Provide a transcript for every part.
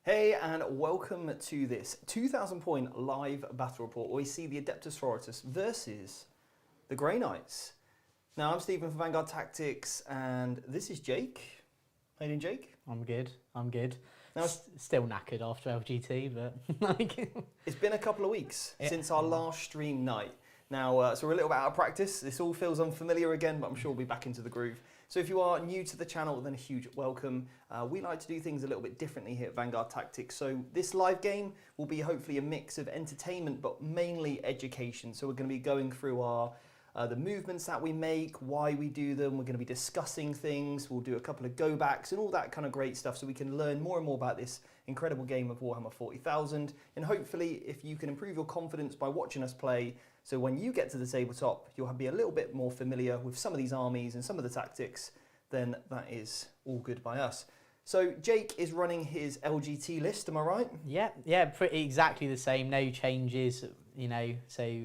Hey, and welcome to this 2,000 point live battle report where we see the Adepta Sororitas versus the Grey Knights. Now, I'm Stephen from Vanguard Tactics, and this is Jake. How you doing, Jake? I'm good. Now, Still knackered after LGT, but it's been a couple of weeks since our last stream night. Now, so we're a little bit out of practice. This all feels unfamiliar again, but I'm sure we'll be back into the groove. So if you are new to the channel, then a huge welcome. We like to do things a little bit differently here at Vanguard Tactics. So this live game will be hopefully a mix of entertainment, but mainly education. So we're going to be going through our the movements that we make, why we do them. We're going to be discussing things. We'll do a couple of go-backs and all that kind of great stuff so we can learn more and more about this incredible game of Warhammer 40,000. And hopefully, if you can improve your confidence by watching us play, so when you get to the tabletop, you'll be a little bit more familiar with some of these armies and some of the tactics, then that is all good by us. So Jake is running his LGT list, am I right? yeah, pretty exactly the same. No changes, so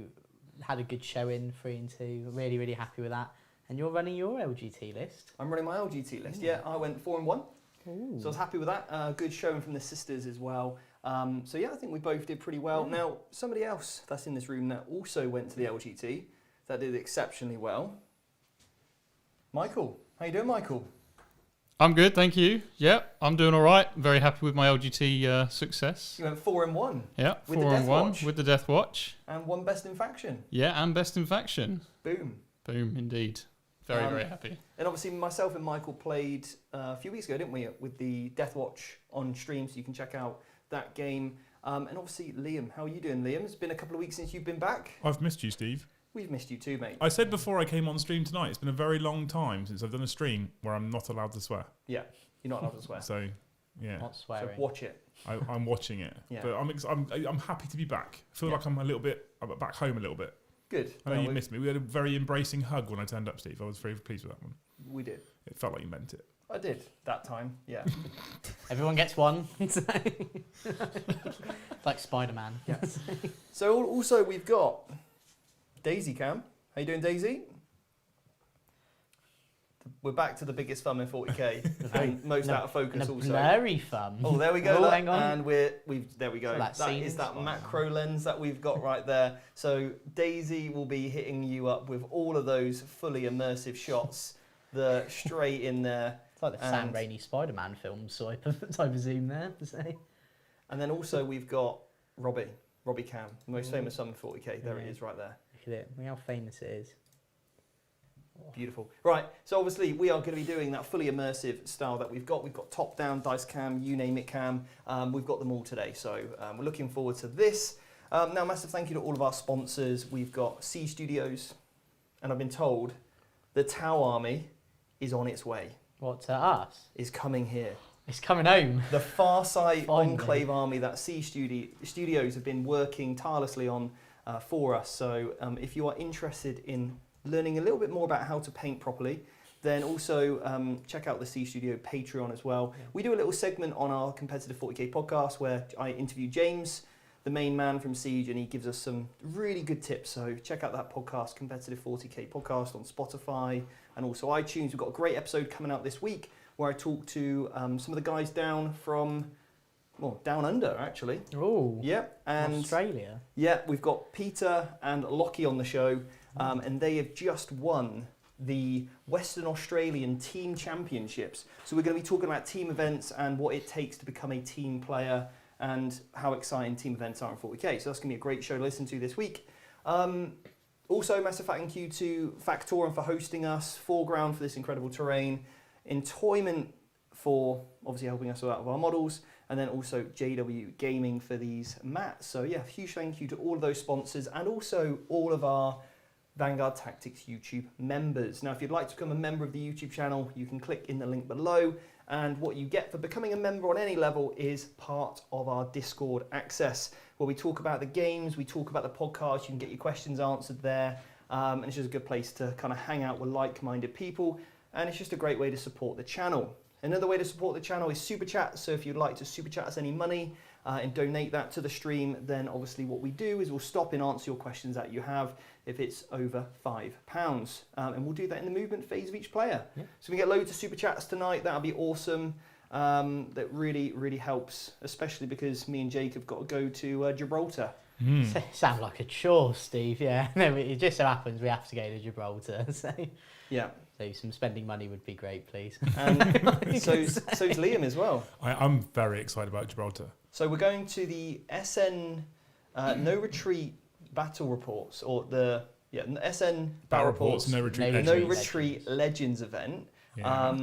had a good showing, 3 and 2. Really happy with that. And you're running your LGT list. I'm running my LGT list. Yeah, I went 4 and 1. Ooh. So I was happy with that. Good showing from the sisters as well. So yeah, I think we both did pretty well. Yeah. Now, somebody else that's in this room that also went to the LGT that did exceptionally well. Michael, how you doing, Michael? I'm good, thank you. Yeah, I'm doing all right. Very happy with my LGT success. You went 4 and 1. Yeah, with 4 the and Death 1 Watch. with the Death Watch. And 1 best in faction. Yeah, and best in faction. Boom. Boom, indeed. Very happy. And obviously myself and Michael played a few weeks ago, didn't we, with the Death Watch on stream, so you can check out that game. And obviously, Liam, how are you doing, Liam? It's been a couple of weeks since you've been back. I've missed you, Steve. We've missed you too, mate. I said before I came on stream tonight, it's been a very long time since I've done a stream where I'm not allowed to swear. Yeah, you're not allowed to swear. So, yeah, Not So swearing. watch it. I'm watching it. Yeah. But I'm happy to be back. I feel like I'm back home a little bit. Good. I know No, you missed me. We had a very embracing hug when I turned up, Steve. I was very pleased with that one. We did. It felt like you meant it. I did that time, yeah. Everyone gets one. Like Spider-Man. Yeah. So also we've got Daisy Cam. How you doing, Daisy? We're back to the biggest thumb in 40k and most out of focus And a also. blurry thumb. Oh, there we go. Oh, look. hang on. And there we go. So That scene is that Spider-Man. macro lens that we've got right there. So Daisy will be hitting you up with all of those fully immersive shots, the straight in there. It's like the Sam Raimi Spider-Man film type of zoom there. To say. And then also we've got Robbie Cam, the most famous thumb in 40k. There it is right there. Look at it. Look how famous it is. Beautiful. Right, so obviously we are going to be doing that fully immersive style that we've got. We've got top-down, dice cam, you name it cam. We've got them all today, so we're looking forward to this. Now, massive thank you to all of our sponsors. We've got C Studios, and I've been told the Tau Army is on its way, What, to us? is coming here. It's coming home. The Farsight Finally. Enclave Army that C Studios have been working tirelessly on for us. So if you are interested in learning a little bit more about how to paint properly, then also check out the C Studio Patreon as well. Yeah. We do a little segment on our Competitive 40k podcast where I interview James, the main man from Siege, and he gives us some really good tips. So check out that podcast, Competitive 40k podcast on Spotify and also iTunes. We've got a great episode coming out this week where I talk to some of the guys down under actually. Oh. Yeah, and Australia. yeah, we've got Peter and Lockie on the show, and they have just won the Western Australian Team Championships. So we're going to be talking about team events and what it takes to become a team player and how exciting team events are in 40k. So that's going to be a great show to listen to this week. Also, massive thank you to Factorum for hosting us, Foreground for this incredible terrain, Entoyment for obviously helping us out with our models, and then also JW Gaming for these mats. So yeah, huge thank you to all of those sponsors and also all of our Vanguard Tactics YouTube members. Now, if you'd like to become a member of the YouTube channel, you can click in the link below. And what you get for becoming a member on any level is part of our Discord access, where we talk about the games, we talk about the podcast, you can get your questions answered there. And it's just a good place to kind of hang out with like-minded people. And it's just a great way to support the channel. Another way to support the channel is Super Chat. So if you'd like to Super Chat us any money and donate that to the stream, then obviously what we do is we'll stop and answer your questions that you have if it's over £5. And we'll do that in the movement phase of each player. Yeah. So we get loads of Super Chats tonight. That'll be awesome. that really helps, especially because me and Jake have got to go to Gibraltar. Sound like a chore, Steve. Yeah, no, it just so happens we have to go to Gibraltar. So Yeah. So some spending money would be great, please. And so's Liam as well. I'm very excited about Gibraltar. So we're going to the SN No Retreat Battle Reports, or the SN Battle Reports No Retreat No Legends. No Retreat Legends event. Yeah.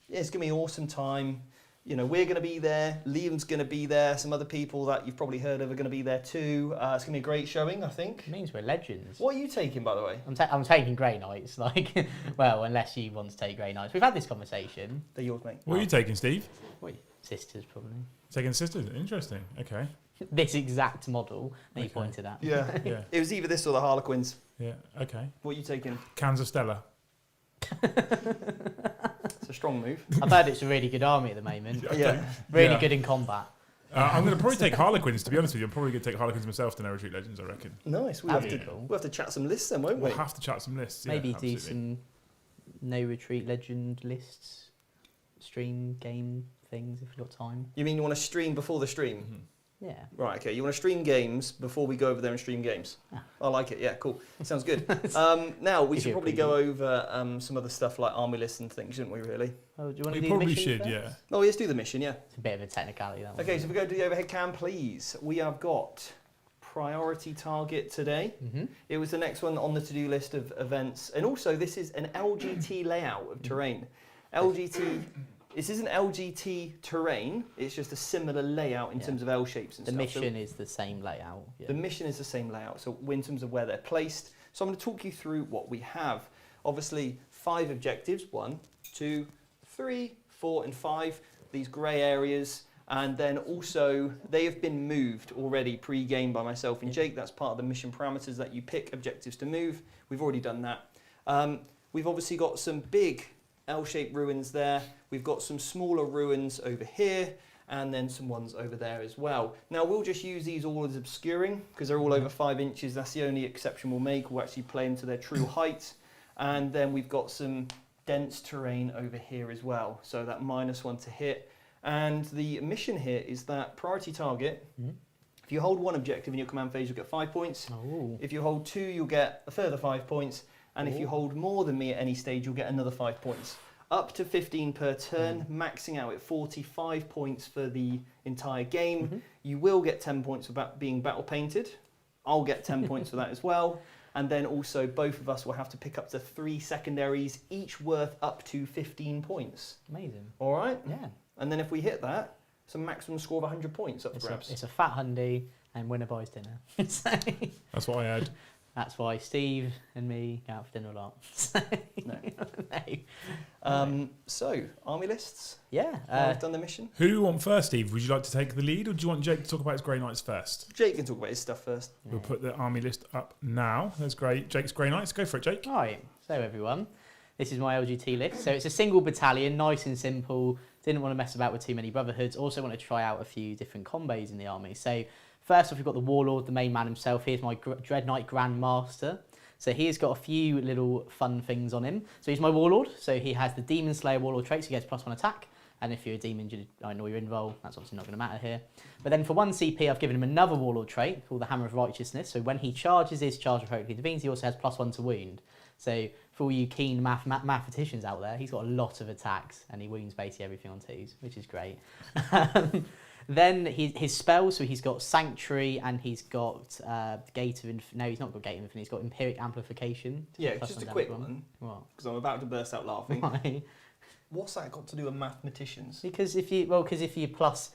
It's going to be an awesome time. You know, we're going to be there. Liam's going to be there. Some other people that you've probably heard of are going to be there too. It's going to be a great showing, I think. It means we're legends. What are you taking, by the way? I'm taking Grey Knights, like, well, unless you want to take Grey Knights. We've had this conversation. They're yours, mate. What are you taking, Steve? Wait, sisters, probably. Taking sisters. Interesting. Okay. This exact model that you Okay. pointed at. Yeah. Yeah. It was either this or the Harlequins. Yeah. Okay. What are you taking? Kansas Stella. It's a strong move. I've heard it's a really good army at the moment. Yeah. Really Yeah. good in combat. I'm going to probably take Harlequins, to be honest with you. I'm probably going to take Harlequins myself to No Retreat Legends, I reckon. Nice. That'd be cool. We'll have to chat some lists then, won't we? We'll have to chat some lists. Yeah, Maybe absolutely. do some No Retreat Legend lists, stream game things if we've got time. You mean you want to stream before the stream? Mhm. Yeah. Right, okay. You want to stream games before we go over there and stream games? Ah. I like it, yeah, cool. Sounds good. Now, we Give should you a probably go over some other stuff like army lists and things, shouldn't we, really? Oh, do you want We to do probably the mission should, first? yeah. Oh, let's do the mission, yeah. It's a bit of a technicality, that one. Okay, so if we go to the overhead cam, please. We have got priority target today. Mm-hmm. It was the next one on the to-do list of events. And also, this is an LGT layout of terrain. LGT... This isn't LGT terrain, it's just a similar layout in Yeah. terms of L shapes and The stuff. So mission is the same layout. Yeah. the mission is the same layout, so in terms of where they're placed. So I'm going to talk you through what we have. Obviously, 5 objectives, 1, 2, 3, 4 and 5, these grey areas. And then also, they have been moved already pre-game by myself and Jake. That's part of the mission parameters that you pick objectives to move. We've already done that. We've obviously got some big L-shaped ruins there. We've got some smaller ruins over here, and then some ones over there as well. Now we'll just use these all as obscuring because they're all over 5 inches. That's the only exception we'll make. We'll actually play them to their true height. And then we've got some dense terrain over here as well. So that -1 to hit. And the mission here is that priority target, if you hold 1 objective in your command phase, you'll get 5 points. Oh. If you hold 2, you'll get a further 5 points. And if you hold more than me at any stage, you'll get another 5 points. Up to 15 per turn, maxing out at 45 points for the entire game. You will get 10 points for being battle painted. I'll get 10 points for that as well. And then also both of us will have to pick up to 3 secondaries, each worth up to 15 points. Amazing. All right? Yeah. And then if we hit that, it's a maximum score of 100 points up for grabs. It's a fat hundy and winner buys dinner. So That's what I had. that's why Steve and me go out for dinner a lot. So, No. no. So, army lists. Yeah. I've done the mission. Who do you want first, Steve? Would you like to take the lead, or do you want Jake to talk about his Grey Knights first? Jake can talk about his stuff first. We'll put the army list up now. There's Jake's Grey Knights. Go for it, Jake. Right, so everyone, this is my LGT list. So it's a single battalion, nice and simple. Didn't want to mess about with too many brotherhoods. Also want to try out a few different combos in the army. So first off, we've got the Warlord, the main man himself. Here's my Dread Knight Grand Master. So he's got a few little fun things on him. So he's my Warlord. So he has the Demon Slayer Warlord trait, so he gets +1 attack. And if you're a demon, I know you're involved. That's obviously not going to matter here. But then for 1 CP, I've given him another Warlord trait called the Hammer of Righteousness. So when he charges his charge appropriately intervenes, he also has +1 to wound. So for all you keen mathematicians out there, he's got a lot of attacks and he wounds basically everything on 2s, which is great. Then his spells, so he's got Sanctuary and he's got Gate of no, he's not got Gate of Infinity, he's got Empiric Amplification. Yeah, Plus just a one quick damage one, What? because I'm about to burst out laughing. Why? What's that got to do with mathematicians? Because if you +6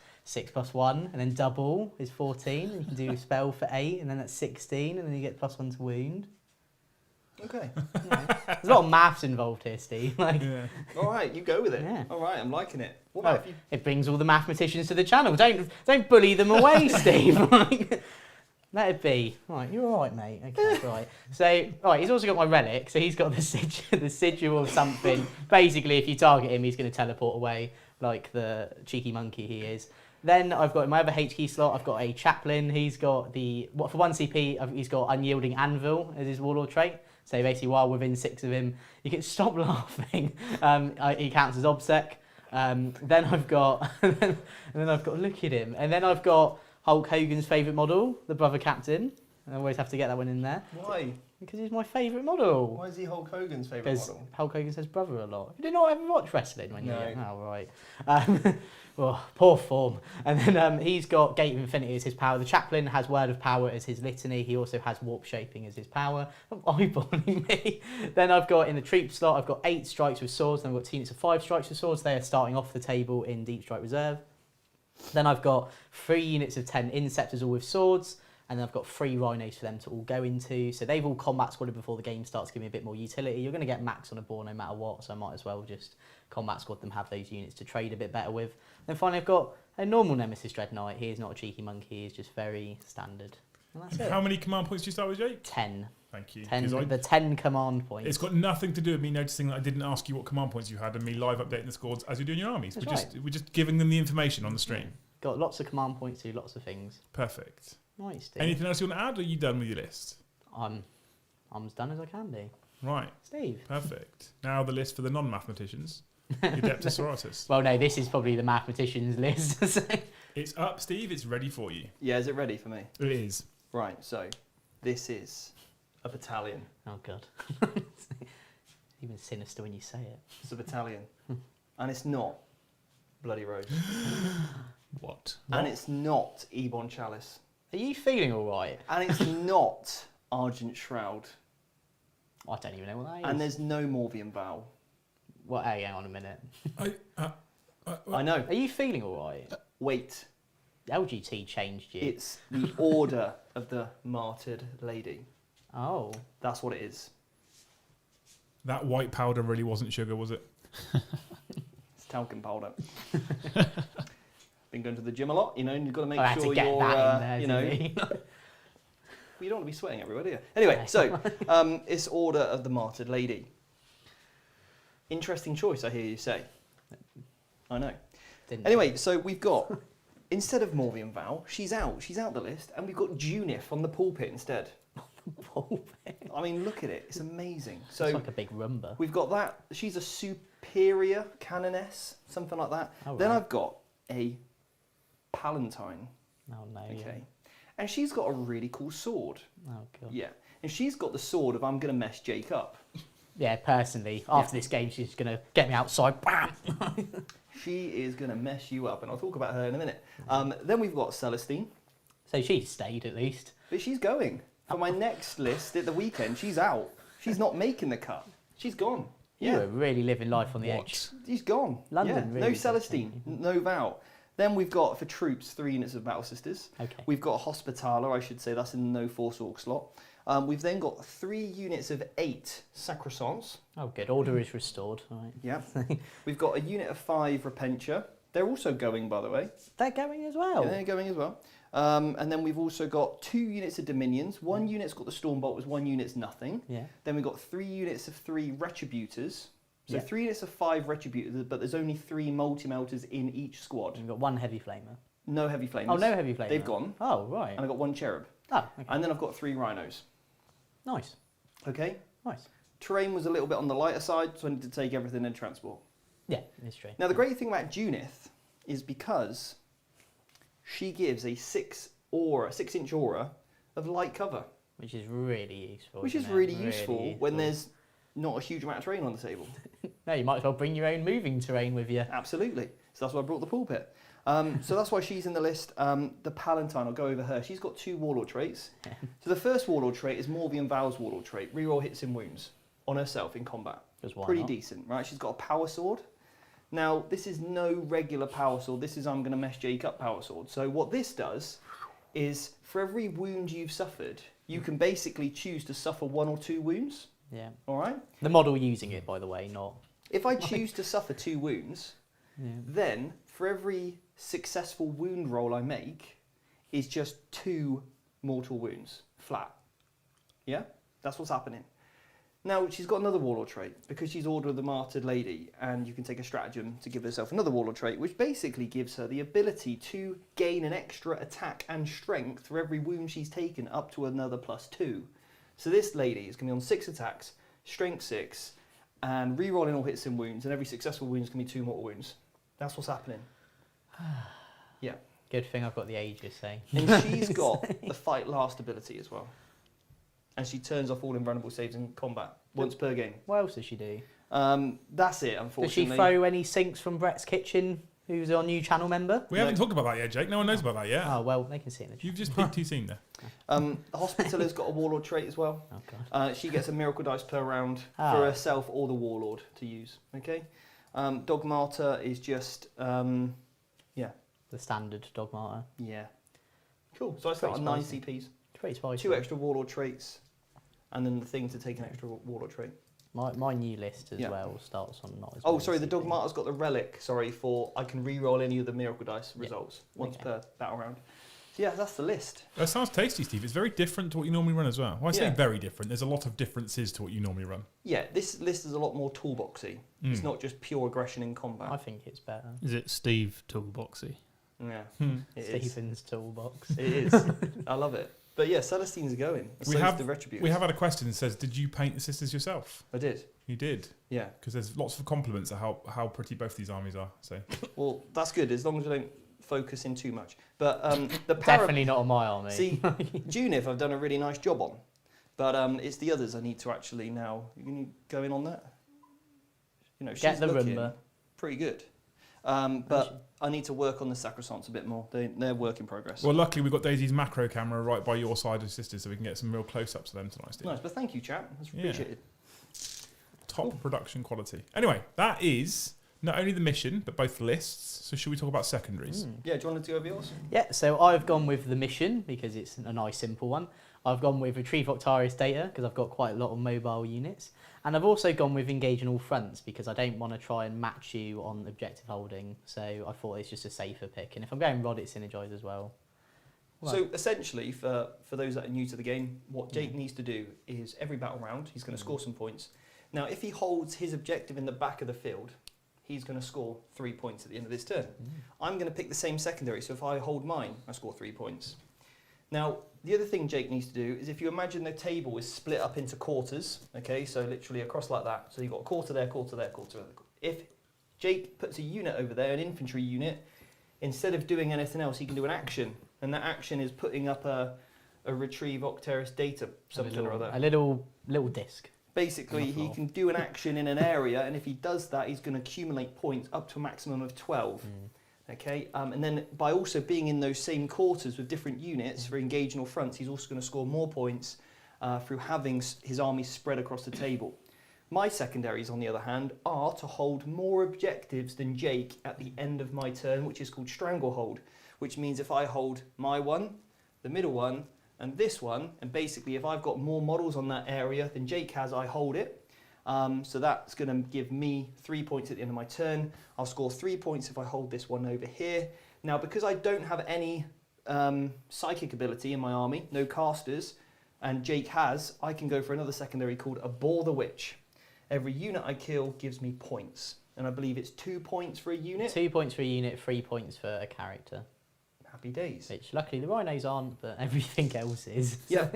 +1 and then double is 14, and you can do spell for 8 and then that's 16 and then you get +1 to wound. Okay. You know, there's a lot of maths involved here, Steve. Like, Yeah. All right, you go with it. Yeah. All right, I'm liking it. What well, about if you... it brings all the mathematicians to the channel. Don't bully them away, Steve. Like, let it be. Right, you're all right, mate. Okay, right. So, all right, he's also got my relic. So he's got the sigil of something. Basically, if you target him, he's going to teleport away like the cheeky monkey he is. Then I've got in my other HK slot, I've got a chaplain. He's got for 1 CP, he's got Unyielding Anvil as his warlord trait. So basically, while within 6 of him, you can stop laughing. He counts as obsec. Then I've got, and then I've got, look at him. And then I've got Hulk Hogan's favourite model, the brother captain. I always have to get that one in there. Why? Because he's my favourite model. Why is he Hulk Hogan's favourite Because model? Hulk Hogan says brother a lot. You did not ever watch wrestling when you were No. young? Oh, right. Well, poor form. And then he's got Gate of Infinity as his power. The chaplain has Word of Power as his litany. He also has Warp Shaping as his power. Eyeballing me. Then I've got in the troop slot, I've got 8 strikes with swords. Then I've got 2 units of 5 strikes with swords. They are starting off the table in Deep Strike Reserve. Then I've got 3 units of 10 Inceptors all with swords. And then I've got 3 rhinos for them to all go into. So they've all combat squadded before the game starts, giving me a bit more utility. You're going to get max on a board no matter what, so I might as well just combat squad them, have those units to trade a bit better with. Then finally I've got a normal Nemesis Dread Knight. He is not a cheeky monkey, he's just very standard. And that's it. How many command points do you start with, Jake? 10. Thank you. 10 the 10 command points. It's got nothing to do with me noticing that I didn't ask you what command points you had and me live updating the scores as you're doing your armies. That's We're just giving them the information on the stream. Got lots of command points to do lots of things. Perfect. Nice, Steve. Anything else you want to add, or are you done with your list? I'm as done as I can be. Right. Steve. Perfect. Now the list for the non-mathematicians. Adepta Sororitas. Well, no, this is probably the mathematicians list. So. It's up, Steve. It's ready for you. Yeah, is it ready for me? It is. Right, so this is a battalion. Oh, God. Even sinister when you say it. It's a battalion. And it's not Bloody Rose. What? And it's not Ebon Chalice. Are you feeling all right? And it's not Argent Shroud. I don't even know what that is. And there's no Morvian Vow. Well, hey, hang on a minute. I know. Are you feeling all right? Wait. LGT changed you. It's the Order of the Martyred Lady. Oh. That's what it is. That white powder really wasn't sugar, was it? It's talcum powder. Been going to the gym a lot, you know, and you've got to make I had sure to get you're, that in there, you know, didn't he? you don't want to be sweating everywhere, do you? Anyway, so it's Order of the Martyred Lady. Interesting choice, I hear you say. I know. Anyway, so we've got, instead of Morvian Vow, she's out the list, and we've got Junith on the pulpit instead. Pulpit. I mean, look at it, it's amazing. So It's like a big rumba. we've got that, she's a superior canoness, something like that. Oh, Then right. I've got a Palatine, Oh, no. okay? And she's got a really cool sword. Oh, God. Yeah. And she's got the sword of I'm going to mess Jake up. Yeah, personally, after this game, she's going to get me outside. Bam! She is going to mess you up, and I'll talk about her in a minute. Then we've got Celestine, So she stayed, at least. but she's going. For my next list at the weekend, she's out. She's not making the cut. She's gone. You Yeah, were really living life on the edge. she's gone. London Yeah. really No does Celestine, change you. no Vow. Then we've got, for troops, 3 units of Battle Sisters. Okay. We've got a Hospitaller, I should say, that's in the no Force Orc slot. We've then got 3 units of 8 Sacrosants. Oh, good. Order is restored. All right. Yeah. We've got a unit of 5 Repentia. They're also going, by the way. They're going as well. Yeah, they're going as well. And then we've also got 2 units of Dominions. 1 unit's got the Stormbolt, 1 unit's nothing. Yeah. Then we've got 3 units of 3 Retributors. So Yeah. 3 units of 5 Retributors, but there's only 3 multi-melters in each squad. You've got 1 heavy flamer. No heavy flamers. Oh, no heavy flamer. They've gone. Oh, right. And I've got 1 Cherub. Oh, okay. And then I've got 3 Rhinos. Nice. Okay? Nice. Terrain was a little bit on the lighter side, so I need to take everything in transport. Yeah, it's true. Now, the great thing about Junith is because she gives a 6-inch aura of light cover, Which is really useful. which is isn't it? really useful when there's not a huge amount of terrain on the table. No, you might as well bring your own moving terrain with you. Absolutely. So that's why I brought the pulpit. So that's why she's in the list. The Palatine, I'll go over her. She's got 2 Warlord traits. So the first Warlord trait is Morvian Vow's Warlord trait. Reroll hits and wounds on herself in combat. Just why Pretty not? decent, right? She's got a power sword. Now, this is no regular power sword. This is I'm going to mess Jake up power sword. So what this does is for every wound you've suffered, you can basically choose to suffer 1 or 2 wounds. Yeah. All right? The model using it, by the way, not. If I choose to suffer 2 wounds, Yeah. then for every successful wound roll I make is just 2 mortal wounds, flat. Yeah? That's what's happening. Now, she's got another Warlord trait, because she's Order of the Martyred Lady, and you can take a stratagem to give herself another Warlord trait, which basically gives her the ability to gain an extra attack and strength for every wound she's taken, up to another +2. So this lady is going to be on 6 attacks, strength 6, and re-rolling all hits and wounds, and every successful wound is going to be 2 mortal wounds. That's what's happening. Yeah. Good thing I've got the Aegis, say. And she's got the fight last ability as well. And she turns off all invulnerable saves in combat once per game. What else does she do? That's it, Does unfortunately. she throw any sinks from Brett's Kitchen, who's our new channel member? We haven't talked about that yet, Jake. No one knows about that yet. Oh, well, they can see it in the chat. You've just peeked too soon there. The Hospitaler's got a Warlord trait as well. Oh, God. She gets a miracle dice per round Ah. for herself or the Warlord to use. Okay. Dogmata is just The standard Dogmata. yeah. Cool. So I start on 9 CPs, Pretty spicy. 2 extra Warlord traits, and then the thing to take an extra Warlord trait. My new list as Yeah. well starts on not as Oh, many sorry, the CP. Dogmata's got the relic. Sorry, for I can re-roll any of the miracle dice results once Okay. per battle round. So yeah, that's the list. That sounds tasty, Steve. It's very different to what you normally run as well. Well, I say Yeah. very different. There's a lot of differences to what you normally run. Yeah, this list is a lot more toolboxy. It's not just pure aggression in combat. I think it's better. Is it Steve Toolboxy? Yeah, Hmm. it is. Stephen's toolbox. It is. I love it. But yeah, Celestine's going. We So have- the Retributors. We have had a question that says, did you paint the sisters yourself? I did. You did. Yeah. Because there's lots of compliments of how pretty both these armies are. So Well, that's good as long as we don't focus in too much. But the Definitely not on my army. See, Junith, I've done a really nice job on, but it's the others I need to actually now. Can you go in on that? You know, she's Get the looking Roomba. pretty good, but I need to work on the Sacrosancts a bit more. They're work in progress. well, luckily we've got Daisy's macro camera right by your side of sisters, so we can get some real close-ups of them tonight, Steve. Nice, but thank you, chap. That's Yeah. appreciated. Top production quality. Anyway, that is not only the mission but both lists. So should we talk about secondaries? Yeah, do you want to do over yours? Yeah, so I've gone with the mission because it's a nice simple one. I've gone with Retrieve Octarius data because I've got quite a lot of mobile units. And I've also gone with Engage on all fronts because I don't want to try and match you on objective holding. So I thought it's just a safer pick. And if I'm going Rod, it's Synergize as well. So essentially, for those that are new to the game, what Jake needs to do is every battle round, he's going to score some points. Now, if he holds his objective in the back of the field, he's going to score 3 points at the end of this turn. I'm going to pick the same secondary, so if I hold mine, I score 3 points. Now, the other thing Jake needs to do is if you imagine the table is split up into quarters, okay, so literally across like that, so you've got a quarter there, quarter there, quarter there. If Jake puts a unit over there, an infantry unit, instead of doing anything else, he can do an action, and that action is putting up a Retrieve Octarius data, something or other. A little disc. Basically, he can do an action in an area, and if he does that, he's going to accumulate points up to a maximum of 12. Okay, and then by also being in those same quarters with different units for engaging all fronts, he's also going to score more points through having his army spread across the table. My secondaries, on the other hand, are to hold more objectives than Jake at the end of my turn, which is called Stranglehold, which means if I hold my one, the middle one, and this one, and basically if I've got more models on that area than Jake has, I hold it. So that's going to give me 3 points at the end of my turn. I'll score 3 points if I hold this one over here. Now, because I don't have any psychic ability in my army, no casters, and Jake has, I can go for another secondary called Abhor the Witch. Every unit I kill gives me points, and I believe it's 2 points for a unit. 2 points for a unit, 3 points for a character. Happy days. Which luckily the rhinos aren't, but everything else is. Yeah.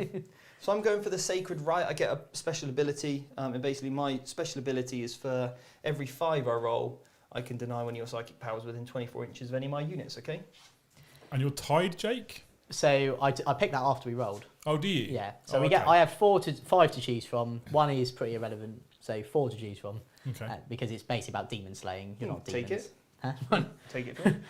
So I'm going for the Sacred Right. I get a special ability, and basically my special ability is for every 5 I roll, I can deny one of your psychic powers within 24 inches of any of my units, okay? And you're tied, Jake? So I picked that after we rolled. Oh, do you? Yeah. So Oh, we okay. get. I have 5 to choose from. 1 is pretty irrelevant, so 4 to choose from. Okay. Because it's basically about demon slaying. You're not demons. Take it. Huh? Take it, John.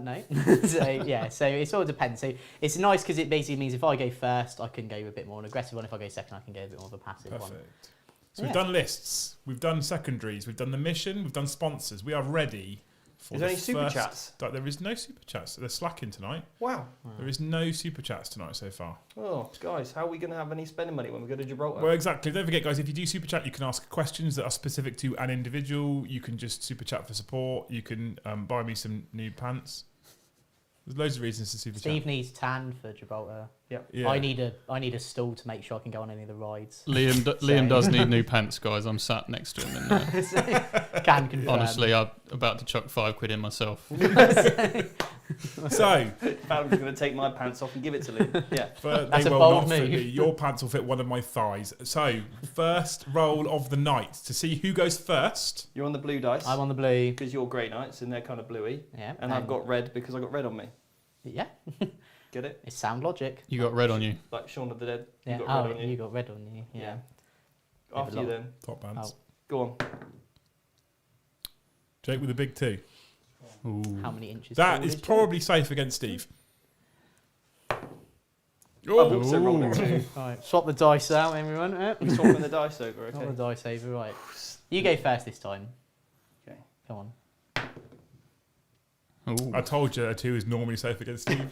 No. So yeah. So it sort of depends. So it's nice because it basically means if I go first, I can go a bit more an aggressive one. If I go second, I can go a bit more of a passive one. Perfect. So Yeah. we've done lists, we've done secondaries, we've done the mission, we've done sponsors. We are ready for Is the there any super first- chats? There is no super chats. They're slacking tonight. Wow. There is no super chats tonight so far. Oh, guys, how are we going to have any spending money when we go to Gibraltar? Well, exactly. Don't forget, guys, if you do super chat, you can ask questions that are specific to an individual. You can just super chat for support. You can buy me some new pants. There's loads of reasons to super Steve chat. needs tan for Gibraltar. Yeah. I need a stall to make sure I can go on any of the rides. Liam does need new pants, guys. I'm sat next to him. And, Can confirm. honestly, I'm about to chuck £5 in myself. So, Fallon's going to take my pants off and give it to Liam. Yeah. That's they a will bold not fit move. me. Your pants will fit one of my thighs. So, first roll of the night to see who goes first. You're on the blue dice. I'm on the blue. Because you're Grey Knights and they're kind of bluey. Yeah. And I've got red because I got red on me. Yeah. Get it? It's sound logic. You got red on you. Like Shaun of the Dead. Yeah. You got red on you. You got red on you. Yeah. After you then. Top bands. Oh. Go on. Jake with a big 2. Ooh. How many inches? That tall is Jake? probably safe against Steve. I've Oh, also rolled a 2. Right, swap the dice out, everyone. We're swapping the dice over, Swap okay? the dice over, right. You go first this time. Okay. Come on. Ooh. I told you a 2 is normally safe against Steve.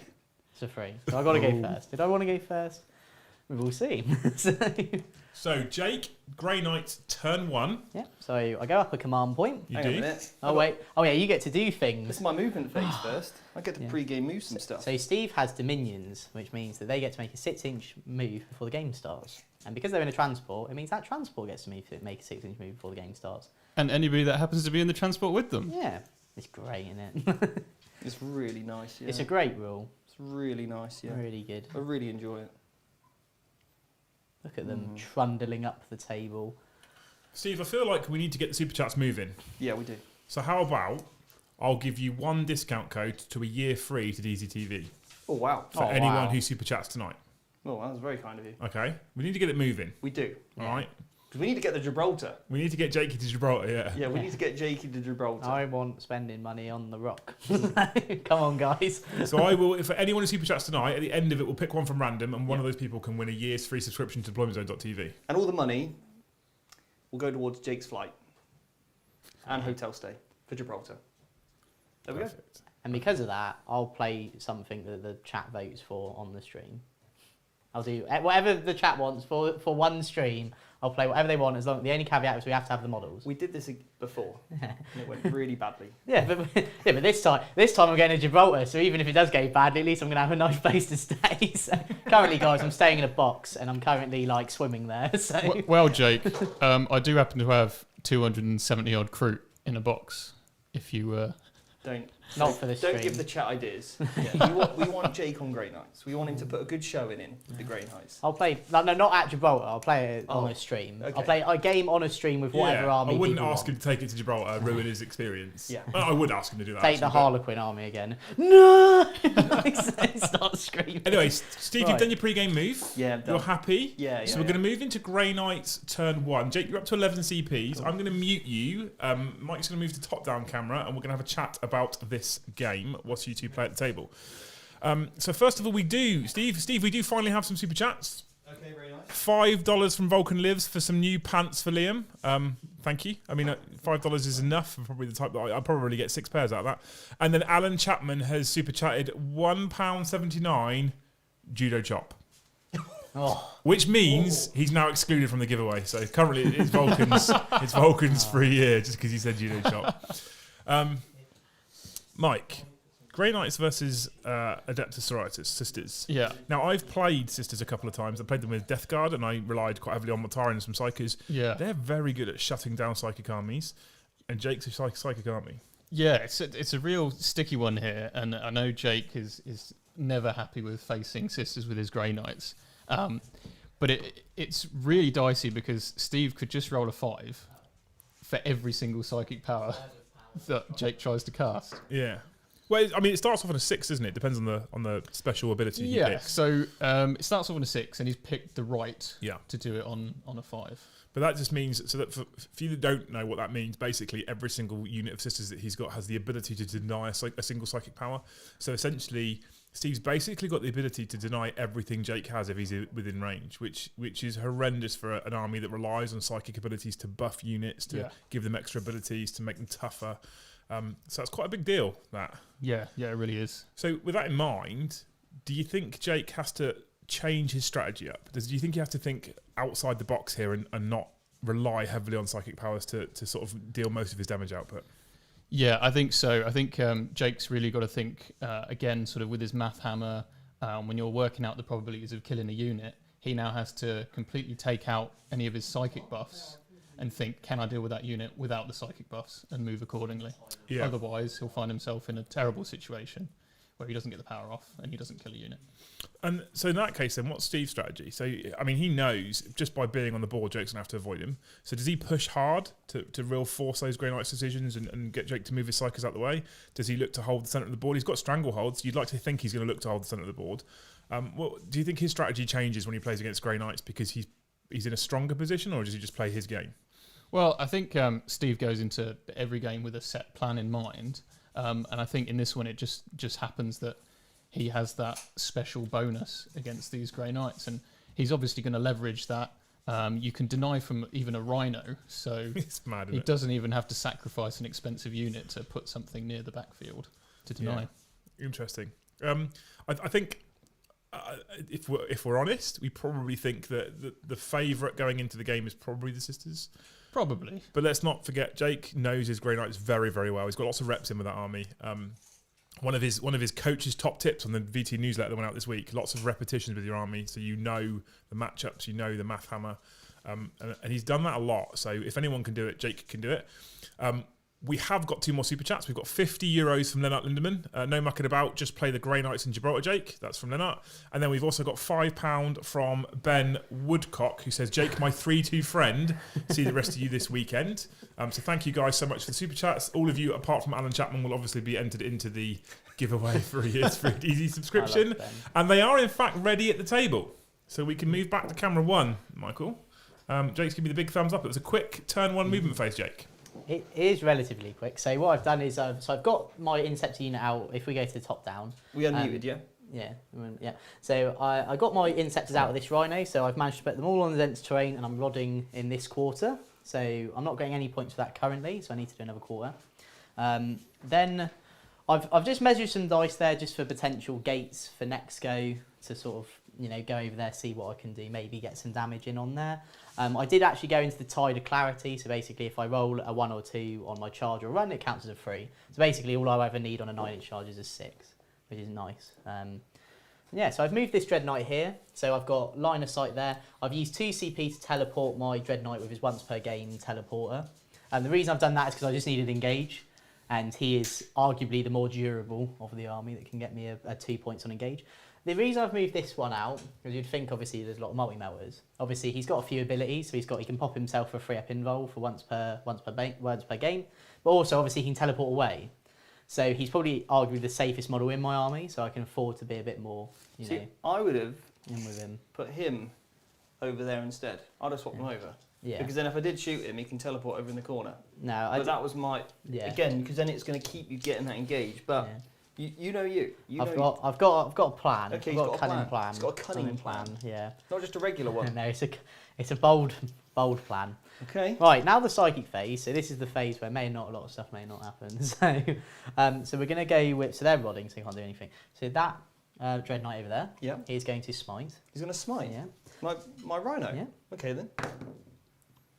It's a 3. So I got to go first. Did I want to go first? We will see. So, Jake, Grey Knights, turn 1. Yeah. So I go up a command point. You Hang on a do. minute. Oh wait. Oh yeah, you get to do This things. is my movement phase first. I get to Yeah. pre-game move some stuff. So Steve has dominions, which means that they get to make a 6-inch move before the game starts. And because they're in a transport, it means that transport gets to make a 6-inch move before the game starts. And anybody that happens to be in the transport with them. Yeah. It's great, isn't it? It's really nice, yeah. It's a great rule. It's really nice, yeah. Really good. I really enjoy it. Look at them trundling up the table. Steve, I feel like we need to get the super chats moving. Yeah, we do. So, how about I'll give you 1 discount code to a year free to DZTV Oh, wow. for Oh, anyone wow. who super chats tonight. Oh, that was very kind of you. Okay? We need to get it moving. We do. All Yeah. right? Because we need to get the Gibraltar. We need to get Jakey to Gibraltar, yeah. Yeah, we need to get Jakey to Gibraltar. I want spending money on the rock. Come on, guys. So I will, if anyone who super chats tonight, at the end of it, we'll pick one from random, and one of those people can win a year's free subscription to deploymentzone.tv. And all the money will go towards Jake's flight and hotel stay for Gibraltar. There we go. Perfect. And because of that, I'll play something that the chat votes for on the stream. I'll do whatever the chat wants for one stream. I'll play whatever they want. As long the only caveat is we have to have the models. We did this before, and it went really badly. Yeah, but this time I'm going to Gibraltar. So even if it does go badly, at least I'm going to have a nice place to stay. So currently, guys, I'm staying in a box, and I'm currently like swimming there. So Well, Jake, I do happen to have 270 odd crew in a box. If you Don't Not for the Don't stream. give the chat ideas. Yeah, we want Jake on Grey Knights. We want him to put a good showing in with the Grey Knights. I'll play no, not at Gibraltar. I'll play it on Oh, a stream. okay. I'll play a game on a stream with whatever army. I wouldn't people ask want. him to take it to Gibraltar, ruin his experience. Yeah. I would ask him to do that. Take the actually, but- Harlequin army again. No! Start screaming. Anyway, Steve, you've Right. done your pre-game move. Yeah, You're done. happy. Yeah, So yeah, we're yeah. going to move into Grey Knights turn 1. Jake, you're up to 11 CPs. I'm going to mute you. Mike's going to move to top-down camera, and we're going to have a chat about this game whilst you two play at the table. So first of all, we do, Steve, we do finally have some super chats. Okay, very nice. $5 from Vulcan Lives for some new pants for Liam. Thank you. I mean, $5 is enough. I'm probably the type that I'll probably get 6 pairs out of that. And then Alan Chapman has super chatted £1.79 judo chop. Oh, Which means he's now excluded from the giveaway. So currently it's Vulcan's free year just because he said judo chop. Mike, Grey Knights versus Adepta Sororitas Sisters. yeah, Now I've played Sisters a couple of times. I played them with Death Guard and I relied quite heavily on Mortari and some Psychers. yeah. They're very good at shutting down psychic armies. And Jake's a psychic army. Yeah, it's a real sticky one here, and I know Jake is never happy with facing Sisters with his Grey Knights. But it's really dicey because Steve could just roll a 5 for every single psychic power that Jake tries to cast. Yeah. Well, I mean, it starts off on a 6, isn't it? Depends on the special ability he Yeah, picks. so it starts off on a 6, and he's picked the right Yeah. to do it on a 5. But that just means, so that for you that don't know what that means, basically every single unit of Sisters that he's got has the ability to deny a single psychic power. So essentially, Steve's basically got the ability to deny everything Jake has if he's within range, which is horrendous for an army that relies on psychic abilities to buff units, to give them extra abilities, to make them tougher. So that's quite a big deal, that. Yeah, it really is. So with that in mind, do you think Jake has to change his strategy up? Do you think he has to think outside the box here and not rely heavily on psychic powers to sort of deal most of his damage output? Yeah, I think so. I think Jake's really got to think, again, sort of with his math hammer, when you're working out the probabilities of killing a unit, he now has to completely take out any of his psychic buffs and think, can I deal with that unit without the psychic buffs, and move accordingly. Yeah. Otherwise, he'll find himself in a terrible situation where he doesn't get the power off and he doesn't kill a unit. And so in that case, then what's Steve's strategy? So, I mean, he knows just by being on the board, Jake's going to have to avoid him. So does he push hard to real force those Grey Knights decisions and get Jake to move his Psychers out the way? Does he look to hold the centre of the board? He's got strangleholds. You'd like to think he's going to look to hold the centre of the board. Do you think his strategy changes when he plays against Grey Knights because he's in a stronger position, or does he just play his game? Well, I think Steve goes into every game with a set plan in mind. And I think in this one, it just happens that he has that special bonus against these Grey Knights, and he's obviously going to leverage that. You can deny from even a Rhino, so It's mad, isn't he it? doesn't even have to sacrifice an expensive unit to put something near the backfield to deny. Yeah. Interesting. I think if we're honest, we probably think that the favourite going into the game is probably the Sisters. Probably. But let's not forget, Jake knows his Grey Knights very, very well. He's got lots of reps in with that army. One of his coach's top tips on the VT newsletter that went out this week: lots of repetitions with your army, so you know the matchups, you know the math hammer, and he's done that a lot. So if anyone can do it, Jake can do it. We have got 2 more super chats. We've got €50 from Lennart Lindemann. No mucking about, just play the Grey Knights in Gibraltar, Jake. That's from Lennart. And then we've also got £5 from Ben Woodcock, who says, Jake, my 3-2 friend. See the rest of you this weekend. So thank you guys so much for the super chats. All of you, apart from Alan Chapman, will obviously be entered into the giveaway for a year's free easy subscription. And they are, in fact, ready at the table. So we can move back to camera 1, Michael. Jake's giving me the big thumbs up. It was a quick turn 1 movement phase, Jake. It is relatively quick. So what I've done is, so I've got my Inceptor unit out. If we go to the top down. We unmuted, yeah? Yeah. So I got my Inceptors out of this Rhino, so I've managed to put them all on the dense terrain, and I'm rodding in this quarter. So I'm not getting any points for that currently, so I need to do another quarter. Then I've just measured some dice there just for potential gates for next go to sort of, go over there, see what I can do, maybe get some damage in on there. I did actually go into the Tide of Clarity, so basically if I roll a 1 or 2 on my charge or run, it counts as a 3. So basically all I ever need on a 9-inch charge is a 6, which is nice. So I've moved this Dread Knight here, so I've got line of sight there. I've used 2 CP to teleport my Dread Knight with his once per game teleporter. And the reason I've done that is because I just needed engage, and he is arguably the more durable of the army that can get me a 2 points on engage. The reason I've moved this one out, because you'd think obviously there's a lot of multi-melters. Obviously he's got a few abilities, so he can pop himself for a 3-up invul for once per game, but also obviously he can teleport away. So he's probably arguably the safest model in my army, so I can afford to be a bit more, I would have in with him. put him over there instead. I'd have swapped him over. Yeah. Because then if I did shoot him, he can teleport over in the corner. No, But that was my again, because then it's going to keep you getting that engage. But you know you. I've got a plan. Okay, I've got a cunning plan. He's got a cunning plan. Yeah. Not just a regular one. No, it's a bold plan. Okay. Right, now the psychic phase. So this is the phase where a lot of stuff may not happen. So we're going to go with, so they're rodding, so they can't do anything. So that Dread Knight over there, is going to smite. He's going to smite? Yeah. My Rhino? Yeah. Okay then.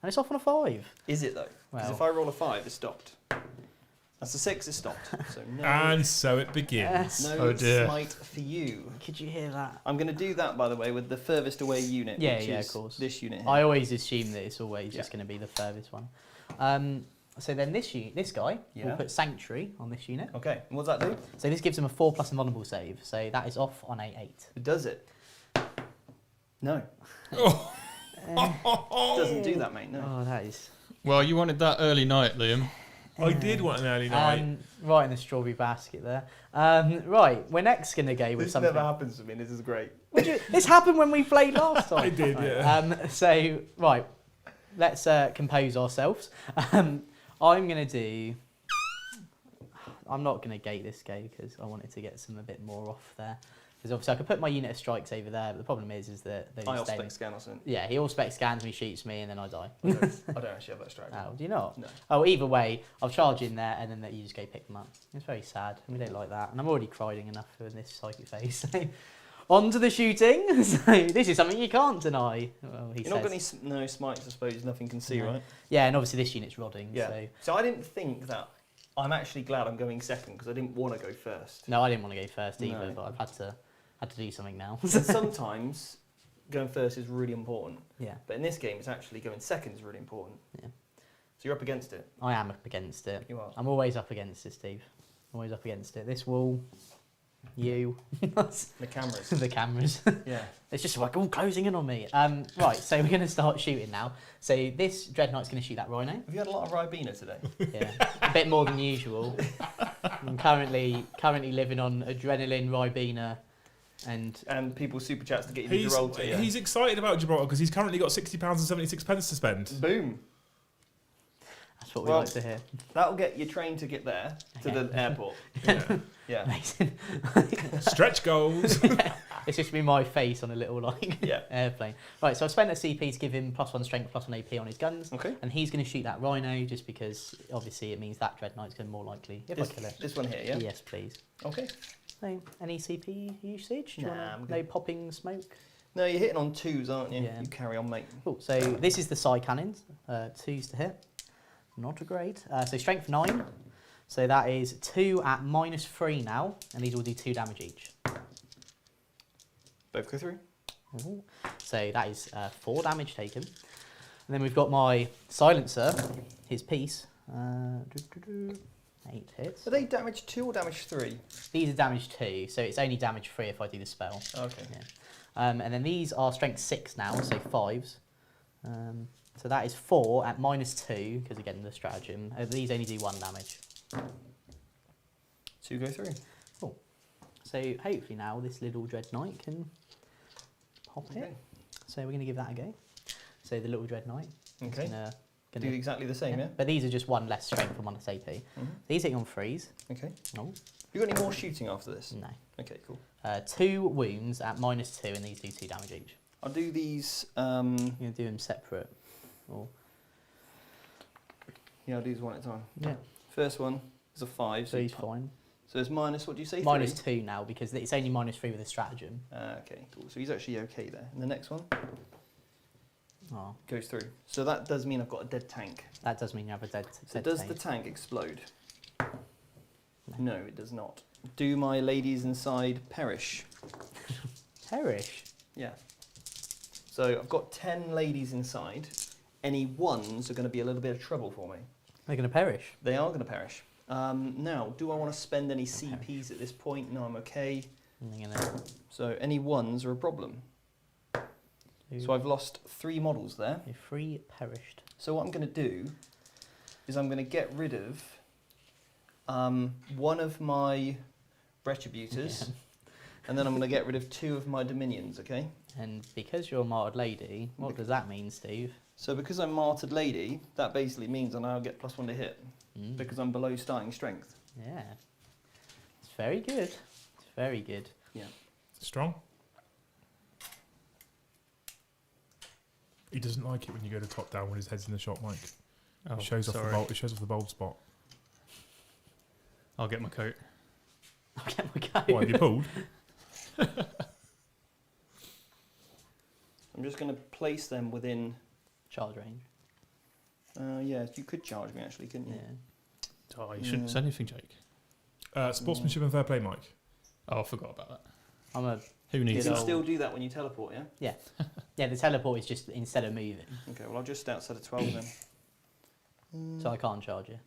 And it's off on a 5. Is it though? Because Well. if I roll a 5, it's stopped. That's a 6, it's stopped. So no, And so it begins. no Oh dear. smite for you. Could you hear that? I'm going to do that, by the way, with the furthest away unit, Yeah, which yeah, is of course. this unit here. I always assume that it's always just going to be the furthest one. So then this guy will put Sanctuary on this unit. Okay, and what does that do? So this gives him a 4+ invulnerable save. So that is off on a 8. Does it? No. Doesn't do that, mate, no. Oh, that is... Well, you wanted that early night, Liam. I did want an early night. Right in the strawberry basket there. Right, we're next going to go with This something... never happens to me, this is great. This happened when we played last time. I did, yeah. So, right, let's compose ourselves. I'm going to do... I'm not going to gate this go because I wanted to get some a bit more off there. Because obviously I could put my unit of strikes over there, but the problem is that they're I just all-spec scan or something. Yeah, he all-spec scans me, shoots me, and then I die. I don't actually have that strategy. Oh, do you not? No. Oh, either way, I'll charge in there, and then you just go pick them up. It's very sad. We don't like that. And I'm already crying enough in this psychic phase. So, on to the shooting. So, this is something you can't deny. Well, You're not got any smites, I suppose, nothing can see, right? Yeah, and obviously this unit's rodding. Yeah. So I didn't think that. I'm actually glad I'm going second, because I didn't want to go first. No, I didn't want to go first either, No. but I've had Had to do something now. And sometimes going first is really important. Yeah, But in this game, it's actually going second is really important. Yeah. So you're up against it. I am up against it. You are. I'm always up against it, Steve. Always up against it. This wall, you, The cameras. the cameras. Yeah. It's just like all closing in on me. Right, so we're going to start shooting now. So this Dreadnight's going to shoot that Rhino. Have you had a lot of Ribena today? Yeah, a bit more than usual. I'm currently living on adrenaline, Ribena, And people's super chats to get you to He's, Gibraltar. Yeah. he's excited about Gibraltar because he's currently got £60.76 to spend. Boom. that's what we Well, like to hear. That'll get your train to get there to Okay. the airport. Yeah. Yeah. Amazing. Stretch goals. It's just be my face on a little like Yeah. airplane. Right, so I've spent a CP to give him +1 strength, +1 AP on his guns. Okay. And he's going to shoot that Rhino just because obviously it means that Dreadnight's going to be more likely if I kill it. This one here, yeah? Yes, please. Okay. So, any CP usage? Do you Nah, wanna- I'm no good. popping smoke? No, you're hitting on twos, aren't you? Yeah. You carry on, mate. Cool. So this is the side cannons, 2s to hit. Not a great. So strength 9. So that is 2 at -3 now, and these will do 2 damage each. Both go through. Ooh. So that is 4 damage taken. And then we've got my silencer, his piece. 8 hits. Are they damage 2 or damage 3? These are damage 2, so it's only damage 3 if I do the spell. Okay. Yeah. And then these are strength 6 now, so 5s. So that is 4 at -2, because again, the stratagem. These only do 1 damage. 2 go through. So hopefully now this little Dread Knight can pop Okay. it. So we're going to give that a go. So the little Dread Knight. is Okay. Gonna, Do exactly the same, yeah? But these are just 1 less strength and 1 less AP. Mhm. These hit on 3s. Okay. Oh, You got any more shooting after this? no. Okay, cool. 2 wounds at -2, and these do 2 damage each. I'll do these. You're going to do them separate. Or, Yeah, I'll do these one at a time. yeah, First one is a 5. so he's fine. So it's minus, what do you say? -2 now, because it's only -3 with a stratagem. Okay, cool. So he's actually okay there. And the next one Oh, goes through. So that does mean I've got a dead tank. that does mean you have a dead, So dead does tank. the tank explode? No, it does not. Do my ladies inside perish? Perish? Yeah. So I've got 10 ladies inside. Any ones are going to be a little bit of trouble for me. They're going to perish. They are going to perish. Now, do I want to spend any CPs at this point? No, I'm okay. And they're going to So any ones are a problem. So I've lost 3 models there. 3 perished. So what I'm going to do is I'm going to get rid of one of my retributors, and then I'm going to get rid of 2 of my dominions, okay? And because you're a martyred lady, what does that mean, Steve? So because I'm martyred lady, that basically means I now get +1 to hit, Mm. because I'm below starting strength. Yeah. It's very good. It's very good. Strong. He doesn't like it when you go to top down when his head's in the shot, Mike. Oh, It shows off the sorry. bulb. It shows off the bulb spot. I'll get my coat. I'll get my go. What have you pulled? I'm just going to place them within... Charge range. yeah, you could charge me actually, couldn't you? Yeah. Oh, you shouldn't Yeah. say anything, Jake. Sportsmanship and fair play, Mike. Oh, I forgot about that. I'm a Who You needs can Good it? old- still do that when you teleport, yeah? yeah. The teleport is just instead of moving, Okay, well I'll just outside of 12 then. so I can't charge you.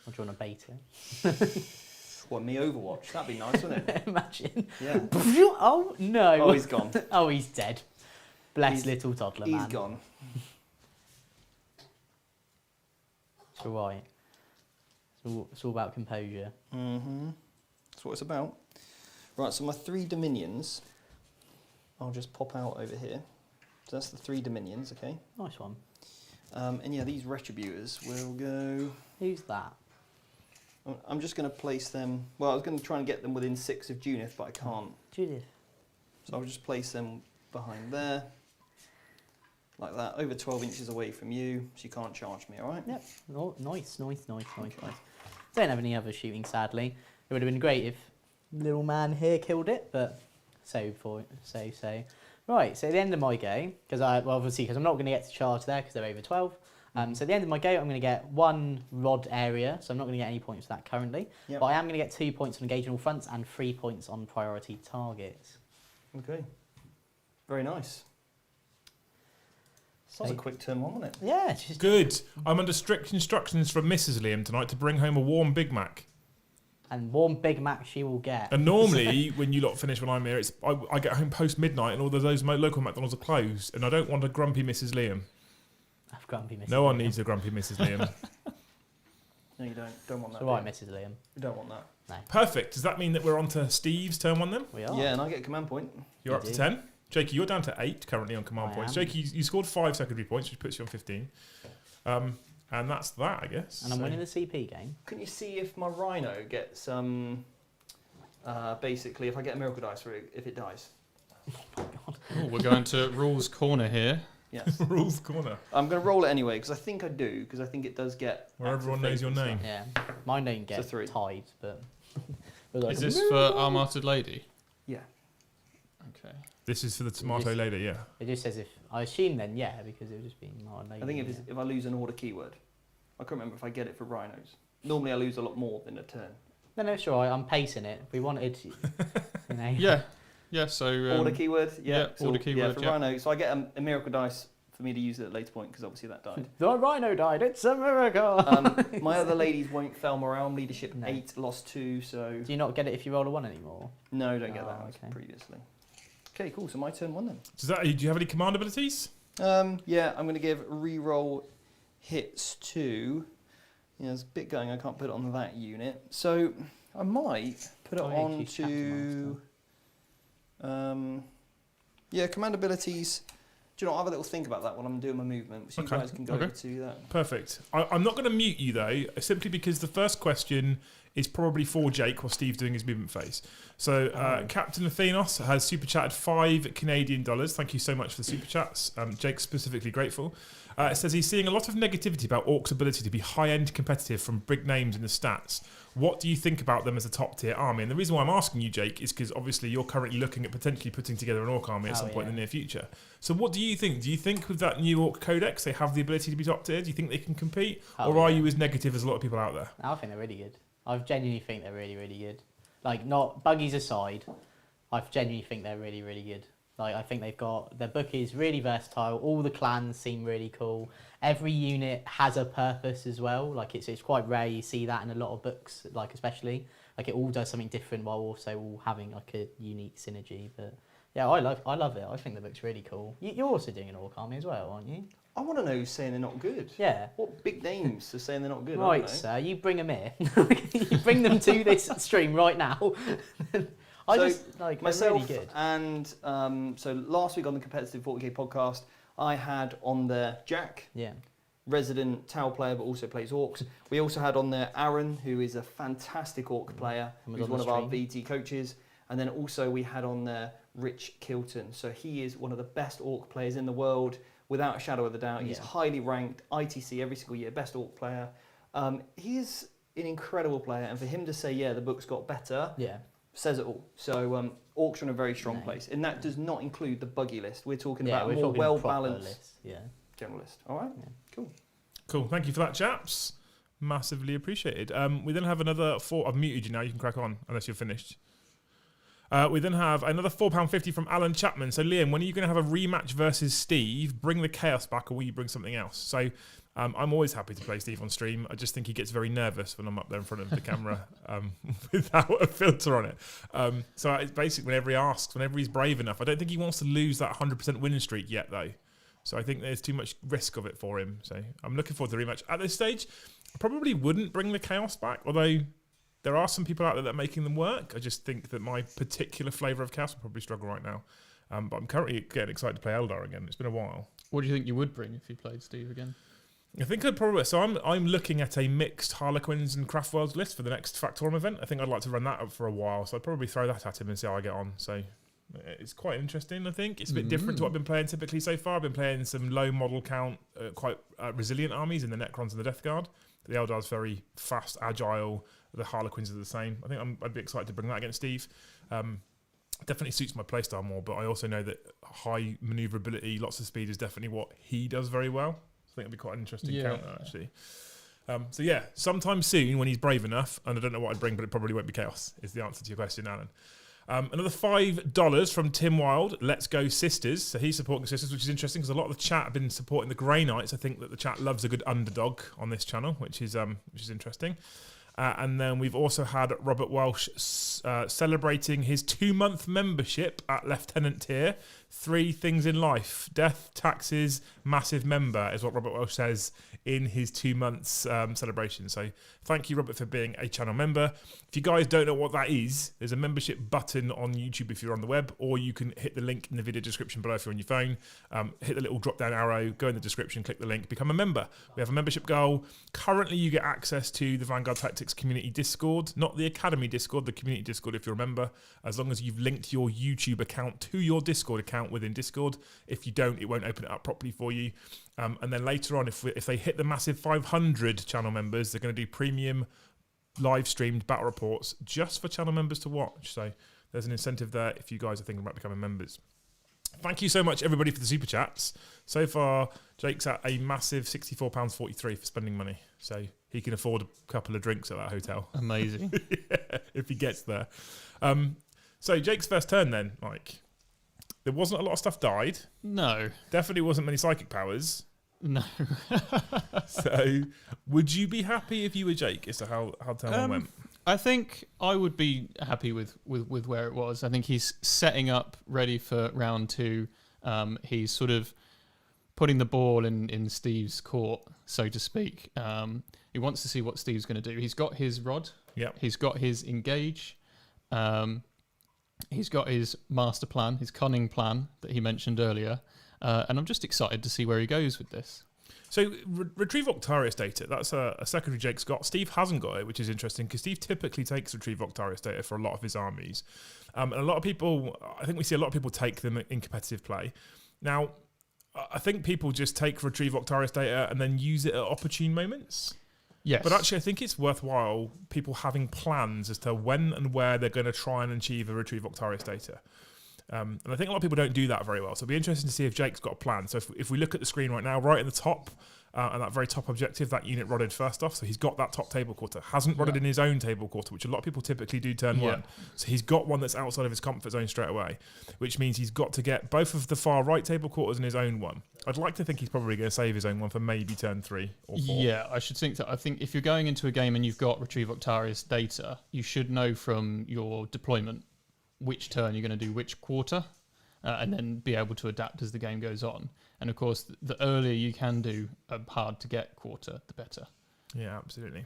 Or do you want to bait it? What, me Overwatch? That'd be nice, wouldn't it? Imagine. Yeah. Oh no. Oh, he's gone. Oh, he's dead. Bless He's- little toddler He's man. gone. It's all right. It's all about composure. Mm-hmm. That's what it's about. Right, so my 3 dominions, I'll just pop out over here. So that's the 3 dominions, okay? Nice one. And yeah, these retributors will go... Who's that? I'm just going to place them... Well, I was going to try and get them within 6 of Junith, but I can't. Judith. So I'll just place them behind there. Like that, over 12 inches away from you, so you can't charge me, alright? Yep. Oh, nice. Okay. Don't have any other shooting, sadly. It would have been great if little man here killed it, but so. Right, so at the end of my go, because I'm not going to get to charge there because they're over 12. So at the end of my go, I'm going to get 1 rod area, so I'm not going to get any points for that currently. Yep. But I am going to get 2 points on engaging all fronts and 3 points on priority targets. Okay. Very nice. That was a quick turn 1, wasn't it? Yeah, it's just Good. I'm under strict instructions from Mrs. Liam tonight to bring home a warm Big Mac. and warm Big Mac she will get. And normally, when you lot finish when I'm here, I get home post midnight and all those local McDonald's are closed, and I don't want a grumpy Mrs. Liam. I've grumpy Mrs. No one Liam. needs a grumpy Mrs. Liam. No, you don't. Don't want that. It's all right, do Mrs. Liam. You don't want that. Perfect. Does that mean that we're on to Steve's turn 1 then? We are. Yeah, and I get a command point. You're You up to do. 10. Jakey, you're down to 8 currently on command I points. am. Jakey, you scored 5 secondary points, which puts you on 15. And that's that, I guess. And I'm So- winning the CP game. Can you see if my rhino gets basically if I get a miracle dice for it if it dies? Oh, we're going to rules corner here. Yes. Rules corner. I'm going to roll it anyway because I think I do because I think it does get Where active everyone knows faith your and stuff. name. Yeah. Mine don't a get 3. tied, but. We're like, Is this for Armated Lady? Yeah. Okay. This is for the tomato Yes. lady, yeah. It just says if. I assume then, yeah, because it would just be my name. I think if I lose an order keyword, I can't remember if I get it for rhinos. Normally I lose a lot more than a turn. No, it's all right. I'm pacing it. If we wanted, you know. Yeah. Yeah, so... Order keyword, yeah, order Yeah, keyword, for yeah. rhino. So I get a miracle dice for me to use at a later point because obviously that died. The rhino died. It's a miracle. My other ladies won't fail morale. Leadership No. 8, lost 2. So Do you not get it if you roll a 1 anymore? no, don't get Oh, that. That was okay. previously. Okay, cool. So my turn 1 then. Do you have any command abilities? Yeah, I'm going to give reroll hits 2. Yeah, there's a bit going. I can't put it on that unit. So I might put it Oh, yeah, on choose chapter to. Yeah, command abilities. Do you know, I'll have a little think about that when I'm doing my movement. So Okay, you guys can go okay. over to that. Perfect. I'm not going to mute you though, simply because the first question is probably for Jake while Steve's doing his movement phase. So Captain Athenos has super chatted $5 Canadian. Thank you so much for the super chats. Jake's specifically grateful. It says he's seeing a lot of negativity about Orc's ability to be high-end competitive from big names in the stats. What do you think about them as a top-tier army? And the reason why I'm asking you, Jake, is because obviously you're currently looking at potentially putting together an Orc army at some point in the near future. So what do you think? Do you think with that new Orc Codex they have the ability to be top-tier? Do you think they can compete? Or are you as negative as a lot of people out there? I think they're really good. I genuinely think they're really, really good. Like, not buggies aside, I genuinely think they're really, really good. Like, I think they've got, their book is really versatile. All the clans seem really cool. Every unit has a purpose as well. Like, it's quite rare you see that in a lot of books, like, especially. Like, it all does something different while also all having, like, a unique synergy. But, yeah, I love it. I think the book's really cool. You're also doing an Orc army as well, aren't you? I want to know who's saying they're not good. Yeah. What big names are saying they're not good? I Right, don't know. sir, you bring them here. You bring them to this stream right now. I So, just like Myself they're really good. and so last week on the Competitive 40k podcast, I had on there Jack, Yeah, resident Tau player, but also plays Orcs. We also had on there Aaron, who is a fantastic Orc player, And was who's on one the of our stream. VT coaches. And then also we had on there Rich Kilton. So he is one of the best Orc players in the world, without a shadow of a doubt. He's Yeah. highly ranked, ITC every single year, best Orc player. He is an incredible player, and for him to say, yeah, the book's got better, yeah. says it all. So Orcs are in a very strong No. place, and that does not include the buggy list. We're talking Yeah, about we're a more talking well proper balanced list. Yeah. general list. All right, Yeah. cool. Cool. Thank you for that, chaps. Massively appreciated. We then have another 4... I've muted you now. You can crack on unless you're finished. We then have another £4.50 from Alan Chapman. So, Liam, when are you going to have a rematch versus Steve? Bring the chaos back, or will you bring something else? So, I'm always happy to play Steve on stream. I just think he gets very nervous when I'm up there in front of the camera without a filter on it. So, it's basically whenever he asks, whenever he's brave enough. I don't think he wants to lose that 100% winning streak yet, though. So, I think there's too much risk of it for him. So, I'm looking forward to the rematch. At this stage, I probably wouldn't bring the chaos back, although... There are some people out there that are making them work. I just think that my particular flavour of chaos will probably struggle right now. But I'm currently getting excited to play Eldar again. It's been a while. What do you think you would bring if you played Steve again? I think I'd probably... So I'm looking at a mixed Harlequins and Craft Worlds list for the next Factorum event. I think I'd like to run that up for a while. So I'd probably throw that at him and see how I get on. So it's quite interesting, I think. It's a bit different to what I've been playing typically so far. I've been playing some low model count, quite resilient armies in the Necrons and the Death Guard. The Eldar's very fast, agile. The Harlequins are the same. I think I'd be excited to bring that against Steve. Definitely suits my playstyle more, but I also know that high manoeuvrability, lots of speed is definitely what he does very well. think it'd be quite an interesting Yeah. counter, actually. So yeah, sometime soon when he's brave enough, and I don't know what I'd bring, but it probably won't be chaos, is the answer to your question, Alan. Another $5 from Tim Wild. Let's go Sisters. So he's supporting Sisters, which is interesting because a lot of the chat have been supporting the Grey Knights. I think that the chat loves a good underdog on this channel, which is interesting. And then we've also had Robert Welsh celebrating his 2-month membership at Lieutenant tier. 3 things in life: death, taxes, massive member, is what Robert Welsh says in his 2 months celebration. So thank you, Robert, for being a channel member. If you guys don't know what that is, there's a membership button on YouTube if you're on the web, or you can hit the link in the video description below if you're on your phone. Hit the little drop down arrow, go in the description, click the link, become a member. We have a membership goal. Currently you get access to the Vanguard Tactics community Discord, not the Academy Discord, the community Discord if you're a member, as long as you've linked your YouTube account to your Discord account within Discord. If you don't, it won't open it up properly for you. And then later on, if they hit the massive 500 channel members, they're going to do premium live streamed battle reports just for channel members to watch. So there's an incentive there if you guys are thinking about becoming members. Thank you so much, everybody, for the super chats. So far, Jake's at a massive £64.43 for spending money. So he can afford a couple of drinks at that hotel. Amazing. Yeah, if he gets there. So Jake's first turn then, Mike. There wasn't a lot of stuff died. No. Definitely wasn't many psychic powers. No. So would you be happy if you were Jake as to how turn one went? I think I would be happy with where it was. I think he's setting up ready for round 2. He's sort of putting the ball in Steve's court, so to speak. He wants to see what Steve's going to do. He's got his rod. Yep. He's got his engage. He's got his master plan, his cunning plan that he mentioned earlier. And I'm just excited to see where he goes with this. So Retrieve Octarius data, that's a secondary Jake's got. Steve hasn't got it, which is interesting because Steve typically takes Retrieve Octarius data for a lot of his armies. And a lot of people, I think we see a lot of people take them in competitive play. Now, I think people just take Retrieve Octarius data and then use it at opportune moments. Yes. But actually, I think it's worthwhile people having plans as to when and where they're going to try and achieve a Retrieve Octarius data. And I think a lot of people don't do that very well. So it'll be interesting to see if Jake's got a plan. So if we look at the screen right now, right in the top, and that very top objective, that unit rodded first off. So he's got that top table quarter. Hasn't rodded in his own table quarter, which a lot of people typically do turn 1. So he's got one that's outside of his comfort zone straight away, which means he's got to get both of the far right table quarters and his own one. I'd like to think he's probably going to save his own one for maybe turn 3 or 4. Yeah, I should think that. I think if you're going into a game and you've got Retrieve Octarius data, you should know from your deployment which turn you're going to do which quarter. And then be able to adapt as the game goes on. And of course, the earlier you can do a hard to get quarter, the better. Yeah, absolutely.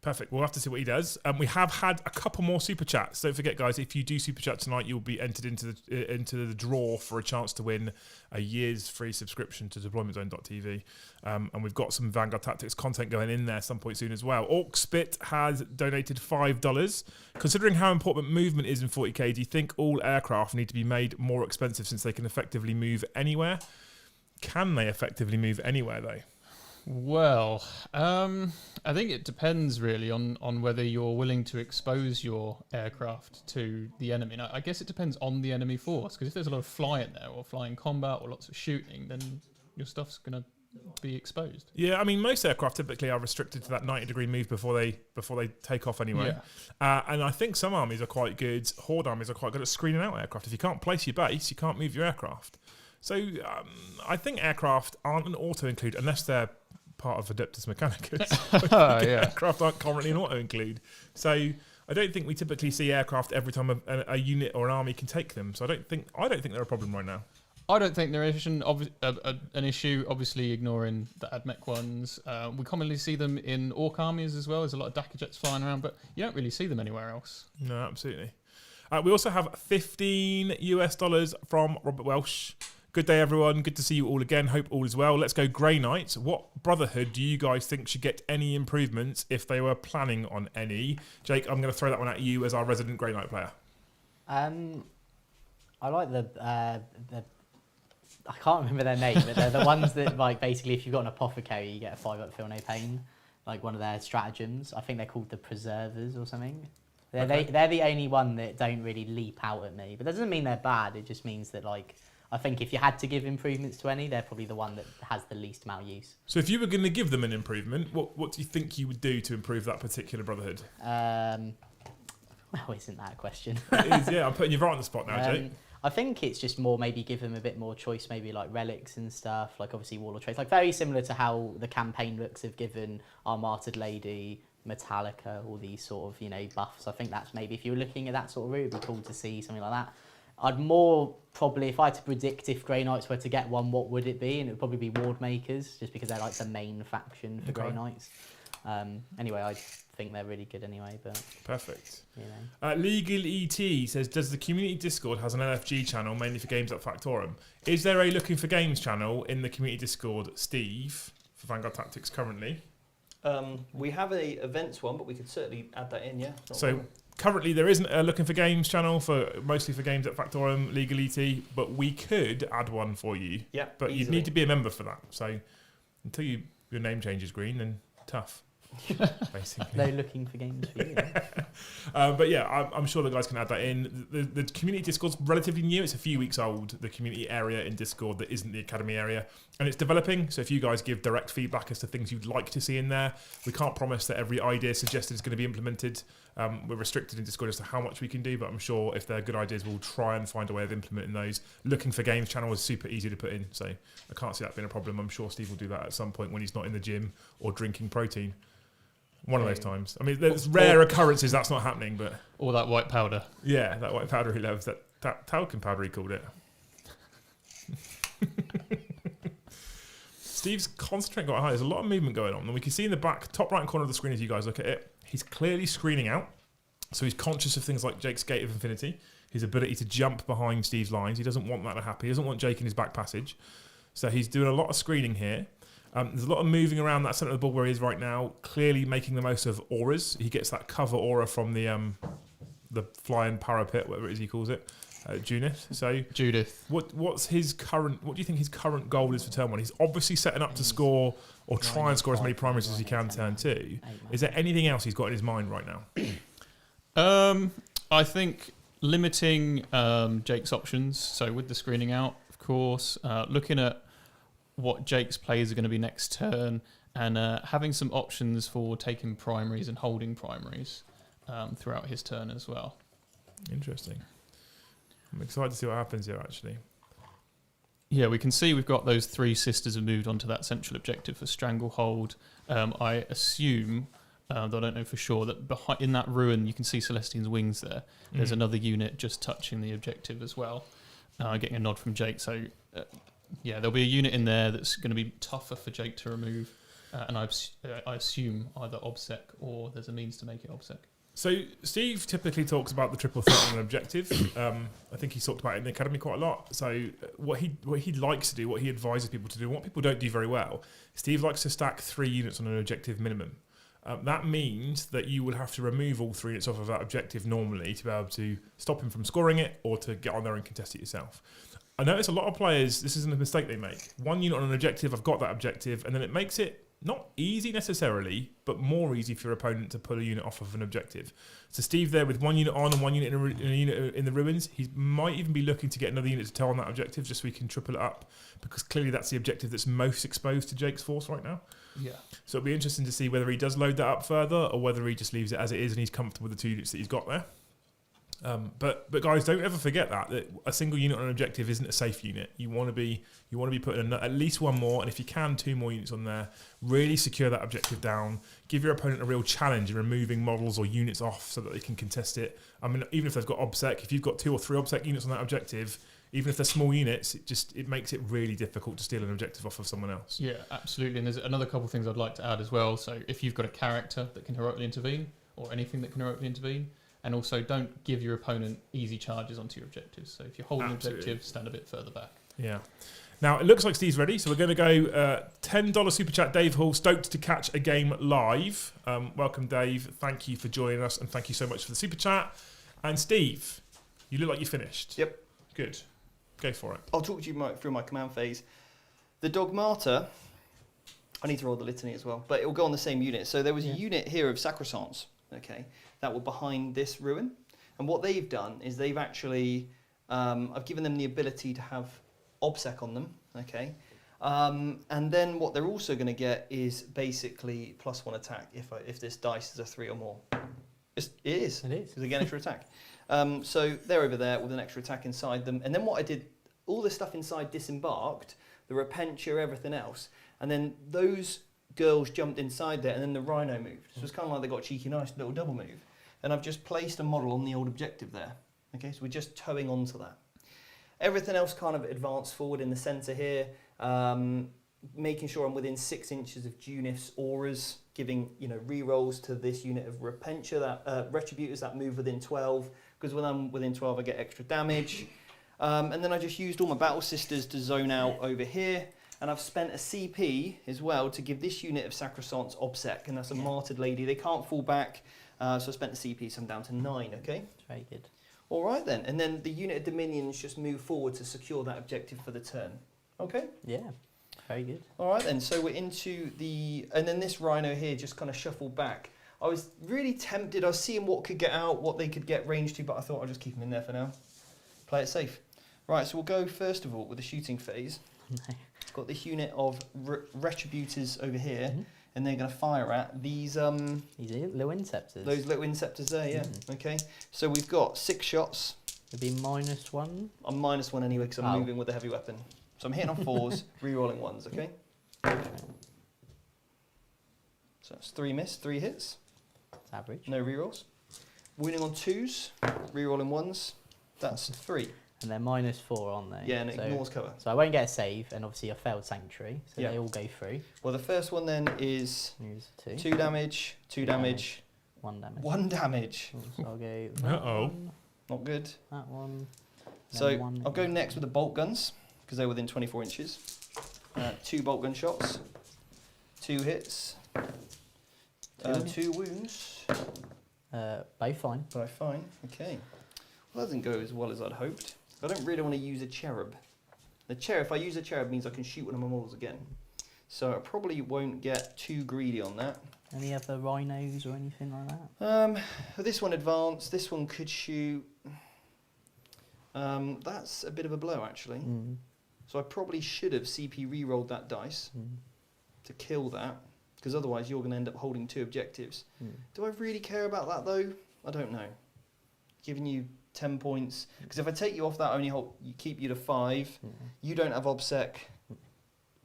Perfect. We'll have to see what he does. We have had a couple more super chats. Don't forget, guys, if you do super chat tonight, you'll be entered into the draw for a chance to win a year's free subscription to deploymentzone.tv. And we've got some Vanguard Tactics content going in there some point soon as well. Orcspit has donated $5. Considering how important movement is in 40k, do you think all aircraft need to be made more expensive since they can effectively move anywhere? Can they effectively move anywhere, though? Well, I think it depends really on whether you're willing to expose your aircraft to the enemy. And I guess it depends on the enemy force, because if there's a lot of flying there or flying combat or lots of shooting, then your stuff's going to be exposed. Yeah, I mean, most aircraft typically are restricted to that 90-degree move before they take off anyway. Yeah. And I think some armies are quite good, Horde armies are quite good at screening out aircraft. If you can't place your base, you can't move your aircraft. So I think aircraft aren't an auto-include unless they're part of Adeptus Mechanicus. Aircraft aren't currently an auto-include. So I don't think we typically see aircraft every time a unit or an army can take them. So I don't think they're a problem right now. I don't think there is an issue, obviously ignoring the AdMech ones. We commonly see them in Orc armies as well. There's a lot of Dakka jets flying around, but you don't really see them anywhere else. No, absolutely. We also have $15 from Robert Welsh. Good day, everyone. Good to see you all again. Hope all is well. Let's go Grey Knights. What Brotherhood do you guys think should get any improvements if they were planning on any? Jake, I'm going to throw that one at you as our resident Grey Knight player. I like the I can't remember their name, but they're the ones that, like, basically if you've got an apothecary, you get a 5-up feel no pain. Like one of their stratagems. I think they're called the Preservers or something. They're the only one that don't really leap out at me. But that doesn't mean they're bad. It just means that, like, I think if you had to give improvements to any, they're probably the one that has the least amount of use. So if you were going to give them an improvement, what do you think you would do to improve that particular Brotherhood? Well, isn't that a question? It is, yeah. I'm putting you right on the spot now, Jake. I think it's just more maybe give them a bit more choice, maybe like relics and stuff, like obviously Warlord traits, like very similar to how the campaign looks have given our Martyred Lady, Metallica, all these sort of, buffs. I think that's maybe, if you were looking at that sort of route, it'd be cool to see something like that. I'd more probably, if I had to predict if Grey Knights were to get one, what would it be? And it would probably be Ward Makers, just because they're like the main faction for Grey Knights. Anyway, I think they're really good anyway, but... Perfect. Legal ET says, does the community Discord has an LFG channel mainly for games at Factorum? Is there a Looking for Games channel in the community Discord, Steve, for Vanguard Tactics currently? We have a events one, but we could certainly add that in, yeah. So currently there isn't a Looking for Games channel mostly for games at Factorum, Legal ET, but we could add one for you. Yeah, but easily. you'd need to be a member for that. So until your name changes green, then tough. Basically. No Looking for Games for you. But yeah, I'm sure the guys can add that in. The community Discord's relatively new. It's a few weeks old, the community area in Discord that isn't the Academy area. And it's developing, so if you guys give direct feedback as to things you'd like to see in there, we can't promise that every idea suggested is going to be implemented. We're restricted in Discord as to how much we can do, but I'm sure if they're good ideas, we'll try and find a way of implementing those. Looking for Games channel is super easy to put in, so I can't see that being a problem. I'm sure Steve will do that at some point when he's not in the gym or drinking protein. One of those times. I mean, there's rare occurrences that's not happening, but... All that white powder. Yeah, that white powder he loves. That talcum powder he called it. Steve's concentrating quite high. There's a lot of movement going on. And we can see in the back, top right corner of the screen as you guys look at it, he's clearly screening out. So he's conscious of things like Jake's Gate of Infinity, his ability to jump behind Steve's lines. He doesn't want that to happen. He doesn't want Jake in his back passage. So he's doing a lot of screening here. There's a lot of moving around that centre of the ball where he is right now, clearly making the most of auras. He gets that cover aura from the flying parapet, whatever it is he calls it, Judith. So Judith. What do you think his current goal is for turn one? He's obviously setting up to score or try and score as many primaries as he can turn two. Is there anything else he's got in his mind right now? I think limiting Jake's options. So with the screening out, of course, looking at what Jake's plays are going to be next turn, and having some options for taking primaries and holding primaries throughout his turn as well. Interesting. I'm excited to see what happens here, actually. Yeah, we can see we've got those three sisters have moved onto that central objective for Stranglehold. I assume, though I don't know for sure, that in that ruin you can see Celestine's wings there. There's another unit just touching the objective as well. Getting a nod from Jake, so... yeah, there'll be a unit in there that's going to be tougher for Jake to remove, and I assume either OBSEC or there's a means to make it OBSEC. So Steve typically talks about the triple threat on an objective. I think he's talked about it in the academy quite a lot. So what he likes to do, what he advises people to do, and what people don't do very well, Steve likes to stack 3 units on an objective minimum. That means that you will have to remove all 3 units off of that objective normally to be able to stop him from scoring it or to get on there and contest it yourself. I notice a lot of players, this isn't a mistake they make. 1 unit on an objective, I've got that objective, and then it makes it not easy necessarily, but more easy for your opponent to pull a unit off of an objective. So Steve there with 1 unit on and 1 unit in a unit in the ruins, he might even be looking to get another unit to tell on that objective just so we can triple it up, because clearly that's the objective that's most exposed to Jake's force right now. Yeah. So it'll be interesting to see whether he does load that up further or whether he just leaves it as it is and he's comfortable with the 2 units that he's got there. But guys, don't ever forget that a single unit on an objective isn't a safe unit. You want to be putting at least 1 more, and if you can, 2 more units on there. Really secure that objective down. Give your opponent a real challenge in removing models or units off so that they can contest it. I mean, even if they've got OBSEC, if you've got 2 or 3 OBSEC units on that objective, even if they're small units, it makes it really difficult to steal an objective off of someone else. Yeah, absolutely. And there's another couple of things I'd like to add as well. So if you've got a character that can heroically intervene, or anything that can heroically intervene. And also, don't give your opponent easy charges onto your objectives. So if you're holding an objective, stand a bit further back. Yeah. Now, it looks like Steve's ready, so we're going to go $10 Super Chat. Dave Hall, stoked to catch a game live. Welcome, Dave. Thank you for joining us, and thank you so much for the Super Chat. And Steve, you look like you finished. Yep. Good. Go for it. I'll talk to you through my command phase. The Dogmata, I need to roll the litany as well, but it will go on the same unit. So there was a unit here of Sacrosants, okay, that were behind this ruin. And what they've done is they've actually, I've given them the ability to have obsec on them, okay? And then what they're also going to get is basically +1 attack if this dice is a 3 or more. It is. It is. Because they get an extra attack. So they're over there with an extra attack inside them. And then what I did, all the stuff inside disembarked, the repentia, everything else. And then those girls jumped inside there, and then the rhino moved. So it's kind of like they got a cheeky, nice little double move. And I've just placed a model on the old objective there. Okay, so we're just towing onto that. Everything else kind of advanced forward in the centre here, making sure I'm within 6 inches of Junif's auras, giving re-rolls to this unit of repentia, that retributors that move within 12, because when I'm within 12 I get extra damage. And then I just used all my battle sisters to zone out over here. And I've spent a CP as well to give this unit of Sacrosanct obsec, and that's a martyred lady. They can't fall back, so I spent a CP, so I'm down to 9, okay? Very good. All right then, and then the unit of Dominions just move forward to secure that objective for the turn. Okay? Yeah, very good. All right then, so we're into the... And then this rhino here just kind of shuffled back. I was really tempted. I was seeing what could get out, what they could get range to, but I thought I'll just keep them in there for now. Play it safe. Right, so we'll go first of all with the shooting phase. No. Got this unit of retributors over here, and they're going to fire at these little Inceptors. those little Inceptors there, yeah. Okay, so we've got 6 shots. It'd be -1. I'm -1 anyway because I'm moving with a heavy weapon. So I'm hitting on 4s, re-rolling 1s, okay? So that's 3 miss, 3 hits. It's average. No re-rolls. Wounding on 2s, re-rolling 1s. That's 3. And they're -4, aren't they? Yeah, and it ignores cover. So I won't get a save, and obviously I failed Sanctuary, so Yeah. they all go through. Well, the first one then is Here's 2. 2 damage, 2 damage, 1 damage. 1 damage. So I'll go that Uh-oh. one, Not good. that one. So then one. I'll go next with the bolt guns, because they're within 24 inches. 2 bolt gun shots, 2 hits, 2 wounds. Both fine. But fine, okay. Well, that didn't go as well as I'd hoped. I don't really want to use a cherub. If I use a cherub, means I can shoot one of my models again. So I probably won't get too greedy on that. Any other rhinos or anything like that? This one advanced, this one could shoot. That's a bit of a blow, actually. So I probably should have CP re-rolled that dice to kill that, because otherwise you're going to end up holding 2 objectives. Do I really care about that, though? I don't know. Giving you 10 points, because if I take you off that, keep you to 5. You don't have obsec,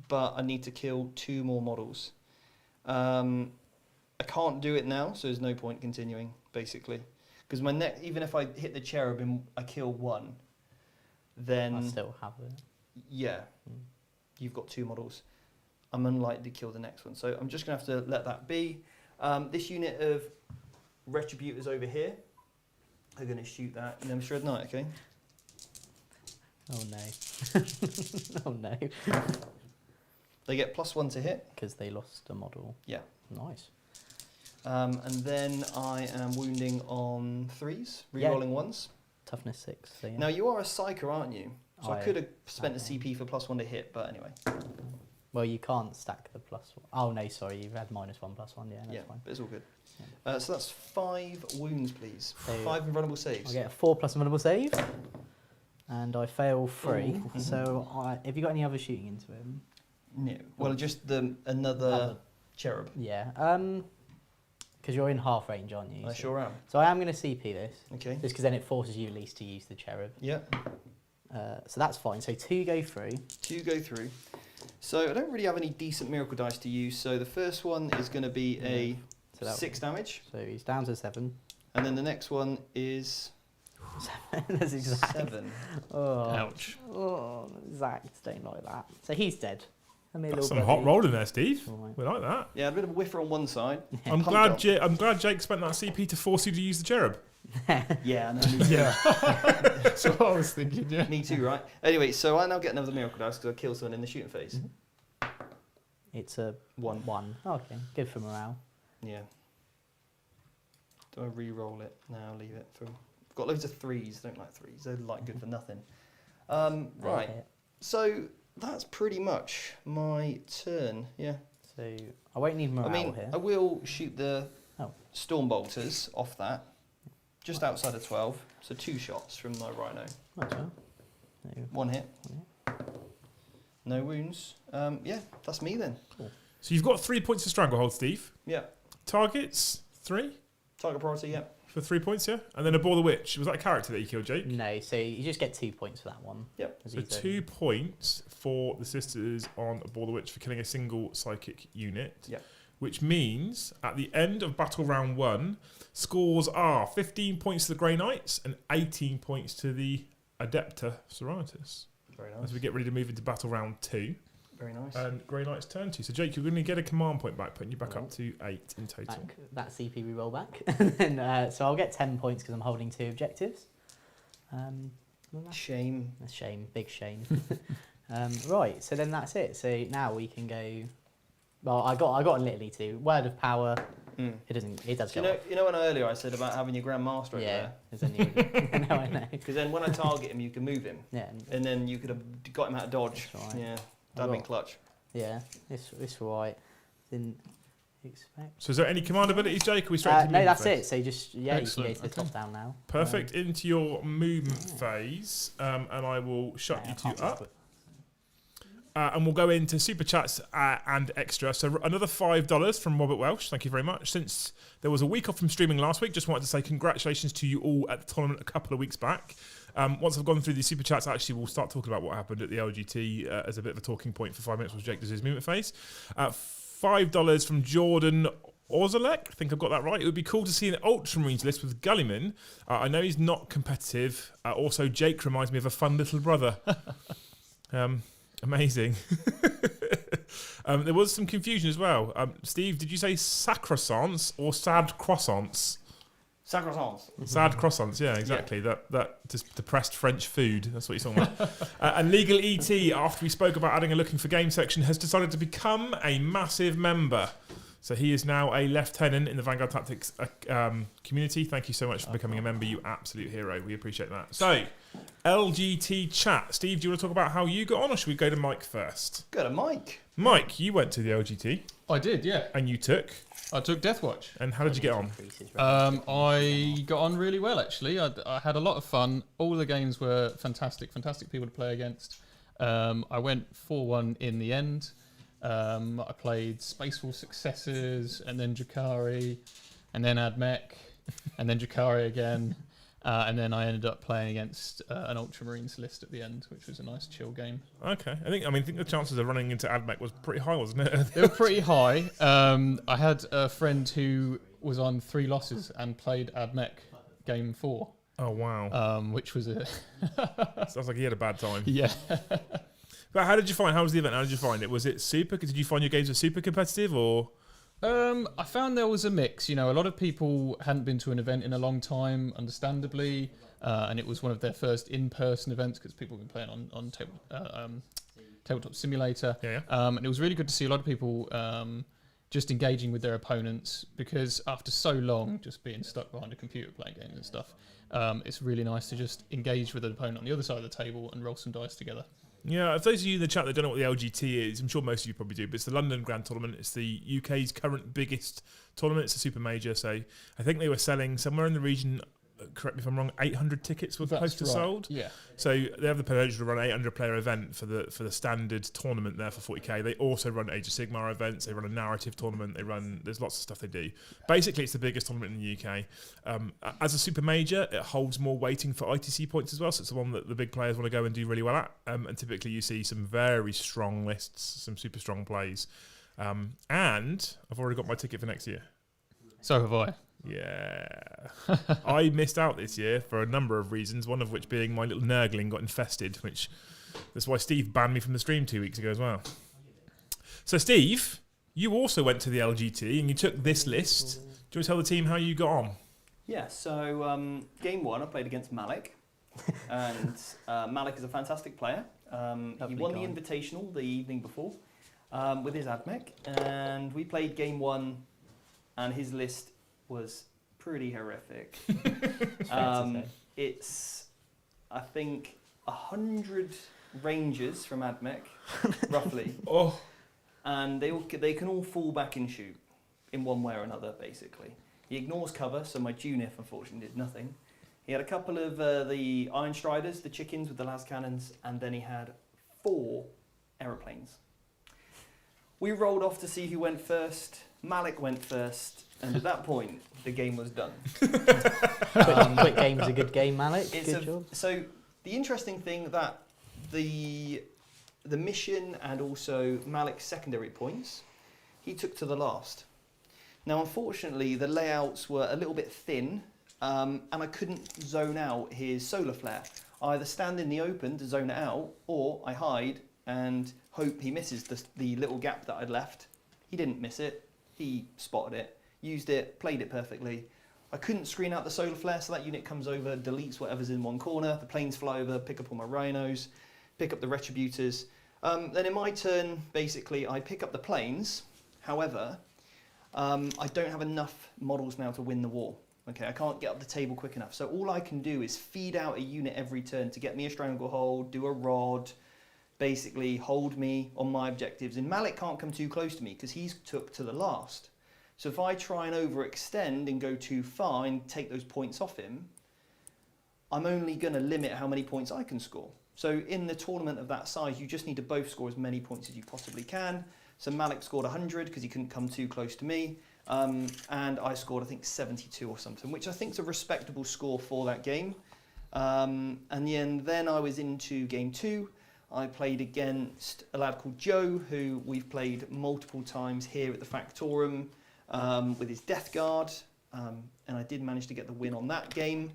but I need to kill 2 more models. I can't do it now, so there's no point continuing, basically. Because even if I hit the cherub and I kill 1, then I still have it. Yeah, you've got 2 models. I'm unlikely to kill the next one, so I'm just going to have to let that be. This unit of retributors over here are going to shoot that Nemesis Knight, okay? Oh no. Oh no. They get +1 to hit. Because they lost a model. Yeah. Nice. And then I am wounding on 3s, re-rolling 1s. Toughness 6. So yeah. Now you are a psyker, aren't you? So I could have spent a that CP for +1 to hit, but anyway. Well, you can't stack the +1. Oh no, sorry, you've had -1 +1. Yeah, that's fine. But it's all good. So that's 5 wounds, please. So 5 invulnerable saves. I get a 4 plus invulnerable save, and I fail 3. Ooh. So have you got any other shooting into him? No. Well, just another cherub. Yeah. Because you're in half range, aren't you? I sure am. So I am going to CP this. Okay. Just because then it forces you at least to use the cherub. Yeah. So that's fine. So 2 go through. 2 go through. So I don't really have any decent miracle dice to use. So the first one is going to be a 6 damage. So he's down to 7. And then the next one is 7. That's exact. 7. Oh. Ouch. Oh, exact. Don't like that. So he's dead. That's some hot rolling there, Steve. Right. We like that. Yeah, a bit of a whiffer on one side. I'm glad Jake spent that CP to force you to use the cherub. Yeah, no, me too. Yeah. That's what I was thinking, yeah. Me too, right? Anyway, so I now get another miracle dice because I killed someone in the shooting phase. It's a 1. 1. Oh, okay, good for morale. Yeah. Do I re-roll it? No, I'll leave it. I've got loads of 3s. Don't like 3s. They're like good for nothing. Right. So that's pretty much my turn. Yeah. So I won't need morale here. I will shoot the storm bolters off that, just outside of 12. So 2 shots from my rhino. Might as well. So 1 hit. No wounds. Yeah, that's me then. Cool. So you've got 3 points of Stranglehold, Steve. Yeah. Targets, 3? Target priority, yeah. For 3 points, yeah? And then Abhor the Witch. Was that a character that you killed, Jake? No, so you just get 2 points for that one. Yep. As So he's a- 2 points for the sisters on Abhor the Witch for killing a single psychic unit. Yep. Which means at the end of battle round 1, scores are 15 points to the Grey Knights and 18 points to the Adepta Sororitas. Very As nice. we get ready to move into battle round 2. Very nice. And Grey Knight's turn 2. So Jake, you're going to get a command point back, putting you back up to 8 in total. back that CP reroll back. And then, so I'll get 10 points because I'm holding 2 objectives. Shame. A shame, big shame. Right, so then that's it. So now we can go. Well, I got a literally 2. Word of power. It does Do go. you know when earlier I said about having your Grand Master over Yeah, there? there's a new. No, I know. Because then when I target him, you can move him. Yeah, And then you could have got him out of dodge. That's right. Yeah, I that'd been got- clutch. yeah, it's right. Didn't expect. So is there any command abilities, Jake? Are we straight to No, movement that's phase? it. So just you can Excellent, go to the okay. top down now. Perfect. Into your movement phase. And I will shut Yeah, you I can't two up. just- And we'll go into super chats and extra. So another $5 from Robert Welsh. Thank you very much. Since there was a week off from streaming last week, just wanted to say congratulations to you all at the tournament a couple of weeks back. Once I've gone through the super chats, actually, we'll start talking about what happened at the LGT as a bit of a talking point for 5 minutes while Jake does his movement phase. $5 from Jordan Ozalek. I think I've got that right. It would be cool to see an Ultramarines list with Gulliman. I know he's not competitive. Also, Jake reminds me of a fun little brother. Amazing. There was some confusion as well. Steve, did you say sacrosanct or sad croissants? Sacrosanct. Sad croissants, yeah, exactly. That just depressed French food. That's what he's talking about. And Legal ET, after we spoke about adding a looking for game section, has decided to become a massive member. So he is now a lieutenant in the Vanguard Tactics community. Thank you so much for becoming a member, you absolute hero. We appreciate that. So, LGT chat. Steve, do you want to talk about how you got on, or should we go to Mike first? Go to Mike. Mike, you went to the LGT I did, yeah. and you took. I took Deathwatch. And how did you get on? I got on really well, actually. I had a lot of fun. All the games were fantastic people to play against. I went 4-1 in the end. I played Spaceful Successors, and then Drakari, and then Admech, and then Drakari again. And then I ended up playing against an Ultramarines list at the end, which was a nice chill game. Okay. I think the chances of running into Admech was pretty high, wasn't it? They were pretty high. I had a friend who was on 3 losses and played Admech game 4. Oh, wow. Which was a Sounds like he had a bad time. yeah. But how did you find? How was the event? How did you find it? Was it super? Did you find your games were super competitive, or? I found there was a mix. You know, a lot of people hadn't been to an event in a long time, understandably, and it was one of their first in-person events because people have been playing on Tabletop Simulator. Yeah. And it was really good to see a lot of people just engaging with their opponents because after so long just being stuck behind a computer playing games and stuff, it's really nice to just engage with an opponent on the other side of the table and roll some dice together. Yeah, if those of you in the chat that don't know what the LGT is, I'm sure most of you probably do, but it's the London Grand Tournament. It's the UK's current biggest tournament. It's a super major, so I think they were selling somewhere in the region, correct me if I'm wrong, 800 tickets were supposed to sold. Yeah. So they have the potential to run an 800-player event for the standard tournament there for 40k. They also run Age of Sigmar events. They run a narrative tournament. There's lots of stuff they do. Basically, it's the biggest tournament in the UK. As a super major, it holds more weighting for ITC points as well. So it's the one that the big players want to go and do really well at. And typically, you see some very strong lists, some super strong plays. And I've already got my ticket for next year. So have I. Yeah. I missed out this year for a number of reasons, one of which being my little nurgling got infested, which that's why Steve banned me from the stream 2 weeks ago as well. So Steve, you also went to the LGT and you took this list. Do you want to tell the team how you got on? Yeah, so game 1 I played against Malik, and Malik is a fantastic player. He Lovely won guy. the Invitational the evening before with his Admech, and we played game 1, and his list was pretty horrific. It's, I think, 100 Rangers from Admech, roughly. Oh. And they can all fall back and shoot in one way or another, basically. He ignores cover, so my Junif, unfortunately, did nothing. He had a couple of the Iron Striders, the chickens with the las cannons, and then he had 4 aeroplanes. We rolled off to see who went first. Malik went first, and at that point, the game was done. Quick game was a good game, Malik. Good job. So the interesting thing that the mission and also Malik's secondary points, he took to the last. Now, unfortunately, the layouts were a little bit thin, and I couldn't zone out his solar flare. I either stand in the open to zone it out, or I hide and hope he misses the little gap that I'd left. He didn't miss it. He spotted it, used it, played it perfectly. I couldn't screen out the solar flare, so that unit comes over, deletes whatever's in one corner. The planes fly over, pick up all my rhinos, pick up the retributors. Then in my turn, basically, I pick up the planes. However, I don't have enough models now to win the war. Okay, I can't get up the table quick enough. So all I can do is feed out a unit every turn to get me a stranglehold, do a rod, basically hold me on my objectives. And Malik can't come too close to me because he's took to the last. So if I try and overextend and go too far and take those points off him, I'm only going to limit how many points I can score. So in the tournament of that size, you just need to both score as many points as you possibly can. So Malik scored 100 because he couldn't come too close to me. And I scored, I think, 72 or something, which I think is a respectable score for that game. And then I was into game 2. I played against a lad called Joe, who we've played multiple times here at the Factorum with his Death Guard. And I did manage to get the win on that game.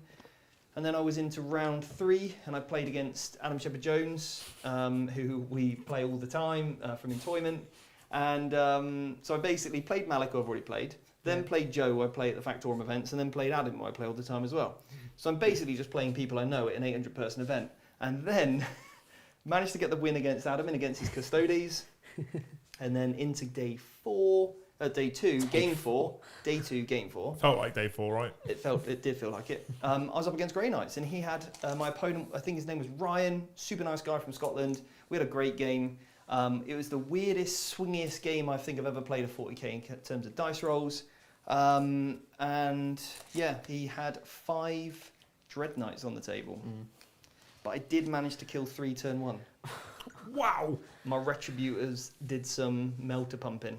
And then I was into round 3, and I played against Adam Shepherd-Jones, who we play all the time from Entoyment. And so I basically played Malik, who I've already played, then played Joe, who I play at the Factorum events, and then played Adam, who I play all the time as well. So I'm basically just playing people I know at an 800-person event. And then managed to get the win against Adam and against his Custodes. And then into day 2, game 4. Day 2, game 4. Felt like day 4, right? It did feel like it. I was up against Grey Knights, and he had my opponent, I think his name was Ryan, super nice guy from Scotland. We had a great game. It was the weirdest, swingiest game I think I've ever played of 40k in terms of dice rolls. And yeah, he had 5 Dread Knights on the table. But I did manage to kill 3 turn 1. Wow! My Retributors did some melter pumping.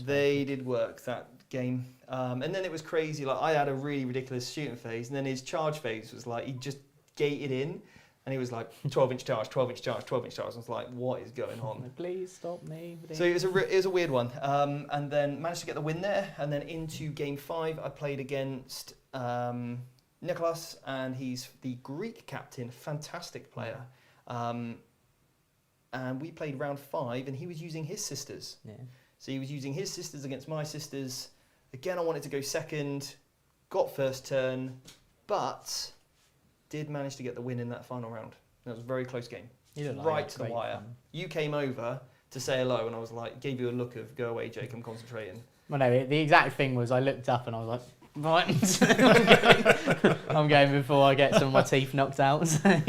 They They did work that game. And then it was crazy. Like, I had a really ridiculous shooting phase, and then his charge phase was like, he just gated in, and he was like, 12-inch charge, 12-inch charge, 12-inch charge. I was like, what is going on? Please stop me. So it was a weird one. And then managed to get the win there. And then into game 5, I played against Nicholas, and he's the Greek captain, fantastic player. And we played round 5, and he was using his sisters. Yeah. So he was using his sisters against my sisters. Again, I wanted to go second, got first turn, but did manage to get the win in that final round. It was a very close game, right to the wire. You came over to say hello, and I was like, gave you a look of, go away, Jake, I'm concentrating. Well, no, the exact thing was I looked up and I was like, right, I'm going before I get some of my teeth knocked out. So.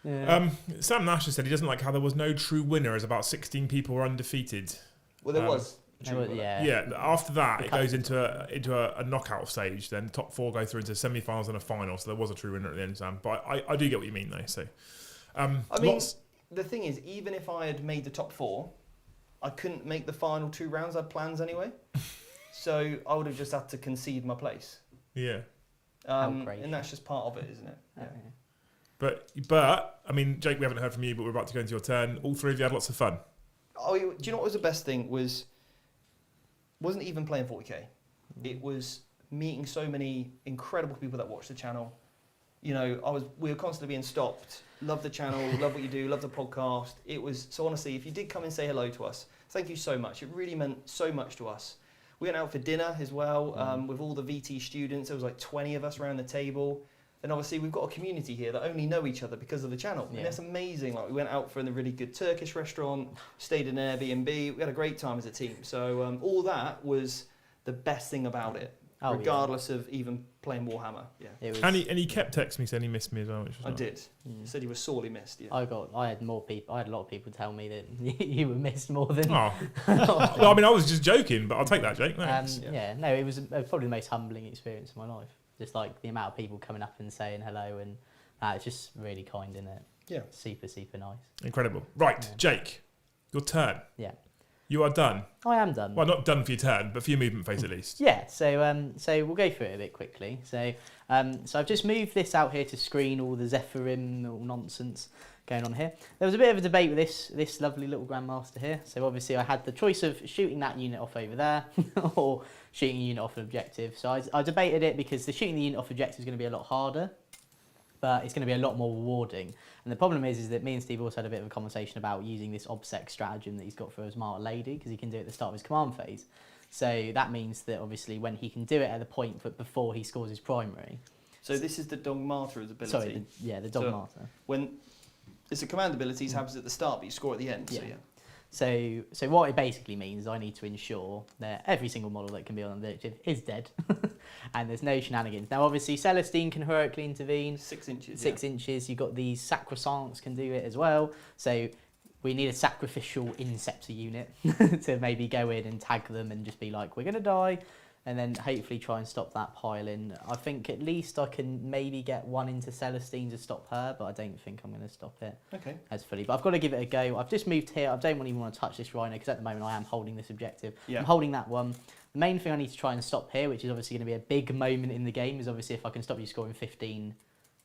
Yeah. Sam Nash said he doesn't like how there was no true winner as about 16 people were undefeated. Well, there was. Yeah. After that, it goes into a knockout stage. Then top 4 go through into semi-finals and a final. So there was a true winner at the end, Sam. But I do get what you mean, though. So, I mean, the thing is, even if I had made the top 4, I couldn't make the final 2 rounds. I had plans anyway, so I would have just had to concede my place. Yeah. And that's just part of it, isn't it? Yeah. But I mean, Jake, we haven't heard from you, but we're about to go into your turn. All 3 of you had lots of fun. Oh, do you know what was the best thing? Wasn't even playing 40k. It was meeting so many incredible people that watch the channel. You know, we were constantly being stopped. Love the channel, love what you do, love the podcast. It was, so honestly, if you did come and say hello to us, thank you so much. It really meant so much to us. We went out for dinner as well with all the VT students. There was like 20 of us around the table. And obviously we've got a community here that only know each other because of the channel. Yeah. And that's amazing. Like, we went out for a really good Turkish restaurant, stayed in an Airbnb. We had a great time as a team. So all that was the best thing about it, regardless of even playing Warhammer. Yeah. And he kept texting me saying he missed me as well. Which was I did. He said he was sorely missed. Yeah. I had more people. I had a lot of people tell me that you were missed more than. Oh. Well, I mean, I was just joking, but I'll take that, Jake. Thanks. No, it was probably the most humbling experience of my life. Just like the amount of people coming up and saying hello, and it's just really kind, isn't it? Yeah. Super, super nice. Incredible. Right, Yeah. Jake, your turn. Yeah. You are done. I am done. Well, not done for your turn, but for your movement phase at least. Yeah, so we'll go through it a bit quickly. So I've just moved this out here to screen all the Zephyrim all nonsense going on here. There was a bit of a debate with this lovely little Grandmaster here. So obviously I had the choice of shooting that unit off over there or shooting a unit off an objective. So I debated it because the shooting the unit off objective is going to be a lot harder, but it's going to be a lot more rewarding. And the problem is that me and Steve also had a bit of a conversation about using this obsec stratagem that he's got for his Martyr Lady, because he can do it at the start of his command phase. So that means that obviously when he can do it at the point but before he scores his primary. So this is the Dogmata's ability. Sorry, the Dog So Martyr. When it's a command ability, it happens at the start, but you score at the end. Yeah. So yeah. So what it basically means is I need to ensure that every single model that can be on an objective is dead, and there's no shenanigans. Now, obviously, Celestine can heroically intervene. 6 inches. 6 inches. You've got these Sacrosancts can do it as well. So we need a sacrificial Inceptor unit to maybe go in and tag them and just be like, we're going to die, and then hopefully try and stop that pile in. I think at least I can maybe get one into Celestine to stop her, but I don't think I'm going to stop it Okay. as fully. But I've got to give it a go. I've just moved here. I don't even want to touch this Rhino because at the moment I am holding this objective. Yeah. I'm holding that one. The main thing I need to try and stop here, which is obviously going to be a big moment in the game, is obviously if I can stop you scoring 15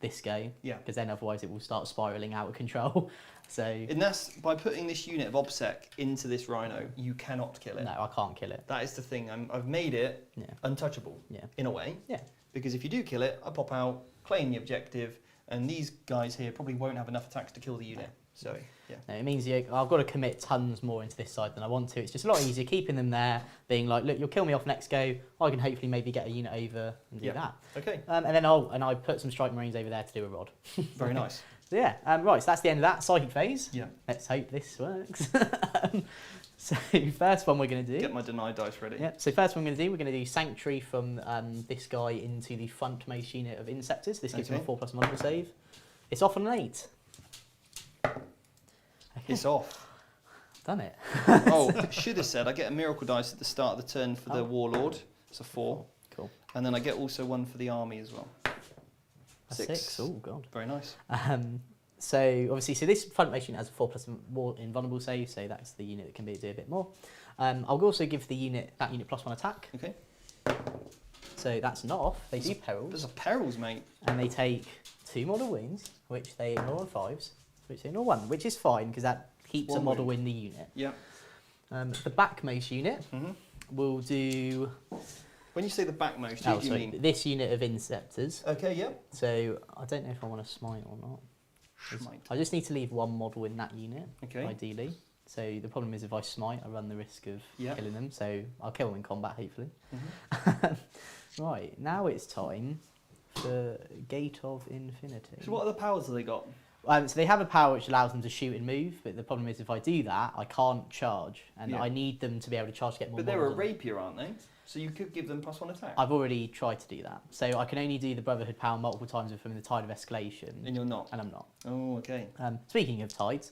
this go. Yeah. Because then otherwise it will start spiralling out of control. So And that's by putting this unit of OBSEC into this Rhino, you cannot kill it. no, I can't kill it. That is the thing. I've made it Yeah. untouchable Yeah. in a way. Yeah. Because if you do kill it, I pop out, claim the objective, and these guys here probably won't have enough attacks to kill the unit. So yeah. No, it means I've got to commit tons more into this side than I want to. It's just a lot easier keeping them there, being like, look, you'll kill me off next go. I can hopefully maybe get a unit over and do Yeah. that. Okay. And then I put some Strike Marines over there to do a rod. Very nice. So yeah, right, so that's the end of that psychic phase. Yeah. Let's hope this works. So first one we're going to do. Get my deny dice ready. Yeah, so first one we're going to do Sanctuary from this guy into the front mace unit of Inceptors. This gives him a Okay. 4+ model save. It's off on an 8. Okay. It's off. Done it. Oh, should have said I get a miracle dice at the start of the turn for the Oh. Warlord. It's a 4. Cool. And then I get also one for the army as well. A 6. Oh, God. Very nice. So obviously, this front mace unit has a 4+ more invulnerable save, so that's the unit that can do a bit more. I'll also give that unit +1 attack. Okay. So that's not off. They do perils. There's a perils, mate. And they take 2 model wounds, which they ignore on 5s, which they ignore 1, which is fine because that keeps a One model wound. in the unit. Yeah. The back mace unit hmm will do. When you say the back most, Oh, what do you sorry, mean? this unit of Inceptors. Okay, yeah. So I don't know if I want to smite or not. Smite. I just need to leave 1 model in that unit, Okay. ideally. So the problem is if I smite, I run the risk of Yeah. killing them. So I'll kill them in combat, hopefully. Mhm. Right, now it's time for Gate of Infinity. So what other powers have they got? So they have a power which allows them to shoot and move, but the problem is if I do that, I can't charge, and Yeah. I need them to be able to charge to get more But they're a models on. rapier, aren't they? So you could give them +1 attack. I've already tried to do that. So I can only do the Brotherhood power multiple times if I'm in the Tide of Escalation, And you're not. and I'm not. Oh, okay. Speaking of tides,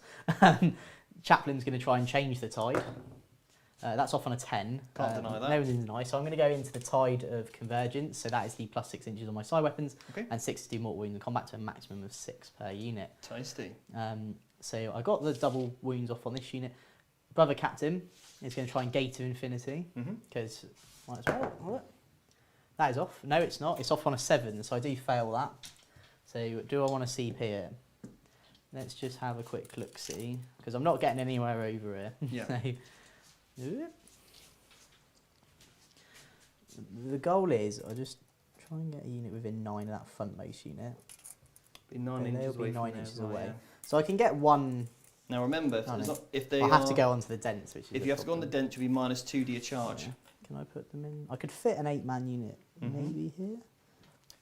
Chaplain's going to try and change the tide. That's off on a 10. Can't deny that. No one's in deny. So I'm going to go into the Tide of Convergence. So that is the +6 inches on my side weapons, Okay. and 6 to do mortal wounds and combat to a maximum of 6 per unit. Tasty. So I got the double wounds off on this unit. Brother Captain is going to try and Gate of Infinity hmm because might as well. Look. That is off. No, it's not. It's off on a 7, so I do fail that. So do I want to see here? Let's just have a quick look see because I'm not getting anywhere over here. Yeah. So, the goal is I just try and get a unit within 9 of that front mace unit. Be 9 Okay, inches they'll be away 9 from there inches as well, away. yeah. So I can get one. Now remember, Oh, no. if they I have to are- go onto the dents, which is If the you have to go on the problem. dent, you'll be -2 to your charge. Yeah. Can I put them in? I could fit an 8-man unit Mhm. maybe here.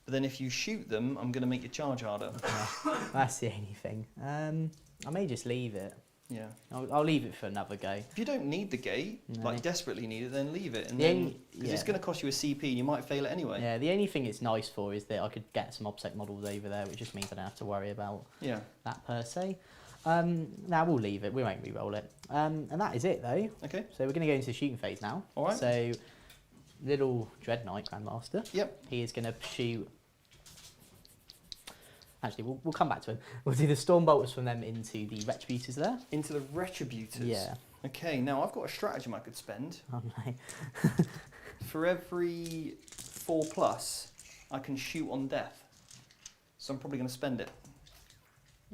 But then if you shoot them, I'm going to make your charge harder. Yeah, that's the only thing. I may just leave it. Yeah. I'll leave it for another go. If you don't need the gate, No. like desperately need it, then leave it. And The then, only- because it's yeah. going to cost you a CP and you might fail it anyway. Yeah, the only thing it's nice for is that I could get some OBSEC models over there, which just means I don't have to worry about Yeah. that per se. Now we'll leave it. We won't re-roll it. And that is it though. Okay. So we're going to go into the shooting phase now. All right. So little Dread Knight Grandmaster. Yep. He is going to shoot Actually, we'll come back to him. We'll do the storm bolters from them into the retributors there. Into the retributors. Yeah. Okay, now I've got a stratagem I could spend. Oh no. For every 4+, I can shoot on death. So I'm probably going to spend it.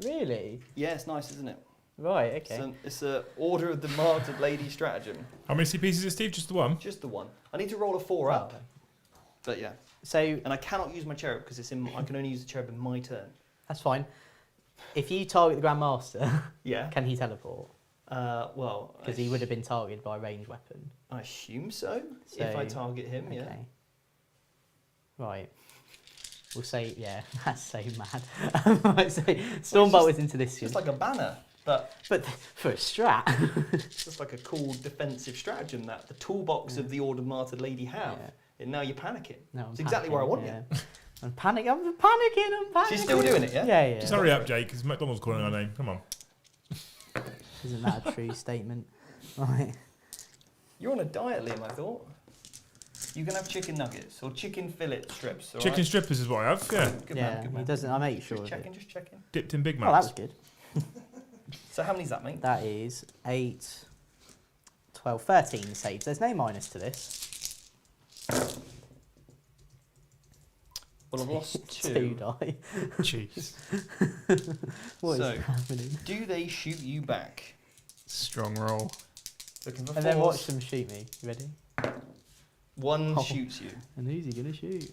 Really? Yeah, it's nice, isn't it? Right. Okay. So it's a Order of the Martyred Lady stratagem. How many CPs is Steve? Just the one? Just the one. I need to roll a 4 up. Oh, okay. But yeah. So And I cannot use my cherub because I can only use the cherub in my turn. that's fine. If you target the Grand Master, Yeah. can he teleport? Well, Because he would have been targeted by a ranged weapon. I assume so. If I target him, yeah. Okay. Right. We'll say, yeah, that's so mad. Right, so Stormbolt is into this. It's like a banner, but But for a strat. it's just like a cool defensive stratagem that the toolbox of the Order of Martyred Lady have. Yeah. And now you're panicking. No, I'm It's exactly where I panicking, want yeah. you. I'm panicking. She's still doing it, yeah? Yeah, yeah. Just hurry up, Jake, because McDonald's calling our name. Come on. Isn't that a true statement? Right. You're on a diet, Liam, I thought. You can have chicken nuggets or chicken fillet strips. all Chicken right? strippers is what I have, yeah. Good Yeah, man, good man. he doesn't. I make sure Just of checking, it. just checking. Dipped in Big Oh, that Macs. was good. So how many's that, mate? That is 8, 12, 13 saves. There's no minus to this. Well, I've lost 2 2. die. Jeez. What is So- happening? Do they shoot you back? Strong roll. Looking for And then fours. watch them shoot me. You ready? One Oh. shoots you. And who's he gonna shoot?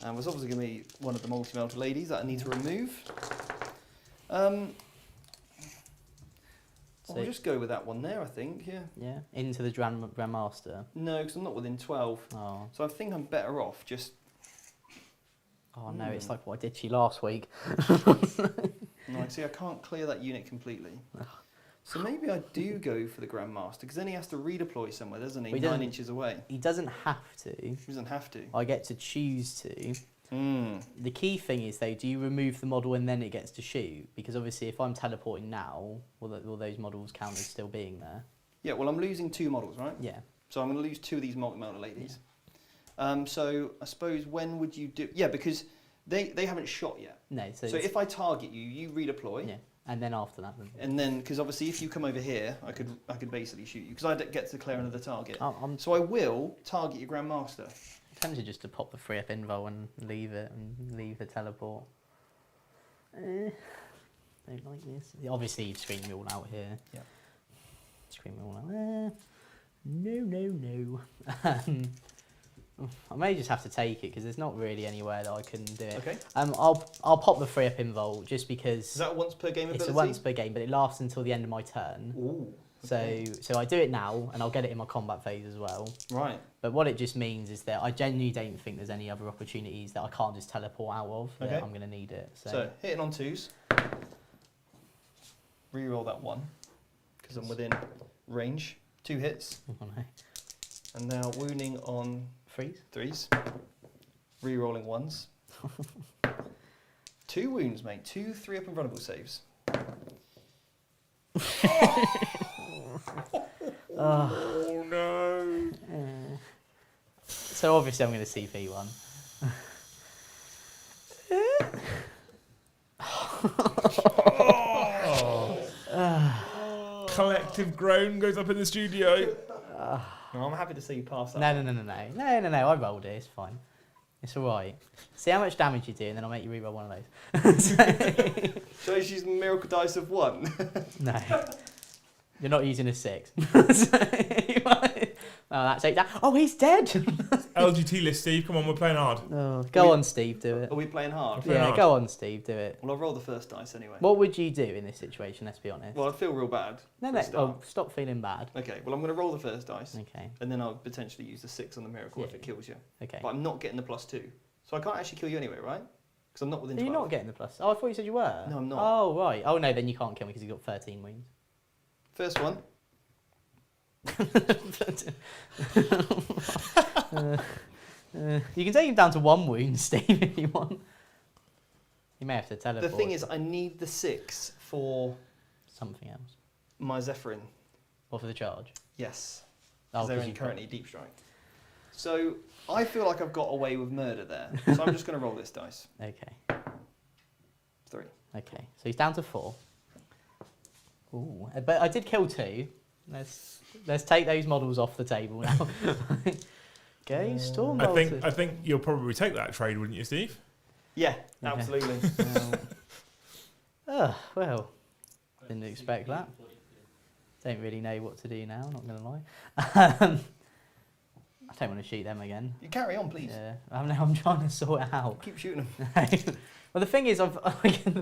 And was obviously going to be one of the multi-melted ladies that I need to remove. I'll So- just go with that one there, I think, yeah. Yeah, into the Grandmaster. No, because I'm not within 12. Oh, So I think I'm better off just... oh no, it's like what I did to you last week. No, see, I can't clear that unit completely. So maybe I do go for the Grandmaster, because then he has to redeploy somewhere, doesn't he? Well, he 9 doesn't- inches away. He doesn't have to. He doesn't have to. I get to choose to. Mm. The key thing is though, do you remove the model and then it gets to shoot? Because obviously, if I'm teleporting now, will those models count as still being there? Yeah, well, I'm losing 2 models, right? Yeah. So I'm going to lose 2 of these multi-melted ladies. So I suppose when would you do... Yeah, because they haven't shot yet. No. So So it's- if I target you, you redeploy. yeah, and then after that, then And then, because obviously if you come over here, I could basically shoot you, because I get to declare another target. I'm So I will target your Grandmaster. tempted just to pop the 3 up invul and leave it and leave the teleport. Don't like this. Obviously, you'd scream me all out here. Yeah. Scream me all out there. No. I may just have to take it because there's not really anywhere that I can do it. Okay. I'll pop the 3 up invul just Is because that a once per game ability? it's a once per game, but it lasts until the end of my turn. Ooh. Okay. So I do it now, and I'll get it in my combat phase as well. Right. But what it just means is that I genuinely don't think there's any other opportunities that I can't just teleport out of that Okay. I'm going to need it. So hitting on 2s. Reroll that 1, because I'm within range. 2 hits. Oh, no. And now wounding on Freeze. 3s. Rerolling 1s. 2 wounds, mate. 2 3 up and vulnerable saves. Oh no. So obviously I'm going to CP one. Collective groan goes up in the studio. No, I'm happy to see you pass that. No. I rolled it. It's fine. It's all right. See how much damage you do, and then I'll make you reroll one of those. So I use miracle dice of 1. No. You're not using a 6. Oh, that's 8 down. Oh, he's dead. LGT list, Steve. Come on, we're playing hard. Oh, go on, Steve. Do it. Are we playing hard? Playing Yeah, hard. go on, Steve. Do it. Well, I'll roll the first dice anyway. What would you do in this situation? Let's be honest. Well, I feel real bad. No. for a start. Oh, stop feeling bad. Okay, well, I'm going to roll the first dice, Okay. and then I'll potentially use the 6 on the miracle if Yeah. it kills you. Okay. But I'm not getting the +2. So I can't actually kill you anyway, right? Because I'm not within Are 12. you not getting the plus? Oh, I thought you said you were. No, I'm not. Oh, right. Oh, no, then you can't kill me because you've got 13 wounds. First one. You can take him down to 1 wound, Steve, if you want. You may have to teleport. The thing is, I need the 6 for Something else. my Zephyrin. Or for the charge. Yes. Oh, Because they're 'cause in you've currently deep strike. So I feel like I've got away with murder there. So I'm just going to roll this dice. Okay. 3. Okay, so he's down to 4. Ooh, but I did kill 2. Let's take those models off the table now. Go Storm I Bolter. think you'll probably take that trade, wouldn't you, Steve? Yeah, Okay. absolutely. Well, didn't expect that. Don't really know what to do now, not going to lie. I don't want to shoot them again. You carry on, please. Yeah, I'm trying to sort it out. Keep shooting them. Well, the thing is, the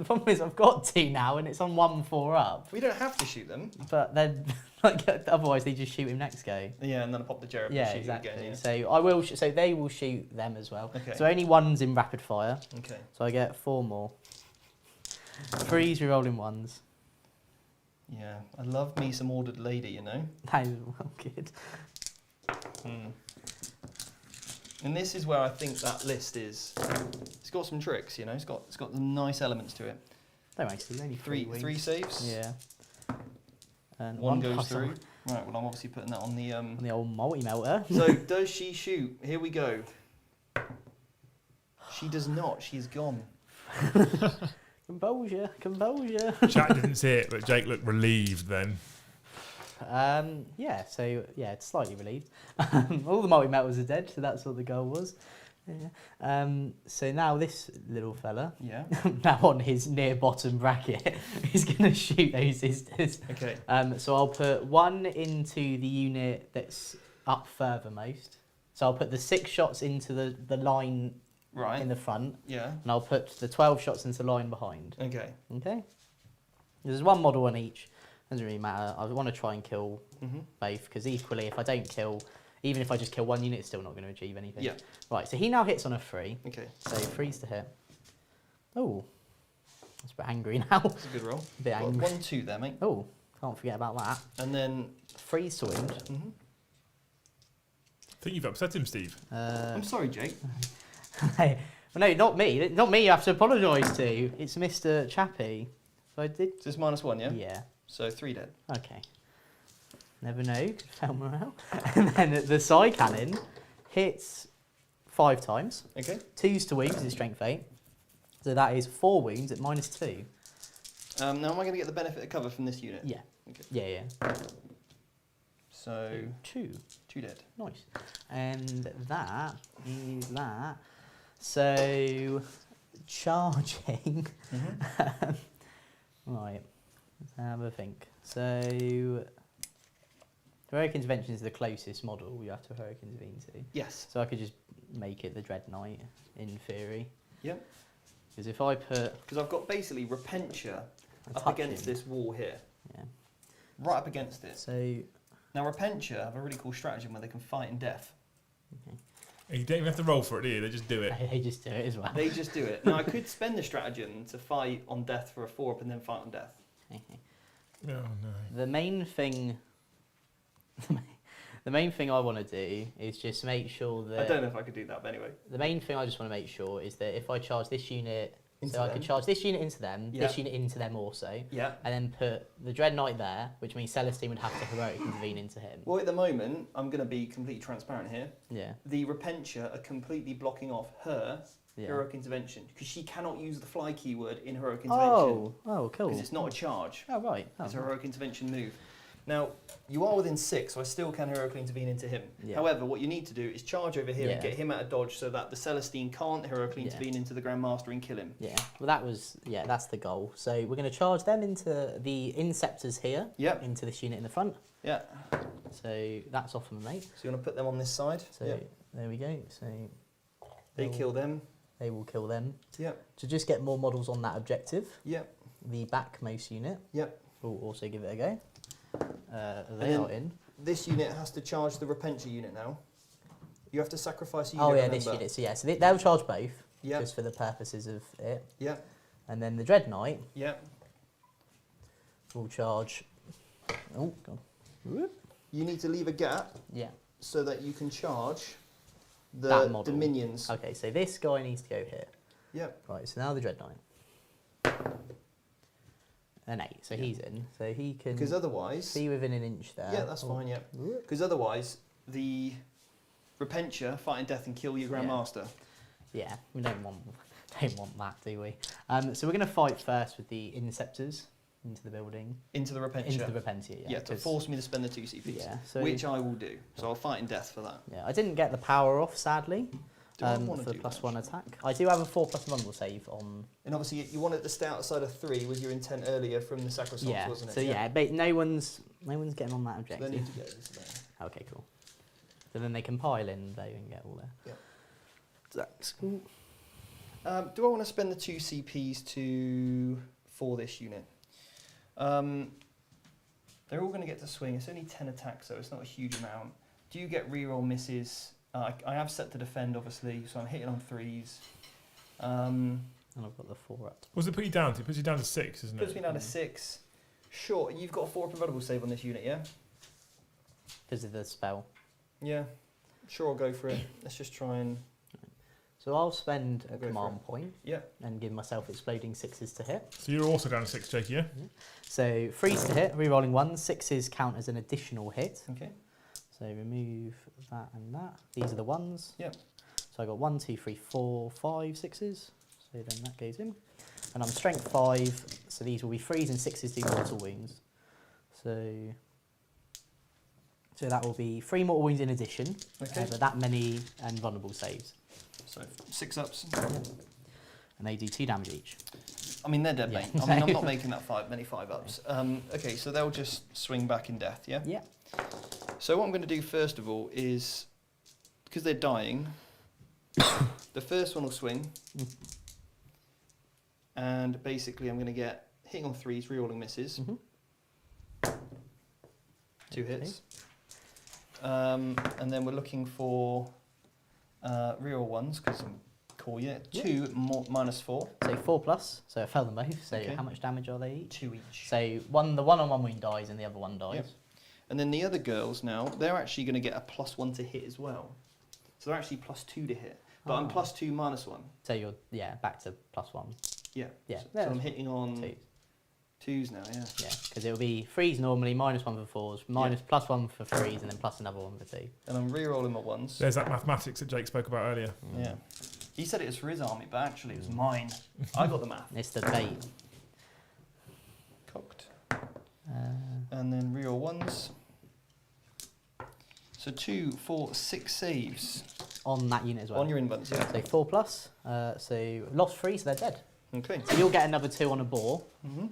problem is I've got 2 now, and it's on 1-4 up. We don't have to shoot them. But then, otherwise they just shoot him next go. Yeah, and then I pop the Jerry. Yeah, shoot exactly. You again, So I will. So they will shoot them as well. Okay. So only 1's in rapid fire. Okay. So I get 4 more. 3's re-rolling 1s. Yeah, I love me some ordered lady, you know. That is well good. And this is where I think that list is. It's got some tricks, you know. It's got some nice elements to it. Don't make it only 3 wings. 3 saves. Yeah. And One goes plus through. Right. Well, I'm obviously putting that on the. On the old multi-melter. So does she shoot? Here we go. She does not. She's gone. Composure, composure. Chat didn't see it, but Jake looked relieved then. Yeah, so yeah, it's slightly relieved. All the multi-melters are dead, so that's what the goal was. Yeah. So now this little fella, Yeah. now on his near bottom bracket, is going to shoot those sisters. Okay. So I'll put 1 into the unit that's up furthermost. So I'll put the 6 shots into the line Right. in the front, Yeah. and I'll put the 12 shots into the line behind. Okay. Okay? There's 1 model on each. Doesn't really matter. I want to try and kill both, because equally, if I don't kill, even if I just kill 1 unit, it's still not going to achieve anything. Yeah. Right, so he now hits on a 3. Okay. So 3's to hit. Oh, that's a bit angry now. That's a good roll. A bit Got angry. 1, 2 there, mate. Oh, can't forget about that. And then. 3's to wound. I think you've upset him, Steve. I'm sorry, Jake. Well, no, not me. Not me you have to apologise to. It's Mr. Chappie. So I did... So it's -1, yeah? Yeah. So 3 dead. Okay. Never know. Could fail morale. And then the side cannon hits 5 times. Okay. 2's to wound because it's strength 8. So that is 4 wounds at -2. Now, am I going to get the benefit of cover from this unit? Yeah. Okay. Yeah. So 2. 2 dead. Nice. And that is that. So charging. Right. Let's have a think. So heroic intervention is the closest model you have to heroic intervene to. Yes. So I could just make it the Dread Knight in theory. Yep. Because if I put Because I've got basically Repentia up touch against him. this wall here. Yeah. Right up against it. So Now, Repentia have a really cool stratagem where they can fight in death. You don't even have to roll for it, do you? They just do it. they just do it as well. They just do it. Now, I could spend the stratagem to fight on death for a 4-up and then fight on death. Oh no. The main thing I want to do is just make sure that I don't know if I could do that, but anyway. the main thing I just want to make sure is that if I charge this unit, Into so I them. could charge this unit into them, Yeah. this unit into them also, Yeah. and then put the Dread Knight there, which means Celestine would have to heroic intervene into him. Well, at the moment, I'm going to be completely transparent here. Yeah. The Repentia are completely blocking off her Yeah. heroic intervention because she cannot use the fly keyword in heroic intervention. Oh, cool. Because it's not a charge. Oh, right. Oh, It's a heroic intervention move. Now, you are within 6, so I still can heroically intervene into him. Yeah. However, what you need to do is charge over here and Yeah. get him out of dodge so that the Celestine can't heroically Yeah. intervene into the Grandmaster and kill him. Yeah. Well, that's the goal. So we're going to charge them into the Inceptors here, Yep. into this unit in the front. Yeah. So that's off of them, mate. So you want to put them on this side. So Yep. there we go. So They they'll- kill them. They will kill them. Yep. To just get more models on that objective, Yep. the backmost unit Yep. will also give it a go. They then- are in. This unit has to charge the Repentia unit now. You have to sacrifice a unit. Oh yeah, remember? this unit. So yeah, so they'll charge both, Yep. just for the purposes of it. Yep. And then the Dread Knight Yep. will charge. Oh god. Whoop. You need to leave a gap Yeah. so that you can charge the That model. Dominions. Okay, so this guy needs to go here. Yep. Right. So now the Dread Knight. An 8, so he's in. So he can Because otherwise, be within an inch there. yeah, that's Oh. fine. Yep. Whoop. Because otherwise, the Repentia fight in death and kill your Grandmaster. Yeah, we don't Don't want that, do we? So we're going to fight first with the Interceptors into the building. Into the Repentia. Into the Repentia, yeah. Yeah, to force me to spend the 2 CPs. Yeah, so which I will do. So I'll fight in death for that. yeah, I didn't get the power off, sadly, Do I wanna for the do plus that, 1 actually? attack. I do have a 4+ vulnerable save on. And obviously, you wanted to stay outside of 3 with your intent earlier from the Sacrosanct, Yeah, wasn't it? so yeah, but no one's getting on that So they objective. need to get this there. Okay, cool. So then they can pile in, they can get all there. Yeah. That's cool. Do I want to spend the 2 CPs for this unit? They're all going to get to swing. It's only 10 attacks, so it's not a huge amount. Do you get reroll misses? I have set to defend, obviously, so I'm hitting on 3s. And I've got the 4 up. What's it put you down to? It puts you down to 6, isn't it? Puts me down to 6. Sure, you've got a 4 preventable save on this unit, yeah? Because of the spell. Yeah. Sure, I'll go for it. Let's just try and... So I'll spend a Go for command point Yeah. and give myself exploding 6s to hit. So you're also down to 6, Jake, yeah? So 3s to hit, re-rolling 1s, 6s count as an additional hit. Okay. So remove that and that. These are the 1s. Yep. So I got 1, 2, 3, 4, 5 6s. So then that goes in. And I'm strength 5, so these will be 3s and 6s do mortal wounds. So that will be 3 mortal wounds in addition, Okay. but that many and vulnerable saves. So 6 ups. And they do 2 damage each. I mean, they're dead, Yeah. mate. I mean, I'm not making that many 5 ups. Okay, so they'll just swing back in death, yeah? Yeah. So what I'm going to do first of all is, because they're dying, the first one will swing. And basically I'm going to get hitting on 3s, rerolling misses. 2 hits. And then we're looking for reroll 1s, because I'm cool, yeah. 2 minus 4. So 4+, so I fell them both. So Okay. how much damage are they each? 2 each. So the one on one wound dies and the other one dies. Yep. And then the other girls now, they're actually going to get a +1 to hit as well. So they're actually +2 to hit. But I'm Oh. +2 minus 1. So you're back to +1. Yeah. Yeah. So I'm hitting on 2. 2s now, yeah. Yeah, because it will be 3s normally, -1 for 4s, +1 for 3s, and then plus another 1 for 2. And I'm re-rolling my 1s. There's that mathematics that Jake spoke about earlier. Yeah. He said it was for his army, but actually it was mine. I got the math. It's the bait. Cocked. And then re-roll 1s. So 2, 4, 6 saves. On that unit as well. On your invents, yeah. So 4+, so lost 3, so they're dead. Okay. So you'll get another 2 on a boar hmm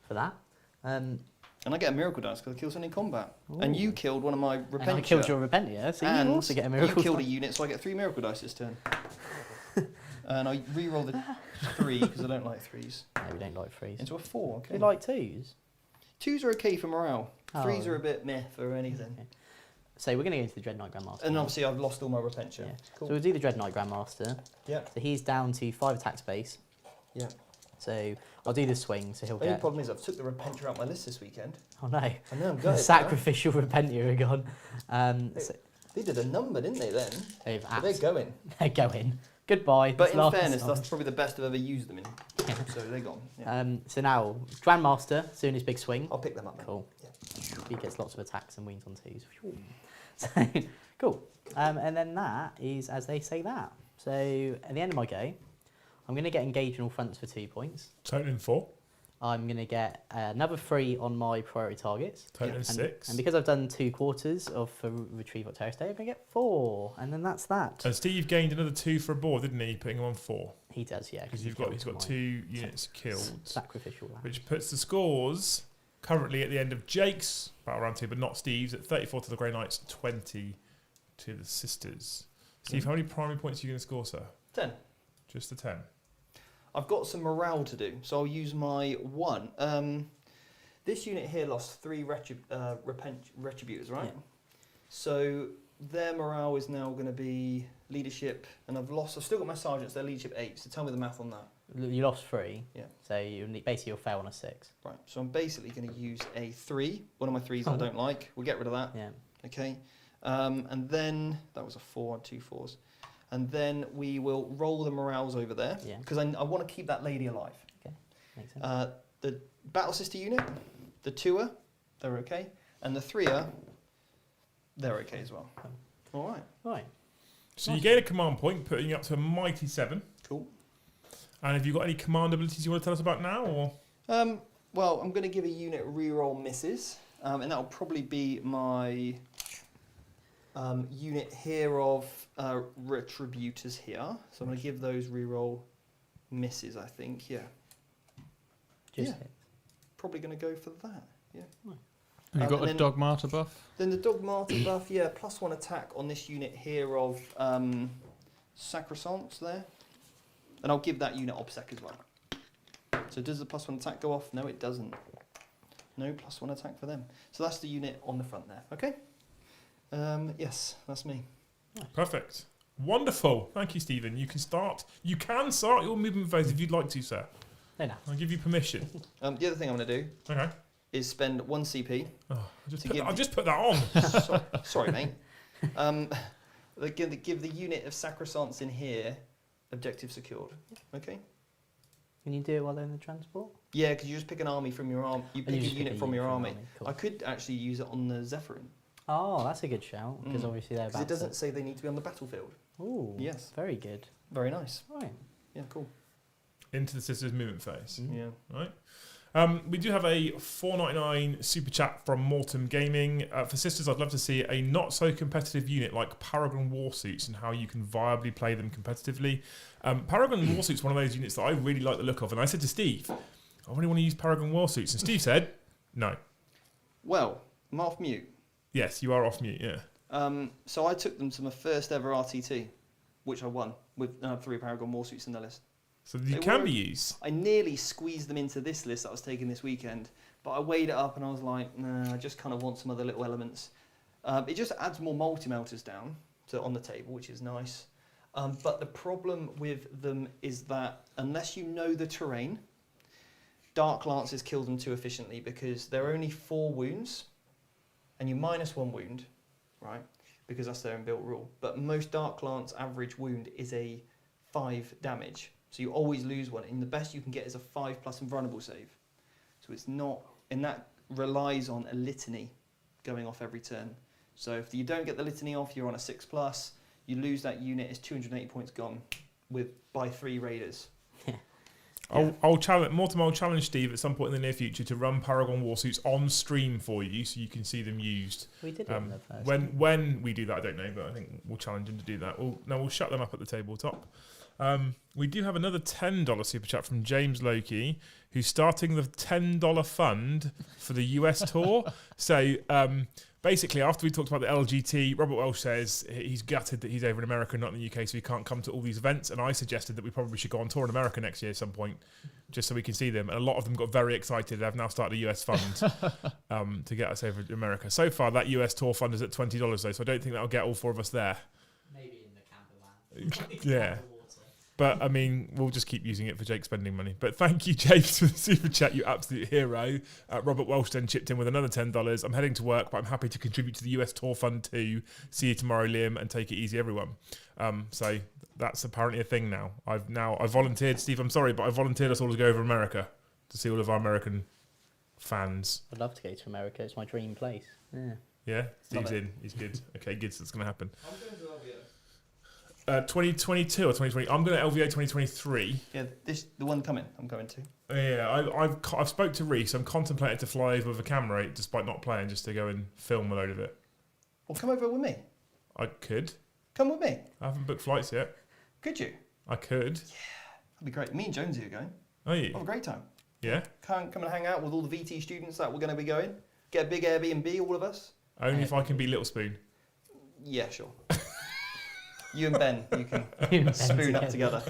for that. And I get a miracle dice because I killed something in combat. And you killed one of my Repentia. And I killed your Repentia, so and you also get a miracle. you killed a unit, so I get 3 miracle dice this turn. And I re-roll the 3 because I don't like 3s. No, we don't like 3s. Into a 4, okay. We like 2s. 2s are okay for morale. 3s Oh. are a bit meh for anything. Okay. So we're going to go into the Dread Knight Grandmaster. And now. obviously I've lost all my Repentia. Yeah. Cool. So we'll do the Dread Knight Grandmaster. Yeah. So he's down to 5 attack space. Yeah. So I'll do the swing, so he'll The only get... problem is I've took the Repentia out my list this weekend. Oh no. I know I'm The gutted. sacrificial Repentia are gone. So They did a number, didn't they, then? they've But they're going. they're going. Goodbye. But this in last fairness, time. that's probably the best I've ever used them in. So they're gone. Yeah. So now, Grandmaster, soon as big swing. I'll pick them up. Cool. Yeah. He gets lots of attacks and wins on 2s. So, cool. And then that is, as they say, that. So at the end of my go, I'm going to get engaged in all fronts for 2 points. Totaling 4. I'm going to get another 3 on my priority targets. Totaling And, 6. and because I've done 2 quarters of Retrieve or Terrorist Day, I'm going to get 4. And then that's that. And Steve gained another 2 for a board, didn't he? Putting him on 4. He does, yeah. Because he's killed got my 2 units killed. Sacrificial lamb. Which puts the scores currently at the end of Jake's battle round 2, but not Steve's, at 34 to the Grey Knights, 20 to the Sisters. Steve, how many primary points are you going to score, sir? 10. Just the 10. I've got some morale to do, so I'll use my 1. This unit here lost 3 Retributors, right? Yeah. So their morale is now going to be leadership, and I've still got my sergeants, they're leadership 8, so tell me the math on that. You lost 3. Yeah. So basically you'll fail on a 6. Right, so I'm basically going to use a 3, one of my 3s I don't like, we'll get rid of that, Yeah. okay? And then, that was a 4 and 2 4s. And then we will roll the morales over there, Yeah. because I want to keep that lady alive. Makes sense. The Battle Sister unit, the 2er, they're okay, and the 3er, they're okay as well. All right. Right. So you gain a command point, putting you up to a mighty 7. Cool. And have you got any command abilities you want to tell us about now? Or Well, I'm going to give a unit reroll misses, and that'll probably be my unit here of Retributors here. So I'm going to give those reroll misses, I think, yeah. Just Yeah. hit. Probably going to go for that, yeah. Have you got and a then- Dogmata buff? Then the Dogmata buff, yeah, +1 attack on this unit here of Sacrosancts there. And I'll give that unit OBSEC as well. So does the +1 attack go off? No, it doesn't. No +1 attack for them. So that's the unit on the front there, okay? Yes, that's me. perfect. Wonderful. Thank you, Stephen. You can start your movement phase if you'd like to, sir. No, no. I'll give you permission. The other thing I'm going to do Okay. is spend 1 CP. Oh, To I'll just put that on. Sorry, mate. Give the unit of Sacrosancts in here objective secured. Okay? Can you do it while they're in the transport? Yeah, because you just pick an army from your army. You And pick you a just unit from your army. Cool. I could actually use it on the Zephyrin. Oh, that's a good shout, because Mm. obviously they're Because about it doesn't say they need to be on the battlefield. Ooh, Yes. very good. Very nice. Right. Yeah, cool. Into the Sisters movement phase. Mm. Yeah. Right. We do have a $4.99 super chat from Mortem Gaming. For Sisters, I'd love to see a not so competitive unit like Paragon Warsuits and how you can viably play them competitively. Paragon Warsuits one of those units that I really like the look of, and I said to Steve, I really want to use Paragon Warsuits, and Steve said, no. Well, I'm off mute. Yes, you are off mute, yeah. So I took them to my first ever RTT, which I won with 3 Paragon Warsuits in the list. So you They can were- be used. I nearly squeezed them into this list that I was taking this weekend, but I weighed it up and I was like, nah, I just kind of want some other little elements. It just adds more multi-melters down on the table, which is nice. But the problem with them is that unless you know the terrain, Dark Lances kill them too efficiently because they're only 4 wounds, and you -1 wound, right? Because that's their inbuilt rule. But most Dark Lance average wound is a 5 damage. So you always lose one, and the best you can get is a 5+ invulnerable save. So it's not, and that relies on a litany going off every turn. So if you don't get the litany off, you're on a 6+, you lose that unit, it's 280 points gone by 3 raiders. I'll challenge Mortimer. I'll challenge Steve at some point in the near future to run Paragon Warsuits on stream for you, so you can see them used. We did it in the first. When we do that, I don't know, but I think we'll challenge him to do that. We'll shut them up at the tabletop. We do have another $10 super chat from James Loki, who's starting the $10 fund for the US tour. So basically, after we talked about the LGT, Robert Welsh says he's gutted that he's over in America, not in the UK, so he can't come to all these events. And I suggested that we probably should go on tour in America next year at some point, just so we can see them. And a lot of them got very excited. They've now started a US fund to get us over to America. So far, that US tour fund is at $20 though, so I don't think that'll get all 4 of us there. Maybe in the camper van. Yeah. But, I mean, we'll just keep using it for Jake spending money. But thank you, James, for the super chat, you absolute hero. Robert Welsh then chipped in with another $10. I'm heading to work, but I'm happy to contribute to the US Tour Fund too. See you tomorrow, Liam, and take it easy, everyone. So that's apparently a thing now. I've volunteered, Steve, I'm sorry, but I volunteered us all to go over America to see all of our American fans. I'd love to go to America. It's my dream place. Yeah. Yeah? Steve's in. He's good. Okay, good. So that's going to happen. 2022 or 2020. I'm going to LVO 2023. Yeah, the one coming, I'm going to. Yeah, I've spoke to Reese. I'm contemplating to fly over with a camera, despite not playing, just to go and film a load of it. Well, come over with me. I could. Come with me. I haven't booked flights yet. Could you? I could. That'd be great. Me and Jonesy are going. Are you? Have a great time. Yeah. Come and hang out with all the VT students that we're going to be going. Get a big Airbnb, all of us. Only if I can be Little Spoon. Yeah, sure. You and Ben, you can spoon up together.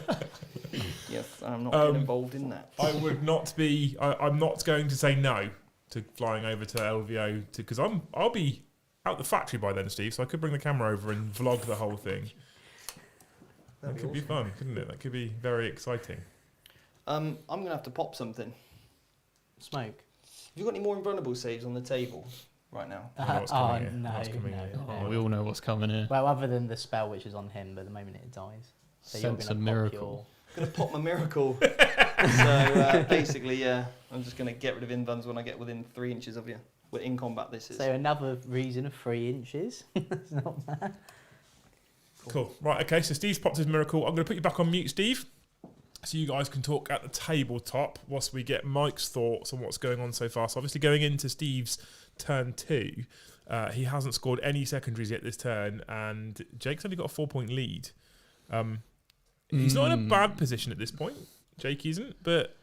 Yes, I'm not getting involved in that. I would not be. I'm not going to say no to flying over to LVO because I'll be out the factory by then, Steve. So I could bring the camera over and vlog the whole thing. That could be fun, couldn't it? That could be very exciting. I'm going to have to pop something. Smoke. Have you got any more invulnerable saves on the table right now? I know what's coming here. No, What's coming here. Oh, we all know what's coming here. Well, other than the spell which is on him, but the moment it dies. So Sense gonna a pop miracle. I'm going to pop my miracle. So basically, yeah, I'm just going to get rid of invuns when I get within 3 inches of you. We're in combat, this is. So another reason of 3 inches. It's not bad. Cool. Right, okay, so Steve's popped his miracle. I'm going to put you back on mute, Steve. so you guys can talk at the tabletop whilst we get Mike's thoughts on what's going on so far. So obviously going into Steve's turn 2, he hasn't scored any secondaries yet this turn, and Jake's only got a 4-point lead. He's not in a bad position at this point. Jake isn't, but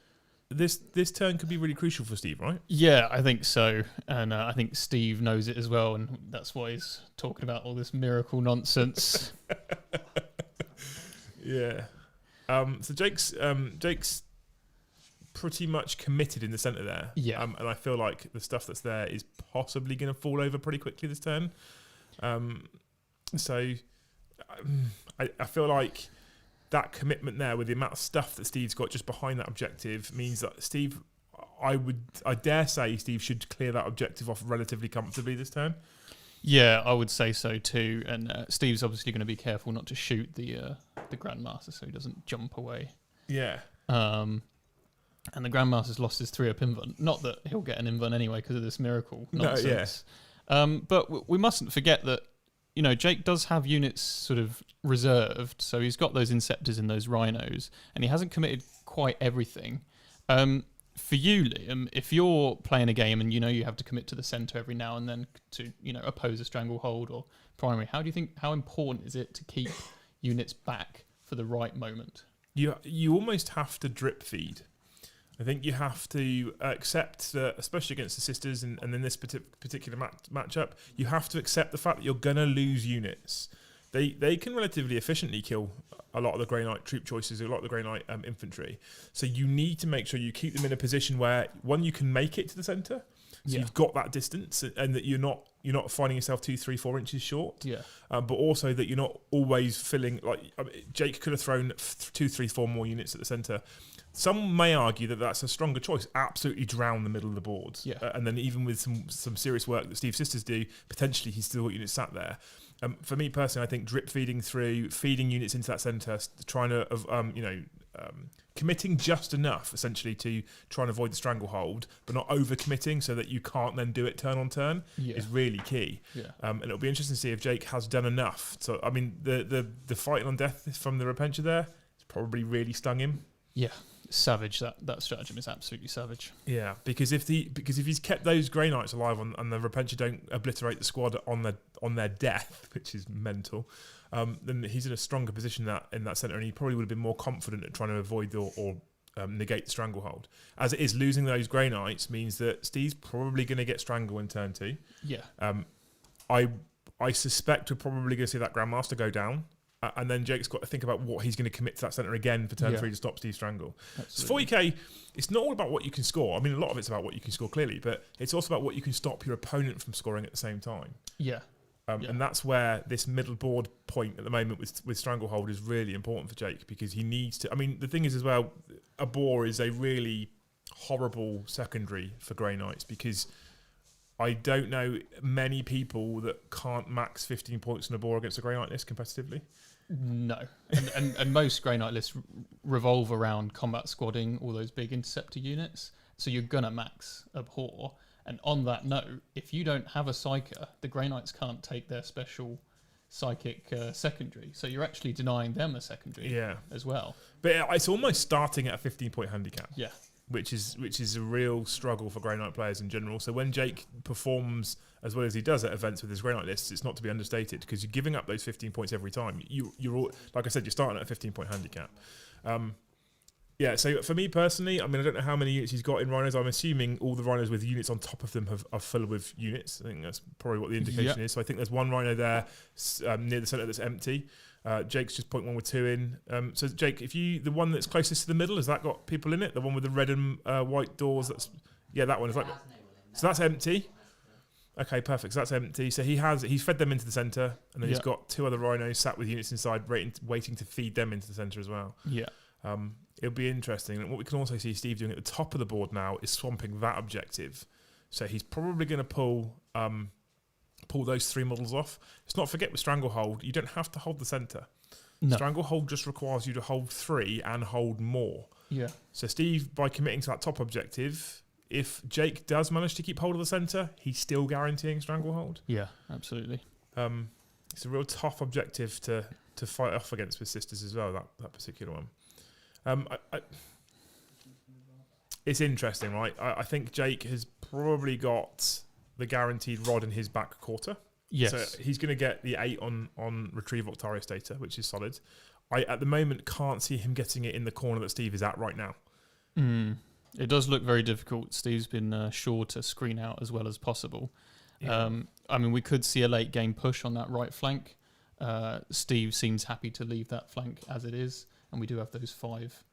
this turn could be really crucial for Steve, right? Yeah, I think so. And I think Steve knows it as well, and that's why he's talking about all this miracle nonsense. Yeah. So Jake's pretty much committed in the centre there. Yeah. And I feel like the stuff that's there is possibly going to fall over pretty quickly this turn. So I feel like that commitment there with the amount of stuff that Steve's got just behind that objective means that Steve, I dare say Steve should clear that objective off relatively comfortably this turn. Yeah, I would say so too. And Steve's obviously going to be careful not to shoot the Grandmaster so he doesn't jump away. Yeah. And the Grandmaster's lost his 3-up invuln. Not that he'll get an invuln anyway because of this miracle nonsense. No, yeah. But we mustn't forget that, you know, Jake does have units sort of reserved. So he's got those Inceptors and those Rhinos, and he hasn't committed quite everything. For you, Liam, if you're playing a game and you know you have to commit to the centre every now and then to, you know, oppose a stranglehold or primary, how important is it to keep units back for the right moment? You almost have to drip feed. I think you have to accept that, especially against the Sisters and in this particular matchup, you have to accept the fact that you're going to lose units. They can relatively efficiently kill a lot of the Grey Knight troop choices, a lot of the Grey Knight infantry. So you need to make sure you keep them in a position where, one, you can make it to the centre, so you've got that distance, and that you're not finding yourself 2, 3, 4 inches short. Yeah. But also that you're not always filling, Jake could have thrown 2, 3, 4 more units at the centre. Some may argue that that's a stronger choice. Absolutely drown the middle of the board. Yeah. And then even with some serious work that Steve's Sisters do, potentially he's still got units sat there. For me personally, I think drip feeding through, feeding units into that centre, trying to, committing just enough essentially to try and avoid the stranglehold, but not over committing so that you can't then do it turn on turn is really key. Yeah. And it'll be interesting to see if Jake has done enough. So I mean, the fighting on death from the Repentia there has probably really stung him. Yeah. Savage. That stratagem is absolutely savage. Yeah, because if he's kept those Grey Knights alive and the Repentia don't obliterate the squad on their death, which is mental, then he's in a stronger position in that centre, and he probably would have been more confident at trying to avoid or negate the stranglehold. As it is, losing those Grey Knights means that Steve's probably going to get strangle in turn 2. Yeah. I suspect we're probably going to see that Grandmaster go down. And then Jake's got to think about what he's going to commit to that centre again for turn 3 to stop Steve Strangle. Absolutely. So 40k, it's not all about what you can score. I mean, a lot of it's about what you can score clearly, but it's also about what you can stop your opponent from scoring at the same time. Yeah. And that's where this middle board point at the moment with Stranglehold is really important for Jake, because he needs to... I mean, the thing is as well, a Boar is a really horrible secondary for Grey Knights, because I don't know many people that can't max 15 points in a Boar against a Grey Knight list competitively. No. And most Grey Knight lists revolve around combat squadding all those big interceptor units. So you're going to max Abhor. And on that note, if you don't have a Psyker, the Grey Knights can't take their special psychic secondary. So you're actually denying them a secondary as well. But it's almost starting at a 15-point handicap. Yeah. Which is a real struggle for Grey Knight players in general. So when Jake performs as well as he does at events with his Grey Knight lists, it's not to be understated, because you're giving up those 15 points every time. You're all, like I said, you're starting at a 15-point handicap. So for me personally, I mean, I don't know how many units he's got in Rhinos. I'm assuming all the Rhinos with units on top of them are full with units. I think that's probably what the indication is. So I think there's one Rhino there near the centre that's empty. Jake's just point 1 with 2 in. So Jake, the one that's closest to the middle, has that got people in it? The one with the red and white doors? That one. So that's empty. Okay, perfect. So that's empty. So he's fed them into the centre, and then he's got 2 other Rhinos sat with units inside, waiting to feed them into the centre as well. Yeah. It'll be interesting. And what we can also see Steve doing at the top of the board now is swamping that objective. So he's probably going to pull those 3 models off. Let's not forget with Stranglehold, you don't have to hold the centre. No. Stranglehold just requires you to hold 3 and hold more. Yeah. So Steve, by committing to that top objective, if Jake does manage to keep hold of the centre, he's still guaranteeing Stranglehold. Yeah, absolutely. It's a real tough objective to fight off against with Sisters as well, that particular one. It's interesting, right? I think Jake has probably got the guaranteed rod in his back quarter. Yes. So he's going to get the 8 on Retrieve Octarius data, which is solid. I, at the moment, can't see him getting it in the corner that Steve is at right now. It does look very difficult. Steve's been sure to screen out as well as possible. Yeah. I mean, we could see a late game push on that right flank. Steve seems happy to leave that flank as it is, and we do have those 5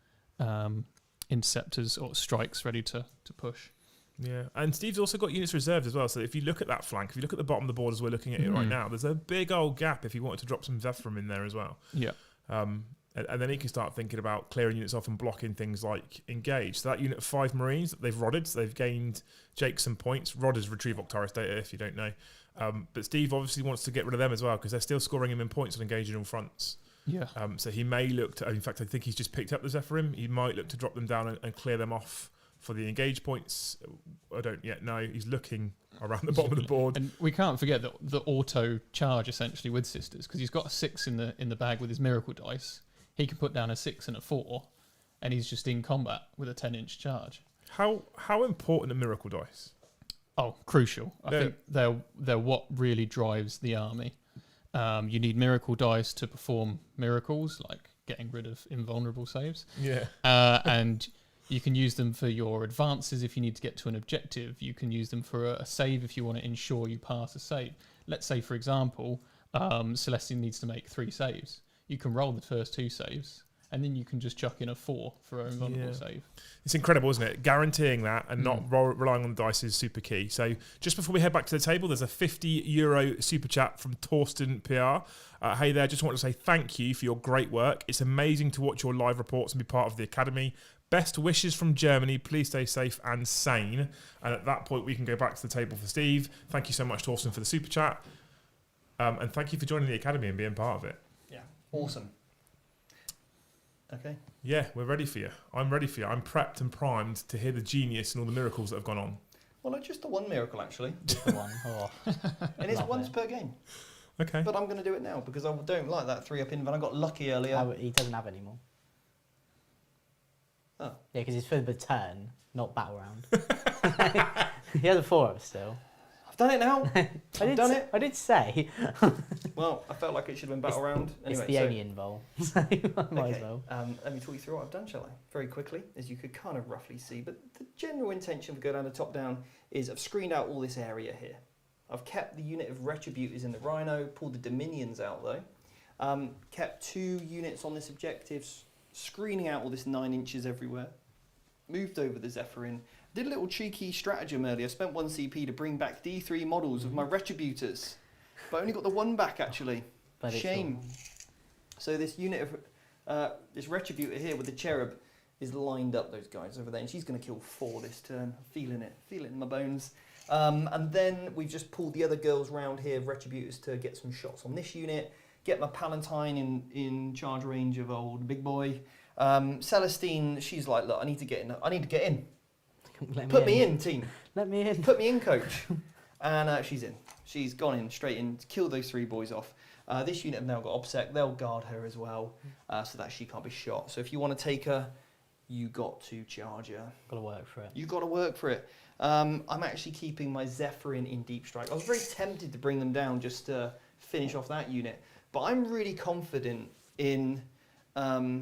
interceptors or strikes ready to push. Yeah, and Steve's also got units reserved as well. So if you look at that flank, if you look at the bottom of the board as we're looking at it right now, there's a big old gap if he wanted to drop some Zephyrim in there as well. Yeah. And then he can start thinking about clearing units off and blocking things like engage. So that unit of 5 Marines that they've rodded, so they've gained Jake some points. Rod is Retrieve Octarius data, if you don't know. But Steve obviously wants to get rid of them as well because they're still scoring him in points on engaging all fronts. Yeah. So he may look to, in fact, I think he's just picked up the Zephyrim. He might look to drop them down and clear them off for the engage points. I don't yet know. He's looking around the bottom of the board. And we can't forget that the auto charge essentially with Sisters, because he's got a 6 in the bag with his miracle dice. He can put down a 6 and a 4, and he's just in combat with a 10-inch charge. How important are miracle dice? Oh, crucial. I think they're what really drives the army. You need miracle dice to perform miracles, like getting rid of invulnerable saves. Yeah. And you can use them for your advances if you need to get to an objective. You can use them for a save if you want to ensure you pass a save. Let's say, for example, Celestine needs to make 3 saves. You can roll the first 2 saves, and then you can just chuck in a 4 for an invulnerable save. It's incredible, isn't it? Guaranteeing that and not relying on the dice is super key. So just before we head back to the table, there's a €50 super chat from Torsten PR. Hey there, just want to say thank you for your great work. It's amazing to watch your live reports and be part of the Academy. Best wishes from Germany. Please stay safe and sane. And at that point, we can go back to the table for Steve. Thank you so much, Torsten, for the super chat. And thank you for joining the Academy and being part of it. Yeah, awesome. Okay. Yeah, we're ready for you. I'm ready for you. I'm prepped and primed to hear the genius and all the miracles that have gone on. Well, no, just the one miracle, actually. Just the one. Oh. And it's once per game. Okay. But I'm going to do it now because I don't like that 3-up invuln. I got lucky earlier. Oh, he doesn't have any more. Oh. Yeah, because it's for the turn, not battle round. He has a 4-up still. I've done it now. I've done it. I did say. Well, I felt like it should have been battle round. Anyway, it's the only invul, so I might as well. Let me talk you through what I've done, shall I? Very quickly, as you could kind of roughly see. But the general intention of Go Down to Top Down is I've screened out all this area here. I've kept the unit of Retributors in the Rhino, pulled the Dominions out though. Kept 2 units on this objective, screening out all this 9 inches everywhere. Moved over the Zephyrin. Did a little cheeky stratagem earlier. Spent 1 CP to bring back D3 models of my Retributors. But only got the 1 back actually. But shame. So this unit of this Retributor here with the Cherub is lined up those guys over there, and she's going to kill 4 this turn. Feeling it in my bones. And then we've just pulled the other girls round here, Retributors, to get some shots on this unit. Get my Palatine in charge range of old big boy. Celestine, she's like, look, I need to get in. Put me in, team. Let me in. Put me in, coach. And she's in. She's gone in, straight in, killed those 3 boys off. This unit have now got OBSEC. They'll guard her as well, so that she can't be shot. So if you want to take her, you got to charge her. Got to work for it. You got to work for it. I'm actually keeping my Zephyrin in Deep Strike. I was very tempted to bring them down just to finish off that unit, but I'm really confident in Retributor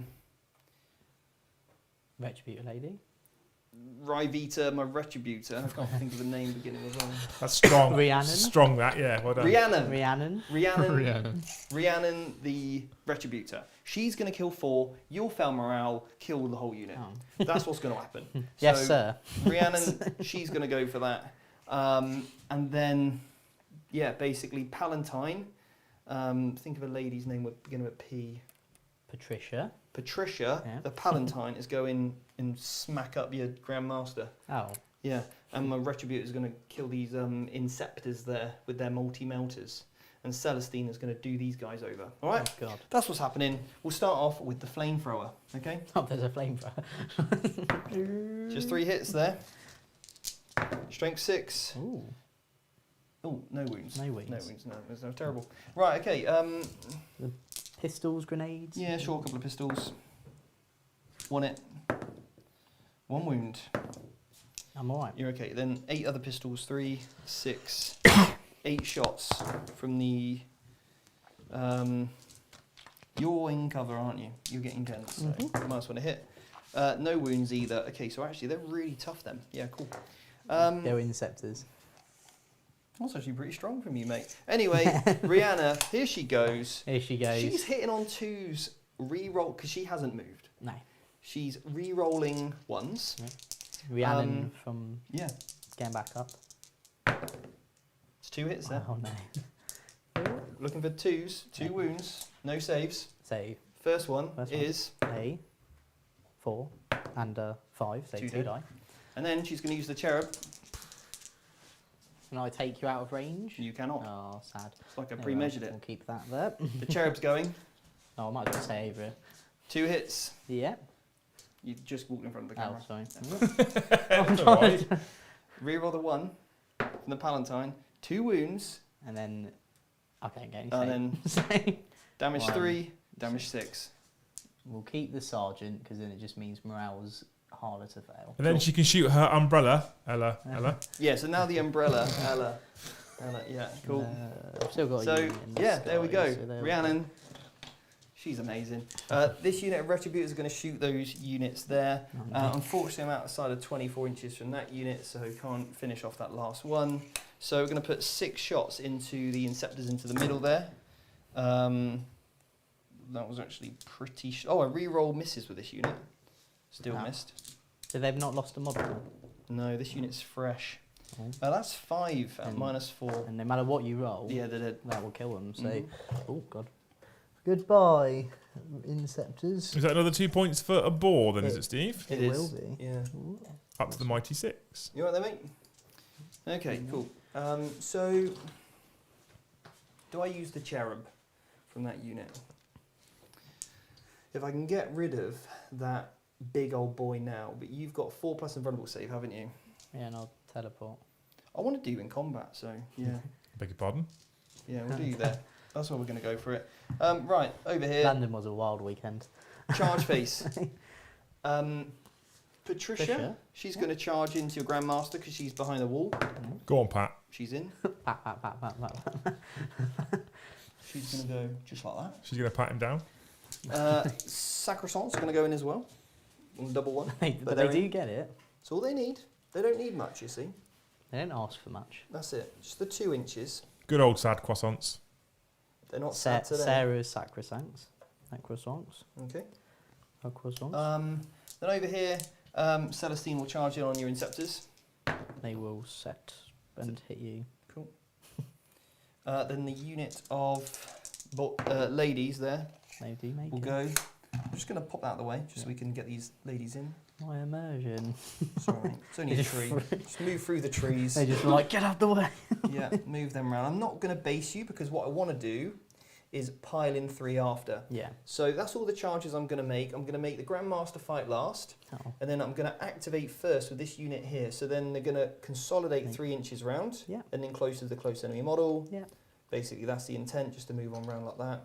lady. Ryvita, my Retributor. I can't think of the name beginning with one. That's strong. Rhiannon. Strong that, yeah. Well done. Rhiannon, the Retributor. She's going to kill 4. You'll fail morale, kill the whole unit. Oh. That's what's going to happen. Yes, sir. Rhiannon, she's going to go for that. And then, yeah, basically Palatine. Think of a lady's name beginning with P. Patricia, yeah. The Palatine, is going and smack up your Grandmaster. Oh. Yeah, and my Retributor is going to kill these Inceptors there with their multi-melters. And Celestine is going to do these guys over. All right? Oh, God. That's what's happening. We'll start off with the Flamethrower, okay? Oh, there's a flamethrower. Just 3 hits there. Strength 6. Ooh. Oh, no wounds. No wounds. No wounds, no. That's no terrible. Right, okay. Pistols, grenades? Yeah, sure, a couple of pistols. One hit. 1 wound. I'm alright. You're okay. Then 8 other pistols. 3, 6, 8 shots from the... you're in cover, aren't you? You're getting dense, so you might as well hit. No wounds either. Okay, so actually they're really tough then. Yeah, cool. Go Inceptors. That's actually pretty strong from you, mate. Anyway, Rihanna, here she goes. Here she goes. She's hitting on 2s, re-roll, because she hasn't moved. No. She's re-rolling 1s. Rhiannon from Yeah. getting back up. It's 2 hits there. Oh no. Looking for 2s, 2 wounds, no saves. Save. First one First one. is... A 4 and 5, so 2 2 dead. die. And then she's going to use the cherub. Can I take you out of range? You cannot. Oh, sad. It's like I Oh, well, pre-measured We'll it. keep that there. The cherub's going. Oh, I might as well say over it. 2 hits. Yeah. You just walked in front of the Oh, camera. sorry. Alright. Reroll the 1 from the Palatine. 2 wounds. And then I can't get any And then save. damage 1, 3, damage 6. We'll keep the sergeant because then it just means morale's harder to fail. And then she can shoot her umbrella, Ella. Yeah, so now the umbrella. Ella, yeah, cool. I've still got a So, unit in yeah, this there we guy, go. so there we Rhiannon, she's amazing. This unit of Retributors are going to shoot those units there. Unfortunately, I'm outside of 24 inches from that unit, so can't finish off that last one. So we're going to put 6 shots into the Inceptors into the middle there. That was actually pretty... I re-roll misses with this unit. Still Wow. missed. So they've not lost a model. No, this unit's fresh. Oh. That's 5 at And- -4. And no matter what you roll, Yeah, they did. that will kill them. So, Mhm. oh god. Goodbye, Inceptors. Is that another 2 points for a boar then, is it, Steve? It It is. will be. Yeah. Up to the mighty 6. You all right there, mate? Okay, cool. So, do I use the cherub from that unit? If I can get rid of that big old boy now, but you've got 4+ invulnerable save, haven't you? Yeah, and I'll teleport. I want to do you in combat, so yeah. Beg your pardon? Yeah, we'll do you there. That's why we're going to go for it. Right, over here, London was a wild weekend. charge face. Patricia, Patricia? she's going to charge into your Grandmaster because she's behind the wall. Go on, Pat. She's in. Pat, pat, pat, pat, pat. She's going to go just like that. She's going to pat him down. Sacrosanct's going to go in as well. On double 1. But they're they do in. get it. That's all they need. They don't need much, you see. They don't ask for much. That's it. Just the 2 inches. Good old sad croissants. They're not sad today. Sarah's sacrosancts. Sacrosancts. Okay. Sacrosancts. Then over here, Celestine will charge in on your Inceptors. They will set and hit you. Cool. Then the unit of ladies there They do make will it. go. I'm just going to pop that out of the way, just so we can get these ladies in. My immersion. Sorry, it's only a tree. Just move through the trees. They just were like, get out the way. Yeah, move them around. I'm not going to base you because what I want to do is pile in 3 after. Yeah. So that's all the charges I'm going to make. I'm going to make the Grandmaster fight last, Oh. and then I'm going to activate first with this unit here. So then they're going to consolidate Okay. 3 inches round, Yeah. and then close to the close enemy model. Yeah. Basically, that's the intent, just to move on round like that.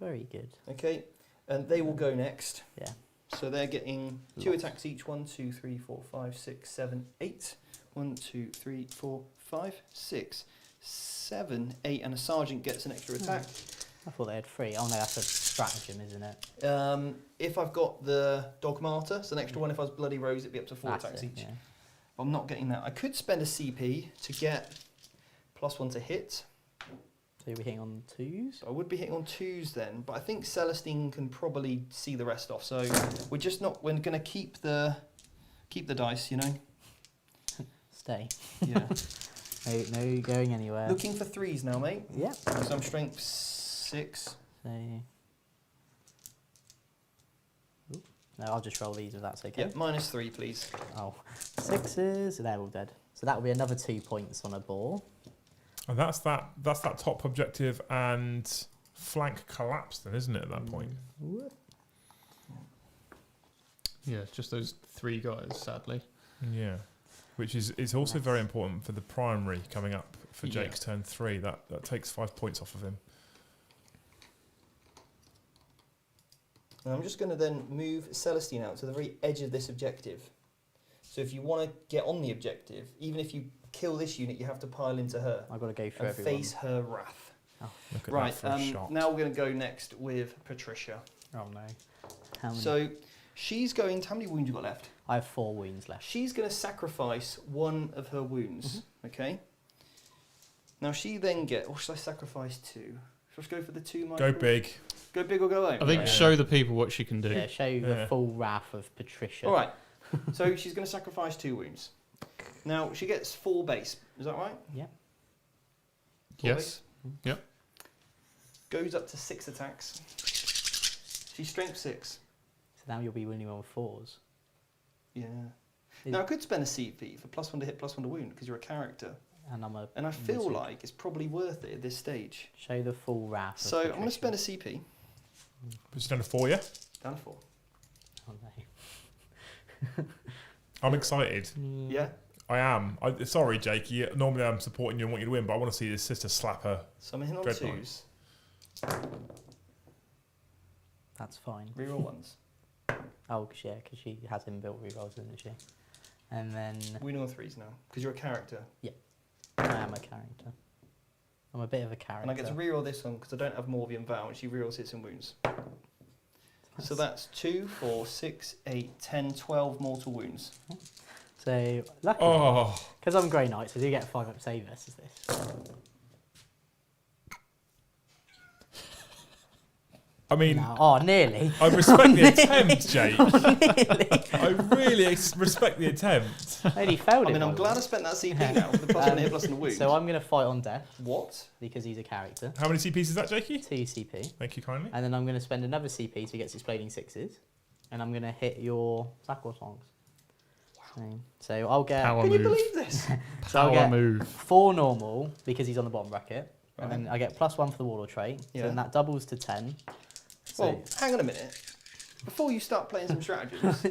Very good. Okay, and they will go next. Yeah. So they're getting 2 Lots. attacks each. 1, 2, 3, 4, 5, 6, 7, 8. 1, 2, 3, 4, 5, 6, 7, 8, and a sergeant gets an extra attack. I thought they had 3. Oh no, that's a stratagem, isn't it? If I've got the Dog Martyr, it's an extra 1. If I was Bloody Rose, it'd be up to 4 That's attacks it, each. yeah. I'm not getting that. I could spend a CP to get +1 to hit. So you'll be hitting on 2s? So I would be hitting on 2s then, but I think Celestine can probably see the rest off. So we're just not. We're going to keep the dice, you know. Stay. Yeah. No going anywhere. Looking for 3s now, mate. Yeah. So I'm strength 6. So... Ooh. No, I'll just roll these if that's okay. Yep, -3, please. Oh, 6s, they're all dead. So that will be another 2 points on a ball. And that's that top objective and flank collapse then, isn't it, at that point? Yeah, just those 3 guys, sadly. Yeah. Which is also very important for the primary coming up for Yeah. Jake's turn 3. That takes 5 points off of him. And I'm just going to then move Celestine out to the very edge of this objective. So if you want to get on the objective, even if you kill this unit, you have to pile into her. I've got to go through and everyone. face her wrath. Oh. Look at Right, that for a shot. now we're going to go next with Patricia. Oh no. How many? So she's going to, how many wounds you got left? I have 4 wounds left. She's going to sacrifice one of her wounds, okay? Now she then or should I sacrifice 2? Should I go for the 2, Michael? Go big. Go big or go home? I think show the people what she can do. Yeah, show the full wrath of Patricia. All right, so she's going to sacrifice 2 wounds. Now she gets 4 base, is that right? Yeah. 4 Yes. base? Yep. Goes up to 6 attacks. She's strength 6. So now you'll be winning on 4s. Yeah. Now I could spend a CP for +1 to hit, +1 to wound because you're a character. And I feel like it's probably worth it at this stage. show the full wrath. So of I'm going to Patricia. spend a CP. Put you down to 4, yeah? Down to 4. Oh, no. I'm excited. Yeah. I am. Sorry, Jake. Normally I'm supporting you and want you to win, but I want to see this sister slap her. So I'm hitting on Dreadnought. 2s. That's fine. Reroll 1s. Oh, yeah, because she has inbuilt rerolls, doesn't she? And then Wounding on 3s now because you're a character. I am a character. I'm a bit of a character. And I get to reroll this one because I don't have Morvian Vow and she rerolls hits and wounds. So that's 2, 4, 6, 8, 10, 12 mortal wounds. So, luckily, Oh, because I'm Grey Knight, so I do get a 5-up save versus this. I mean, No. Oh, nearly. I respect the attempt, Jake. Nearly. I really respect the attempt. I only failed I it. mean, I'm by glad I one. spent that CP now with the +1 hit, +1 wound. So I'm going to fight on death What? because he's a character. How many CPs is that, Jakey? 2 CP. Thank you kindly. And then I'm going to spend another CP so he gets exploding 6s. And I'm going to hit your Sacrosanct. Wow. So I'll get... Power Can move. you believe this? So I'll Power get move. 4 normal because he's on the bottom bracket. Right. And then I get +1 for the Warlord trait. Yeah. So then that doubles to 10. So Well, hang on a minute. Before you start playing some stratagems,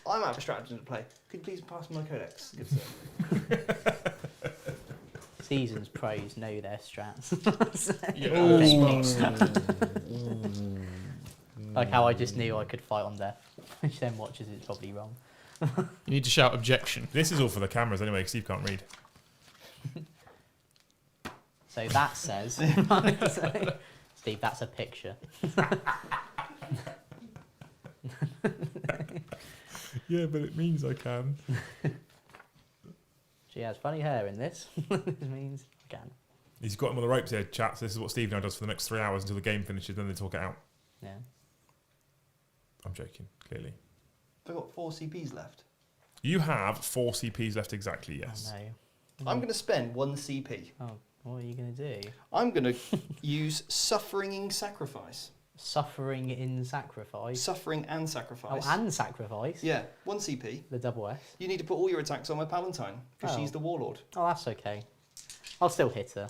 I'm out of stratagems to play. Could you please pass me my codex? Good sir. Seasons pros know their strats. Like how I just knew I could fight on death, which then watches is probably wrong. You need to shout objection. This is all for the cameras anyway, because Steve can't read. So that says, Steve, that's a picture. Yeah, but it means I can. She has funny hair in this. This means I can. He's got him on the ropes here, chat. So this is what Steve now does for the next 3 hours until the game finishes, then they talk it out. Yeah. I'm joking, clearly. I've got 4 CPs left. You have 4 CPs left exactly, yes. Oh no. I'm going to spend 1 CP. Oh, what are you going to do? I'm going to use Suffering in Sacrifice. Suffering in sacrifice. Suffering and Sacrifice. Oh, and sacrifice. Yeah, 1 CP. The double S. You need to put all your attacks on my Palatine because Oh. she's the Warlord. Oh, that's okay. I'll still hit her.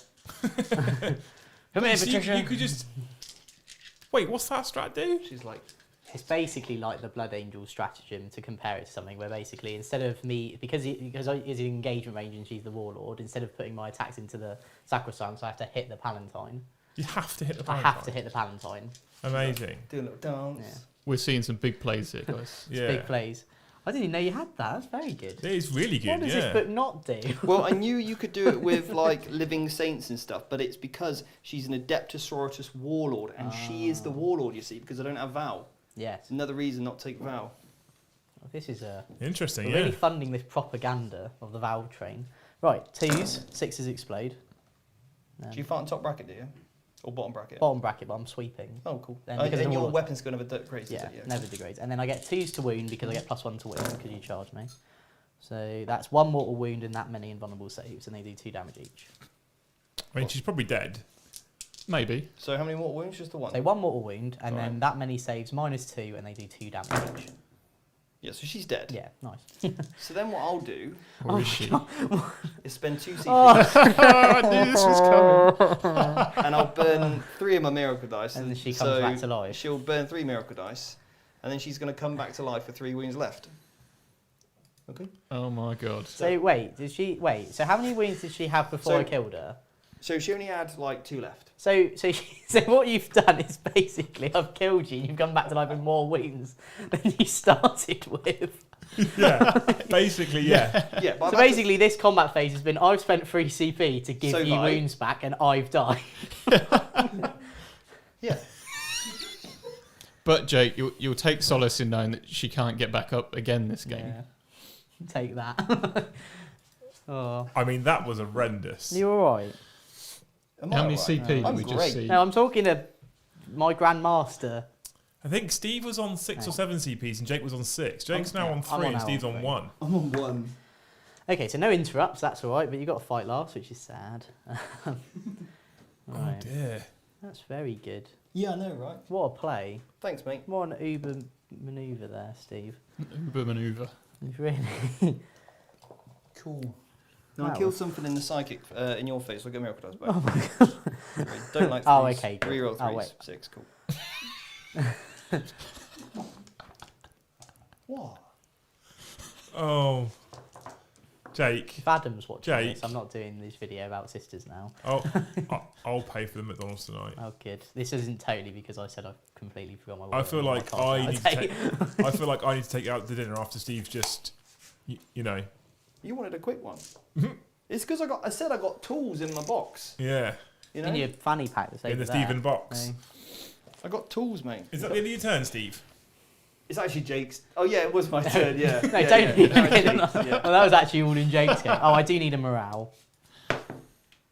Come here, So Patricia. you could just... Wait, what's that strat do? She's like, It's basically like the Blood Angel stratagem to compare it to something where basically instead of me, because it's in engagement range and she's the Warlord, instead of putting my attacks into the Sacrosanct, I have to hit the Palatine. You have to hit the I Palatine. have to hit the Palatine. Amazing. do a little dance. Yeah. We're seeing some big plays here, guys. It's Yeah. big plays. I didn't even know you had that. That's very good. It is really good, What does yeah. this book not do? Well, I knew you could do it with like living saints and stuff, but it's because she's an Adepta Sororitas Warlord, and she is the Warlord, you see, because I don't have Vow. Yes. It's another reason not to take Vow. This is Interesting, we're yeah. really funding this propaganda of the Valve train. Right, 2s, 6s explode. Do you fight on top bracket, do you? Or bottom bracket? Bottom bracket, but I'm sweeping. Oh, cool. Then And, because of your Warlord. weapon skill never degrades, Yeah, is it? never degrades. And then I get 2s to wound because I get +1 to wound because you charge me. So that's 1 mortal wound and that many invulnerable saves, and they do 2 damage each. I mean, she's probably dead. Maybe. So how many mortal wounds? Just the 1? So 1 mortal wound, and Right. then that many saves -2, and they do 2 damage each. Yeah, so she's dead. Yeah, nice. So then what I'll do Or is she? is spend 2 CP, I knew this was coming. and I'll burn 3 of my miracle dice. And then she so comes back to life. She'll burn 3 miracle dice, and then she's going to come back to life with 3 wounds left. Okay. Oh my god. So wait, so how many wounds did she have before So- I killed her? So she only had like 2 left. So what you've done is basically I've killed you. You've come back to life with more wounds than you started with. Yeah, basically, yeah. Yeah, but So basically, this combat phase has been I've spent 3 CP to give So you have I. wounds back, and I've died. Yeah. But Jake, you'll take solace in knowing that she can't get back up again this game. Yeah. Take that. Oh, I mean, that was horrendous. you all right? Am How I many right? CP did I'm we great. just see? No, I'm talking to my grandmaster. I think Steve was on 6 or 7 CPs and Jake was on 6. Jake's now on I'm 3 on and now Steve's on on 3. 1. I'm on 1. Okay, so no interrupts. That's all right. But you got to fight last, which is sad. Oh Right. dear. That's very good. Yeah, I know, right? What a play. Thanks, mate. What an Uber manoeuvre there, Steve. Uber maneuver. You've really. Cool. No, Wow. I killed something in the psychic in your face. I'll get miracle dice back. Oh my god. Don't like threes. Oh, okay, good. 3 roll 3s. Oh, wait. 6, cool. What? Oh. Jake. If Adam's watching Jake. this, I'm not doing this video about sisters now. I'll pay for the McDonald's tonight. Oh, good. This isn't totally because I said I completely forgot my word. I feel like can't I need to validate. I feel like I need to take you out to dinner after Steve's just, you know, You wanted a quick one. It's because I said I got tools in my box. yeah, You know? In your fanny pack that's over in the there. Steven box. So- I got tools, mate. Is that the end of your turn, Steve? It's actually Jake's. Oh yeah, it was my turn. Yeah. No, yeah, don't yeah. even No, it's get Jake's, it. yeah. Well, that was actually all in Jake's game. Oh, I do need a morale.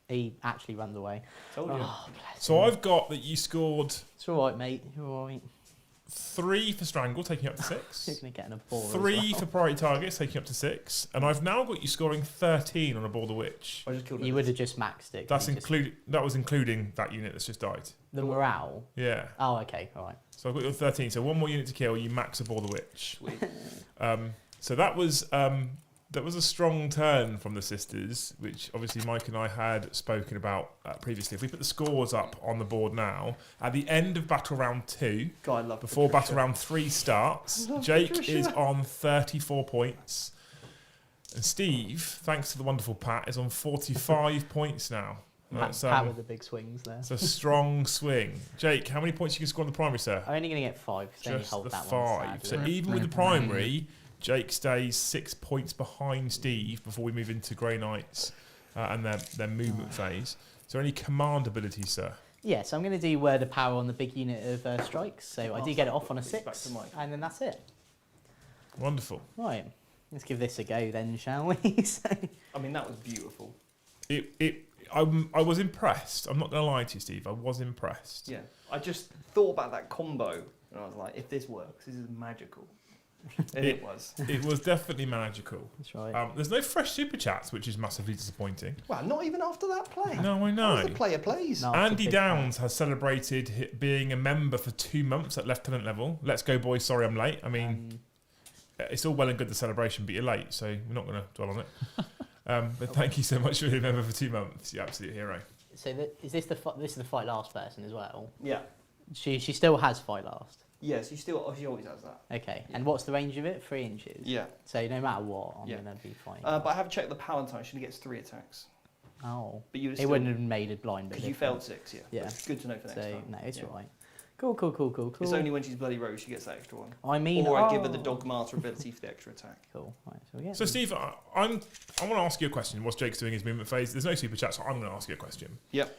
He actually runs away. Told you. Oh, bless So him. I've got that you scored It's all right, mate. You're all right. 3 for Strangle, taking you up to You're 6. going to get in a ball. as 3 well. for Priority Targets, taking you up to 6. And I've now got you scoring 13 on a Ball the Witch. I just killed You would have just maxed it. That's You just- that was including that unit that's just died. The morale. Yeah. Oh, okay. All right. So I've got you on 13. So 1 more unit to kill, you max a Ball the Witch. Sweet. So that was a strong turn from the sisters, which obviously Mike and I had spoken about previously. If we put the scores up on the board now, at the end of battle round 2, God, I love before Patricia. battle round 3 starts, I love Jake Patricia. is on 34 points. And Steve, thanks to the wonderful Pat, is on 45 points now. That's Pat with the big swings there. it's a strong swing. Jake, how many points you can score on the primary, sir? I'm only going to get 5 because they only Just hold the that 5. one. So Sadly. even with the primary, Jake stays 6 points behind Steve before we move into Grey Knights and their movement phase. Is there any command abilities, sir? Yeah, so I'm going to do Word of Power on the big unit of strikes. So I do get it off on a Back to 6, Mike. and then that's it. Wonderful. Right, let's give this a go then, shall we? So, I mean, that was beautiful. I was impressed. I'm not going to lie to you, Steve. I was impressed. Yeah. I just thought about that combo, and I was like, if this works, this is magical. And it was. It was definitely magical. that's right. There's no fresh super chats, which is massively disappointing. Well, not even after that play. No, I As know. the player plays. No. Andy Big Downs has celebrated being a member for 2 months at lieutenant level. Let's go, boys. Sorry, I'm late. I mean, it's all well and good the celebration, but you're late, so we're not going to dwell on it. But thank you so much for being a member for 2 months. You're absolute hero. So is this this is the fight last person as well? Yeah. She still has fight last. Yes, she always has that. Okay, and what's the range of it? 3 inches. Yeah. So no matter what, I'm Yeah. going to be fine. But I have checked the power time. She only gets 3 attacks. Oh, But you it wouldn't have made a blind bit. because you failed 6. Yeah. Yeah. But good to know for next So time. no, it's Yeah. all right. Cool. It's only when she's bloody rose she gets that extra one. I mean, Or I give her the dog master ability for the extra attack. Cool. Right. So yeah. So, Steve, I want to ask you a question. Whilst Jake's doing his movement phase, there's no super chat, so I'm going to ask you a question. Yep.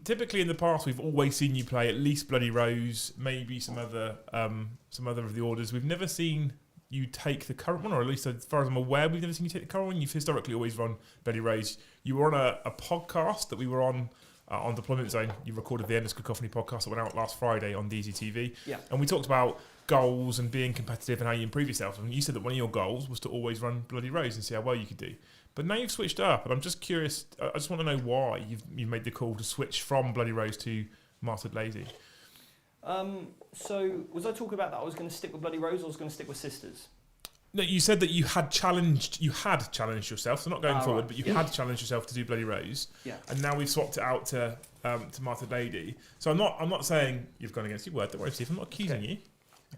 Typically, in the past, we've always seen you play at least Bloody Rose, maybe some other of the orders. We've never seen you take the current one, or at least as far as I'm aware, we've never seen you take the current one. You've historically always run Bloody Rose. You were on a podcast that we were on Deployment Zone. You recorded the Endless Cacophony podcast that went out last Friday on DZTV. Yeah. And we talked about goals and being competitive and how you improve yourself. And you said that one of your goals was to always run Bloody Rose and see how well you could do. But now you've switched up, and I'm just curious. I just want to know why you've made the call to switch from Bloody Rose to Mastered Lazy. So was I talking about that I was going to stick with Bloody Rose or I was going to stick with Sisters? No, you said that you had challenged yourself, so not going forward, right. but you had challenged yourself to do Bloody Rose. Yeah. And now we've swapped it out to Mastered Lady. So I'm not saying you've gone against your word. Don't worry, Steve. I'm not accusing Okay. you.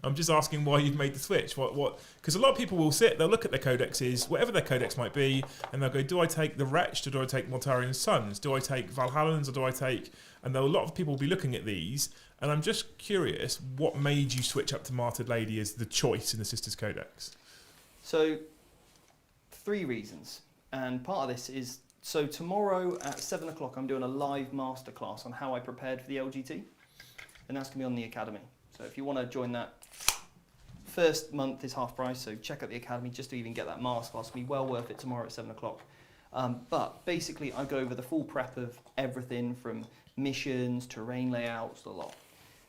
I'm just asking why you've made the switch. What? Because a lot of people will they'll look at their codexes, whatever their codex might be, and they'll go, do I take the Wretched or do I take Mortarian Sons? Do I take Valhallans or do I take... And a lot of people will be looking at these, and I'm just curious, what made you switch up to Martyred Lady as the choice in the Sisters Codex? So, 3 reasons. And part of this is, so tomorrow at 7 o'clock, I'm doing a live masterclass on how I prepared for the LGT. And that's going to be on the Academy. So if you want to join that, first month is half price, so check out the Academy just to even get that masterclass. It'll be well worth it tomorrow at 7 o'clock. But basically, I go over the full prep of everything from missions, terrain layouts, the lot.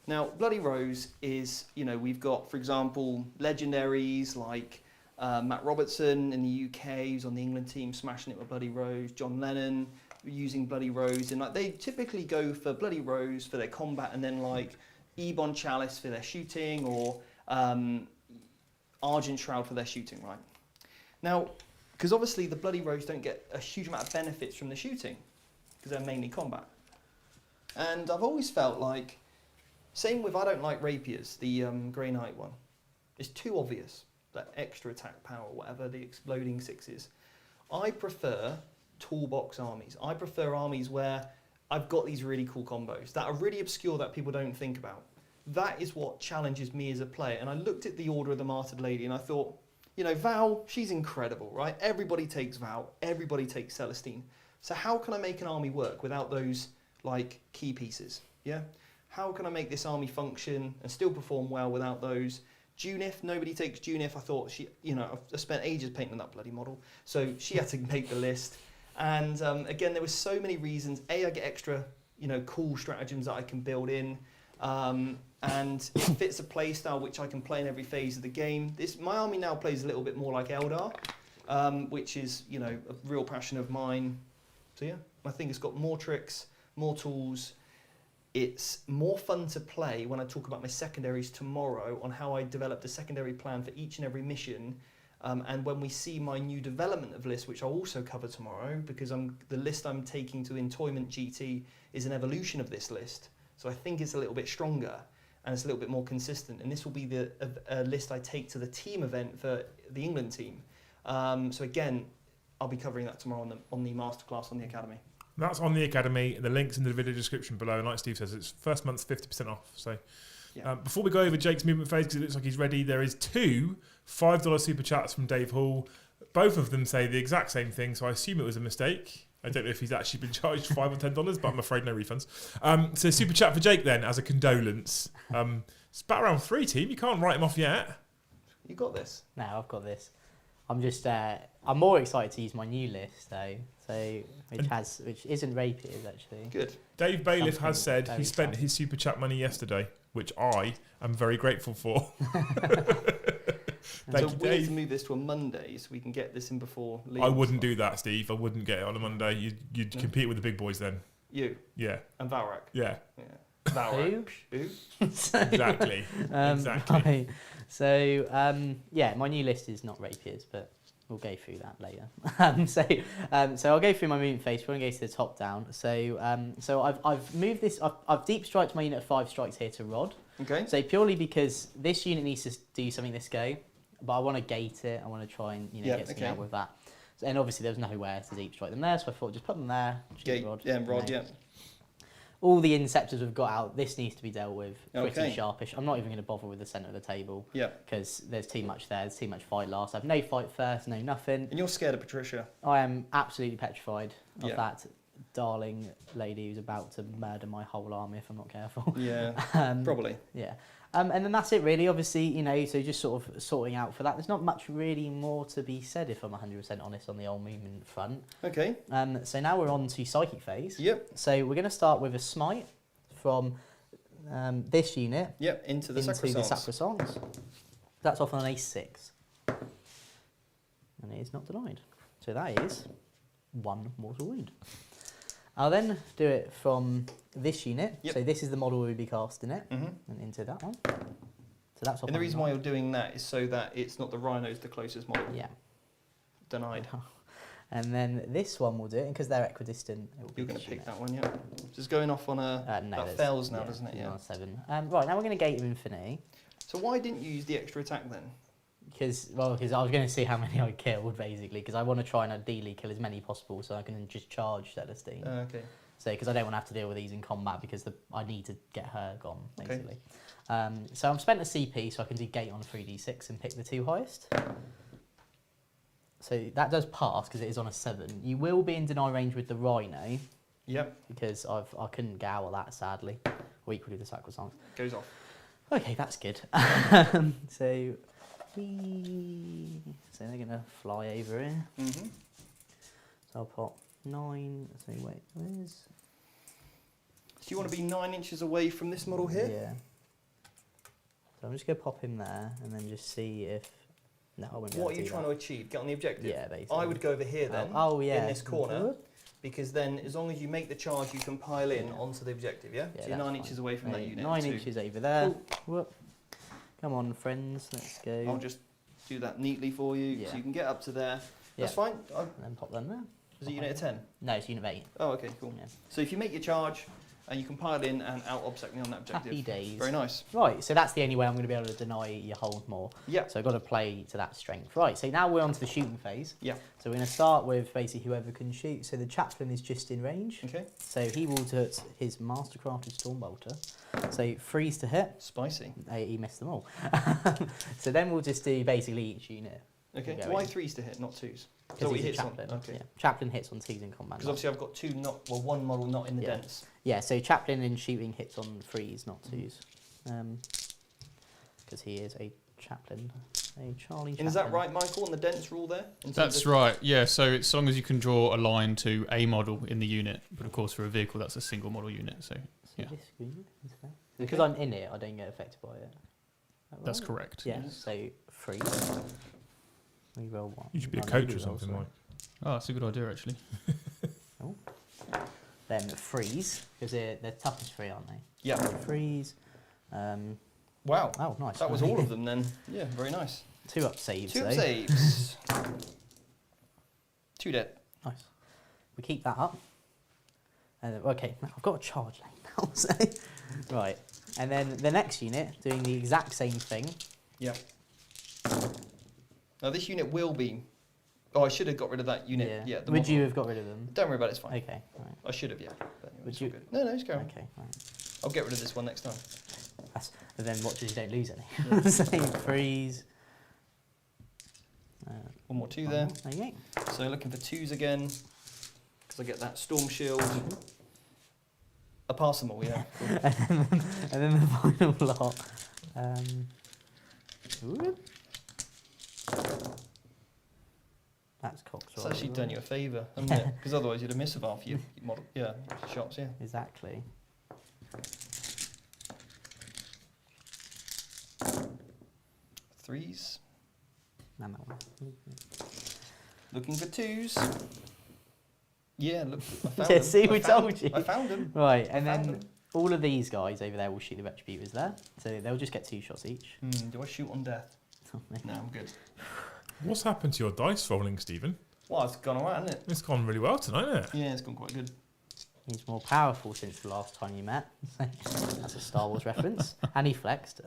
Now, Bloody Rose is, we've got, for example, legendaries like Matt Robertson in the UK, who's on the England team, smashing it with Bloody Rose. John Lennon using Bloody Rose, and they typically go for Bloody Rose for their combat, and then Ebon Chalice for their shooting, or Argent Shroud for their shooting, right? Now, because obviously the Bloody Rose don't get a huge amount of benefits from the shooting, because they're mainly combat. And I've always felt like, same with I don't like Rapiers, the Grey Knight one. It's too obvious, that extra attack power, whatever, the exploding 6s. I prefer toolbox armies. I prefer armies where I've got these really cool combos that are really obscure that people don't think about. That is what challenges me as a player. And I looked at the Order of the Martyred Lady and I thought, Val, she's incredible, right? Everybody takes Val, everybody takes Celestine. So how can I make an army work without those key pieces? Yeah? How can I make this army function and still perform well without those? Junith, nobody takes Junith. I thought I spent ages painting that bloody model. So she had to make the list. And again, there were so many reasons. I get extra, cool stratagems that I can build in. And it fits a play style which I can play in every phase of the game. My army now plays a little bit more like Eldar, which is, a real passion of mine. So yeah, I think it's got more tricks, more tools. It's more fun to play when I talk about my secondaries tomorrow on how I developed a secondary plan for each and every mission. And when we see my new development of list, which I'll also cover tomorrow, because the list I'm taking to Entoyment GT is an evolution of this list. So I think it's a little bit stronger and it's a little bit more consistent. And this will be the list I take to the team event for the England team. So again, I'll be covering that tomorrow on the masterclass on the Academy. That's on the Academy. The link's in the video description below. And like Steve says, it's first month's 50% off. So yeah. Before we go over Jake's movement phase, because it looks like he's ready, there is 2 $5 super chats from Dave Hall. Both of them say the exact same thing, so I assume it was a mistake. I don't know if he's actually been charged $5 or $10, but I'm afraid no refunds. So super chat for Jake then, as a condolence. It's about round 3, team. You can't write him off yet. You got this. No, I've got this. I'm just I'm more excited to use my new list though, which isn't Rapiers actually. Good. Dave Bailiff has said he spent his super chat money yesterday, which I am very grateful for. Thank you, we need Dave. to move this to a Monday so we can get this in before Liam. I wouldn't do that, Steve. I wouldn't get it on a Monday. You'd compete with the big boys then. You. Yeah. And Valrak. Yeah. Valrak. Who? Exactly. Exactly. Right. My new list is not Rapiers, but we'll go through that later. So I'll go through my movement phase. We're going to go to the top down. So I've moved this. I've deep striked my unit of 5 strikes here to Rod. Okay. So purely because this unit needs to do something this go, but I want to gate it. I want to try and get something out with that. So, and obviously there was nowhere to deep strike them there, so I thought just put them there. Gate. Rod. Yeah, Rod. Yeah. All the Inceptors we've got out, this needs to be dealt with pretty Okay. sharpish. I'm not even going to bother with the centre of the table. Yeah. Because there's too much there. There's too much fight last. I have no fight first, no nothing. And you're scared of Patricia. I am absolutely petrified of Yeah. that darling lady who's about to murder my whole army if I'm not careful. Yeah. Probably. Yeah. And then that's it really, obviously, so just sort of sorting out for that. There's not much really more to be said if I'm 100% honest on the old movement front. Okay. So now we're on to Psychic phase. Yep. So we're going to start with a Smite from this unit Yep. Into the the Sacrosancts. Sacrosancts. That's off on an A6. And it is not denied. So that is 1 mortal wound. I'll then do it from this unit. Yep. So this is the model we'll be casting it, Mm-hmm. and into that one. So that's off And the on reason a why 9. you're doing that is so that it's not the Rhino's the closest model. Yeah. Denied. And then this one will do it, and because they're equidistant, it will You're be going to this pick unit. that one, yeah. Just going off on a... No, that there's- fails now, yeah, doesn't it? he's Yeah. on a 7. Right, now we're going to Gate of Infinity. So why didn't you use the extra attack then? Because I was going to see how many I killed, basically, because I want to try and ideally kill as many possible so I can just charge Celestine. Okay. So, because I don't want to have to deal with these in combat because I need to get her gone, basically. So I've spent a CP so I can do gate on 3d6 and pick the 2 highest. So that does pass because it is on a 7. You will be in deny range with the Rhino. Yep. Because I couldn't get out of that, sadly. Or equally the Sacrosanct. Goes off. Okay, that's good. So they're going to fly over here. Mm-hmm. So I'll pop 9. So wait, where's... Do you want to be 9 inches away from this model here? Yeah. So I'm just going to pop him there and then just see if... No, I won't be able What are to you do trying that. to achieve? Get on the objective? Yeah, basically. I would go over here then. Oh, yeah. In this corner. Because then, as long as you make the charge, you can pile in onto the objective, yeah? Yeah, So you're that's 9 fine. inches away from that unit. 9 too. inches over there. Whoop. Come on, friends, let's go. I'll just do that neatly for you, Yeah. so you can get up to there. Yeah. That's fine. And then pop them there. Is it unit of 10? No, it's unit of 8. Oh, okay, cool. Yeah. So if you make your charge, and you can pile in and out obstacle me on that objective. Happy days. Very nice. Right, so that's the only way I'm going to be able to deny your hold more. Yeah. So I've got to play to that strength. Right, so now we're on to the shooting phase. Yeah. So we're going to start with basically whoever can shoot. So the chaplain is just in range. Okay. So he will hit his mastercrafted stormbolter. So freeze to hit. Spicy. He missed them all. So then we'll just do basically each unit. Okay. Go Why in. 3s to hit, not 2s? Because what he's he a hits on? chaplain. Okay. Yeah. Chaplain hits on 2s in combat. Because obviously I've got one model not in the Yeah. dents. Yeah, so chaplain in shooting hits on 3s, not 2s. Because he is a chaplain. A Charlie chaplain. And is that right, Michael, on the dents rule there? In terms That's of- right, yeah. So it's long as you can draw a line to a model in the unit, but of course for a vehicle that's a single model unit. So So yeah. this unit is there. Because Okay. I'm in it, I don't get affected by it. Is that That's right? correct. Yeah, Yes. so 3. We roll 1. You should be a Oh, no, coach we or roll, something, sorry. Mike. Oh, that's a good idea actually. Then freeze, because they're toughest 3, aren't they? Yeah. Freeze. Wow. Oh, nice. That was all of them then. Yeah, very nice. 2 up saves, 2 though. saves. 2 dead. Nice. We keep that up. Okay, I've got a charge lane now. So. Right. And then the next unit, doing the exact same thing. Yeah. Now this unit will be... Oh, I should have got rid of that unit. Yeah. the Would model. you have got rid of them? Don't worry about it, it's fine. Okay, right. I should have, yeah. But anyway, Would it's all you- good. No, just go on. Okay, right. I'll get rid of this one next time. And then watch as you don't lose any. So freeze. One more 2 there. There you go. So looking for 2s again, because I get that storm shield. I pass them all, yeah. And then the final lot. Ooh. That's cocked. It's actually done you a favour, hasn't it? Because otherwise you'd have missed of half your model. Yeah, shots, yeah. Exactly. Threes. And that one. Looking for 2s. Yeah, look, I found Yeah, them. see, I we found- told you. I found them. Right, and found then them. all of these guys over there will shoot the retributors there. So they'll just get 2 shots each. Do I shoot on death? No, I'm good. What's happened to your dice rolling, Stephen? Well, it's gone alright, hasn't it? It's gone really well tonight, isn't it? Yeah, it's gone quite good. He's more powerful since the last time you met. That's a Star Wars reference. And he flexed.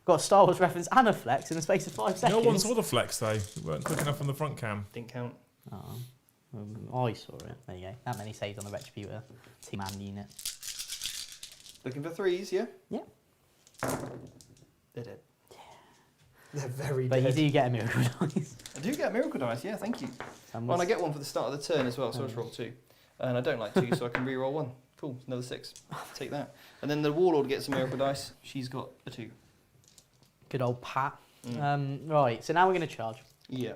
Got a Star Wars reference and a flex in the space of 5 seconds. No one saw the flex though. You weren't quick enough on the front cam. Didn't count. I saw it. There you go. That many saves on the retributor. Team and unit. Looking for 3s, yeah? Yeah. They're dead. They're very But dead. you do get a miracle dice. I do get a miracle dice, yeah, thank you. And Well, and I get one for the start of the turn as well, so I just roll 2. And I don't like 2, so I can re-roll 1. Cool, another 6. Take that. And then the warlord gets a miracle dice. She's got a 2. Good old Pat. Mm. Right, so now we're going to charge. Yeah.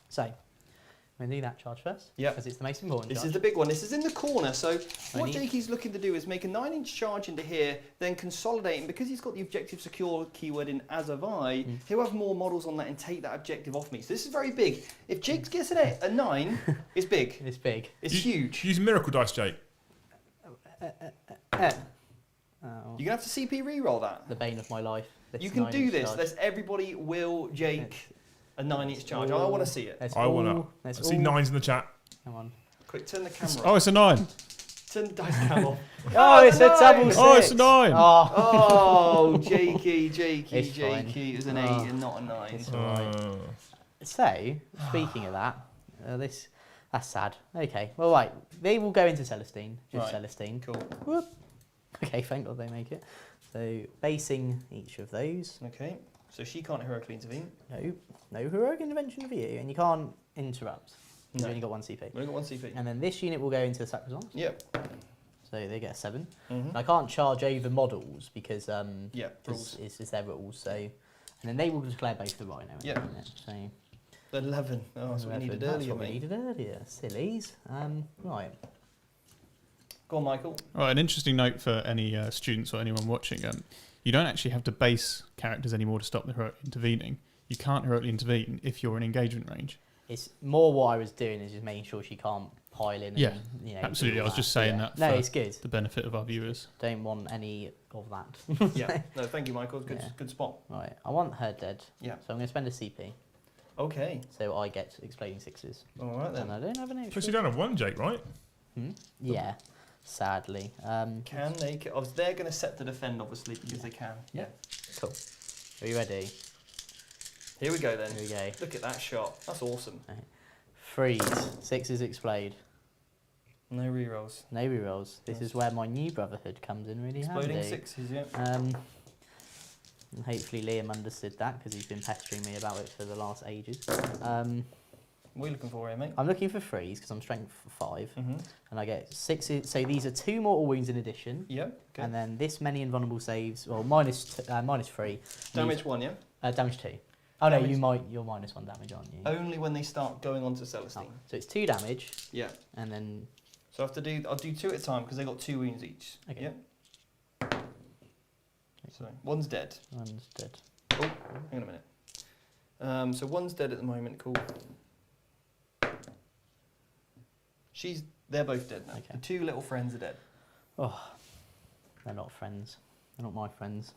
So, I'm going to do that charge first. Yep. Because it's the most important This charge. is the big one. This is in the corner. So what need- Jakey's looking to do is make a 9-inch charge into here, then consolidate. And because he's got the objective secure keyword in as have I, he'll have more models on that and take that objective off me. So this is very big. If Jake gets an 8, a 9, it's big. It's big. It's You- huge. Use miracle dice, Jake. Oh, You're going to have to CP reroll that. the bane of my life. This You can do 9-inch this. charge. Let's everybody will Jake a 9-inch charge. I all- want to see it. Let's I want all- to. I let's see all- 9s in the chat. Come on. Quick, turn the camera Oh, on. it's a 9. Send the dice cam off. Oh, it's a double 6. Oh, it's a 9. Oh, Oh, Jakey. It's fine. It was an 8 and not a 9. it's alright. So, speaking of that, that's sad. Okay, well, right. They will go into Celestine. Just Right. Celestine. Cool. Whoop. Okay, thank God they make it. So, basing each of those. Okay, so she can't heroically intervene. No heroic intervention for you, and you can't interrupt. You've No. only got 1 CP. We've only got 1 CP. And then this unit will go into the Sacrosanct. Yep. So they get a 7. Mm-hmm. And I can't charge over models because Yeah, rules. it's their rules. So, and then they will declare both the Rhino. Yeah. So 11. Oh, that's what we 11. needed That's earlier, what we mate. needed earlier. Sillies. Right. Go on, Michael. Right, an interesting note for any students or anyone watching. You don't actually have to base characters anymore to stop the heroic intervening. You can't heroically intervene if you're in engagement range. It's more what I was doing is just making sure she can't pile in. Yeah, and, you know, absolutely. do I was all just saying Yeah. that No, for it's good. the benefit of our viewers. Don't want any of that. Yeah. No, thank you, Michael. Good, Yeah. good spot. Right. I want her dead. Yeah. So I'm going to spend a CP. Okay. So I get exploding 6s. All right then. And I don't have an extra. Plus, you don't have 1, Jake, right? Yeah. Sadly. Can they? Oh, they're going to set to defend, obviously, because they can. Yeah. Cool. Are you ready? Here we go then. Here we go. Look at that shot. That's awesome. Freeze. 6s explode. No rerolls. No rerolls. This is where my new brotherhood comes in really Exploding handy. 6s, yeah. And hopefully Liam understood that because he's been pestering me about it for the last ages. What are you looking for here, mate? I'm looking for freeze because I'm strength 5 Mm-hmm. and I get 6. So these are 2 mortal wounds in addition. Yep. Okay. And then this many invulnerable saves, well, minus 3. Damage 1, yeah? Damage 2. Oh no, Damage- you're minus 1 damage, aren't you? Only when they start going on to Celestine. Oh, so it's 2 damage, Yeah. and then So I'll do 2 at a time because they got 2 wounds each. Okay. Yeah. So one's dead. one's dead. Oh, hang on a minute. So one's dead at the moment. Cool. They're both dead now. Okay. The 2 little friends are dead. Oh, they're not friends. They're not my friends.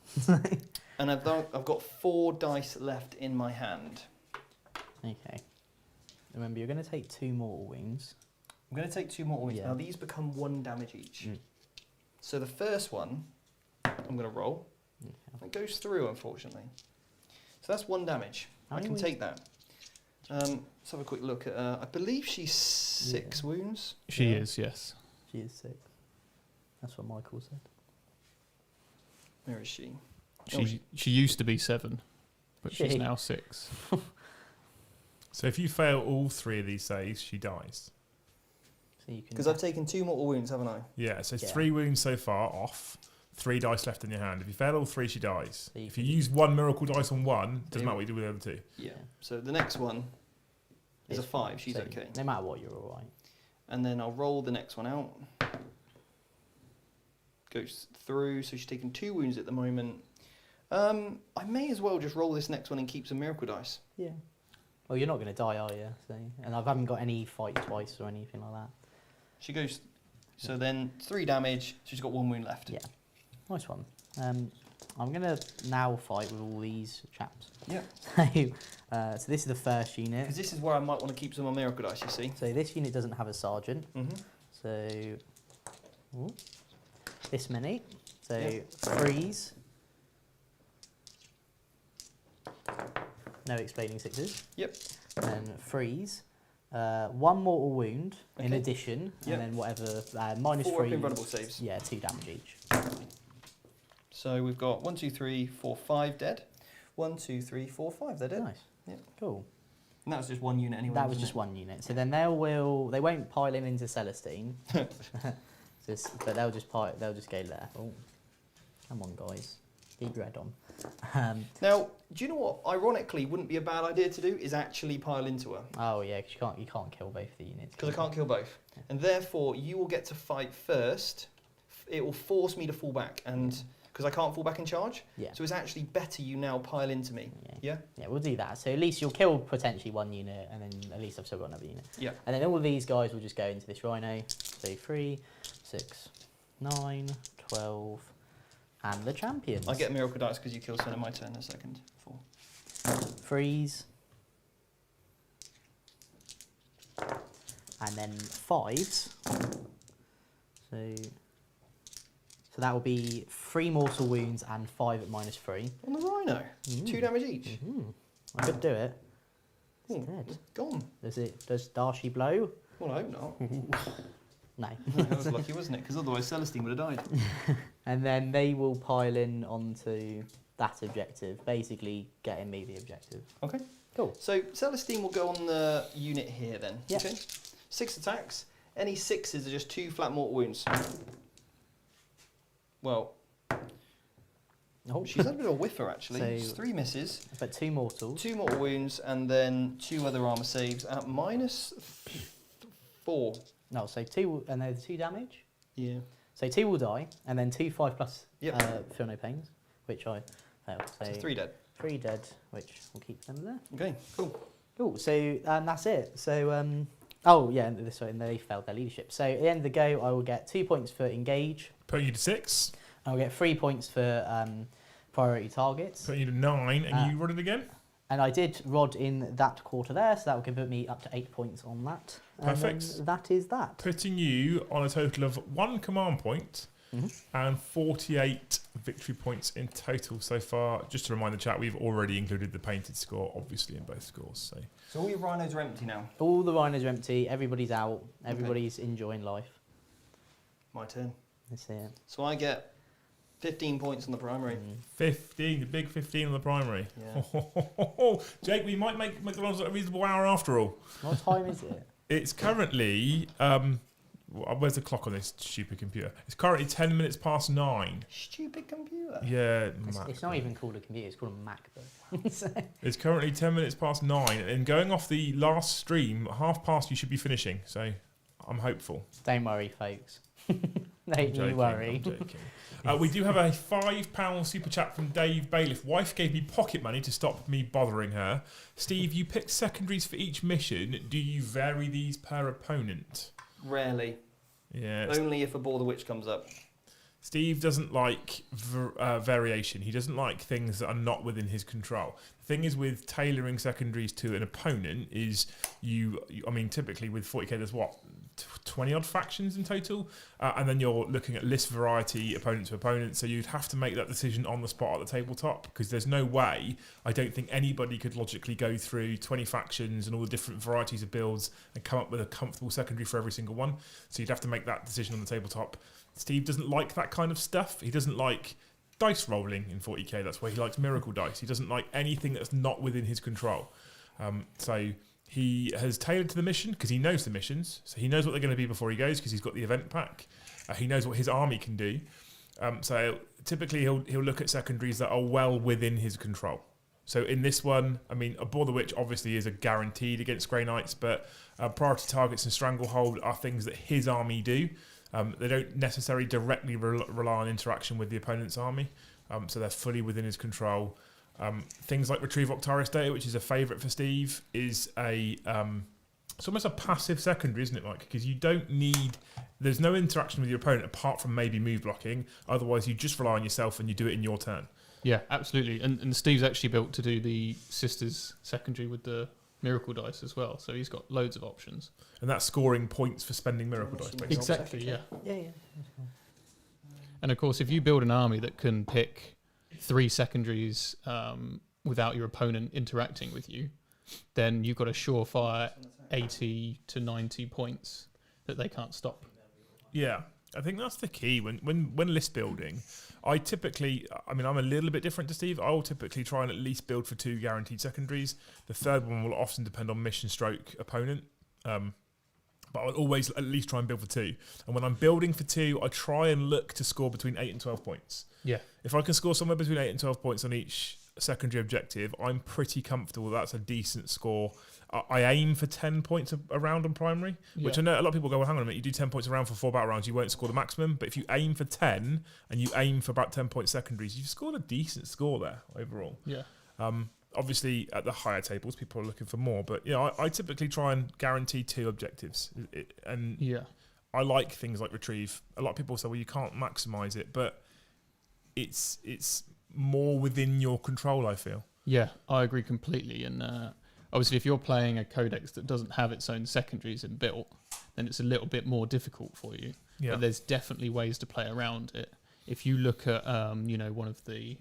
And I've got 4 dice left in my hand. Okay. Remember, you're going to take 2 mortal wounds. I'm going to take 2 more wounds. Yeah. Now these become 1 damage each. Mm. So the first one, I'm going to roll. Okay. It goes through, unfortunately. So that's 1 damage. How I many can wounds? take that. Let's have a quick look at. I believe she's 6 wounds. She Yeah. is, yes. She is 6. That's what Michael said. Where is she? She used to be 7, but she's She. now 6. So if you fail all 3 of these saves, she dies. So you can. Because I've taken 2 mortal wounds, haven't I? Yeah, so Yeah. 3 wounds so far off, 3 dice left in your hand. If you fail all 3, she dies. So you If you can- use 1 miracle dice on 1, So doesn't matter what you do with the other 2. Yeah. So the next one is a 5. She's so okay. No matter what, you're all right. And then I'll roll the next one out. Goes through, so she's taking 2 wounds at the moment. I may as well just roll this next one and keep some miracle dice. Yeah. Well, you're not going to die, are you? So, and I haven't got any fight twice or anything like that. She goes, so then 3 damage, so she's got 1 wound left. Yeah. Nice one. I'm going to now fight with all these chaps. Yeah. So this is the first unit. Because this is where I might want to keep some more miracle dice, you see. So this unit doesn't have a sergeant. Mm-hmm. So ooh, this many. So Yeah. freeze. No exploding 6s. Yep. Then freeze. 1 mortal wound in Okay. addition, Yep. and then whatever minus 4 3. invulnerable saves. Yeah, 2 damage each. So we've got 1, 2, 3, 4, 5 dead. 1, 2, 3, 4, 5. They're dead. Nice. Yeah. Cool. And that was just 1 unit anyway. That was wasn't just it? 1 unit. So then they won't pile in into Celestine, but they'll just go there. Oh, come on, guys, keep your head on. Now, do you know what? Ironically, wouldn't be a bad idea to do is actually pile into her. Oh yeah, because you can't kill both the units. Because I can't kill both. And therefore, you will get to fight first. It will force me to fall back, and because I can't fall back and charge. Yeah. So it's actually better you now pile into me. Yeah? Yeah, we'll do that. So at least you'll kill potentially 1 unit, and then at least I've still got another unit. Yeah. And then all of these guys will just go into this rhino. So 3, 6, 9, 12, and the champions. I get miracle dice because you kill Sen on my turn in a second. 4. Freeze. And then 5s. So that will be 3 mortal wounds and 5 at -3. On the Rhino. 2 damage each. I could do it. It's Oh, dead. gone. Does Darcy blow? Well, I hope not. No. That was lucky, wasn't it? Because otherwise Celestine would have died. And then they will pile in onto that objective, basically getting me the objective. Okay. Cool. So Celestine will go on the unit here then. Yeah. Okay. 6 attacks. Any 6s are just 2 flat mortal wounds. Well, Oh, she's had a bit of a whiffer actually. So- It's 3 misses, but 2 mortals. 2 mortal wounds, and then 2 other armor saves at -4. No, so 2, and they're 2 damage. Yeah. So 2 will die, and then 2 5+ Yep. feel no pains, which I failed. So 3 dead. 3 dead, which will keep them there. Okay, cool. Cool. So that's it. So oh yeah, and they failed their leadership. So at the end of the go, I will get 2 points for engage. Putting you to 6. I'll get 3 points for priority targets. Putting you to 9, and you run it again. And I did rod in that quarter there, so that will give me up to 8 points on that. And Perfect. then that is that. Putting you on a total of 1 command point and 48 victory points in total so far. Just to remind the chat, we've already included the painted score, obviously, in both scores. So all your rhinos are empty now. All the rhinos are empty. Everybody's out. Everybody's enjoying life. My turn. That's it. So I get 15 points on the primary. 15, the big 15 on the primary. Yeah. Jake, we might make McDonald's a reasonable hour after all. What time is it? It's currently, where's the clock on this stupid computer? It's currently 10 minutes past 9. Stupid computer. Yeah, It's not even called a computer. It's called a MacBook. So- It's currently 10 minutes past 9. And going off the last stream, 5:30 you should be finishing. So I'm hopeful. Don't worry, folks. Don't I'm you joking, worry. I'm joking. We do have a £5 super chat from Dave Bailiff. Wife gave me pocket money to stop me bothering her. Steve, you picked secondaries for each mission. Do you vary these per opponent? Rarely. Yeah. Only if a Bore the Witch comes up. Steve doesn't like variation. He doesn't like things that are not within his control. The thing is with tailoring secondaries to an opponent is typically with 40k there's 20 odd factions in total, and then you're looking at list variety opponent to opponent, so you'd have to make that decision on the spot at the tabletop, because there's no way, I don't think anybody could logically go through 20 factions and all the different varieties of builds and come up with a comfortable secondary for every single one. So you'd have to make that decision on the tabletop. Steve doesn't like that kind of stuff. He doesn't like dice rolling in 40k. That's why he likes miracle dice. He doesn't like anything that's not within his control. So he has tailored to the mission because he knows the missions. So he knows what they're going to be before he goes because he's got the event pack. He knows what his army can do. So typically he'll look at secondaries that are well within his control. So in this one, a Bore the Witch obviously is a guaranteed against Grey Knights, but priority targets and Stranglehold are things that his army do. They don't necessarily directly rely on interaction with the opponent's army, so they're fully within his control. Things like Retrieve Octarius Data, which is a favourite for Steve, is it's almost a passive secondary, isn't it, Mike? Because there's no interaction with your opponent apart from maybe move blocking. Otherwise, you just rely on yourself and you do it in your turn. Yeah, absolutely. And Steve's actually built to do the Sisters secondary with the Miracle Dice as well, so he's got loads of options. And that's scoring points for spending Miracle Dice, basically. Exactly, yeah. Yeah. And of course, if you build an army that can pick 3 secondaries without your opponent interacting with you, then you've got a surefire 80 to 90 points that they can't stop. Yeah, I think that's the key. When list building, I'm a little bit different to Steve. I will typically try and at least build for 2 guaranteed secondaries. The third one will often depend on mission stroke opponent. But I'll always at least try and build for 2. And when I'm building for 2, I try and look to score between 8 and 12 points. Yeah. If I can score somewhere between 8 and 12 points on each secondary objective, I'm pretty comfortable. That's a decent score. I aim for 10 points a round on primary, which I know a lot of people go, well, hang on a minute, you do 10 points a round for 4 battle rounds, you won't score the maximum. But if you aim for 10 and you aim for about 10 point secondaries, you've scored a decent score there overall. Yeah. Obviously, at the higher tables, people are looking for more. But I typically try and guarantee 2 objectives. I like things like Retrieve. A lot of people say, well, you can't maximise it, but it's more within your control, I feel. Yeah, I agree completely. And obviously, if you're playing a codex that doesn't have its own secondaries inbuilt, then it's a little bit more difficult for you. Yeah. but there's definitely ways to play around it. If you look at, one of the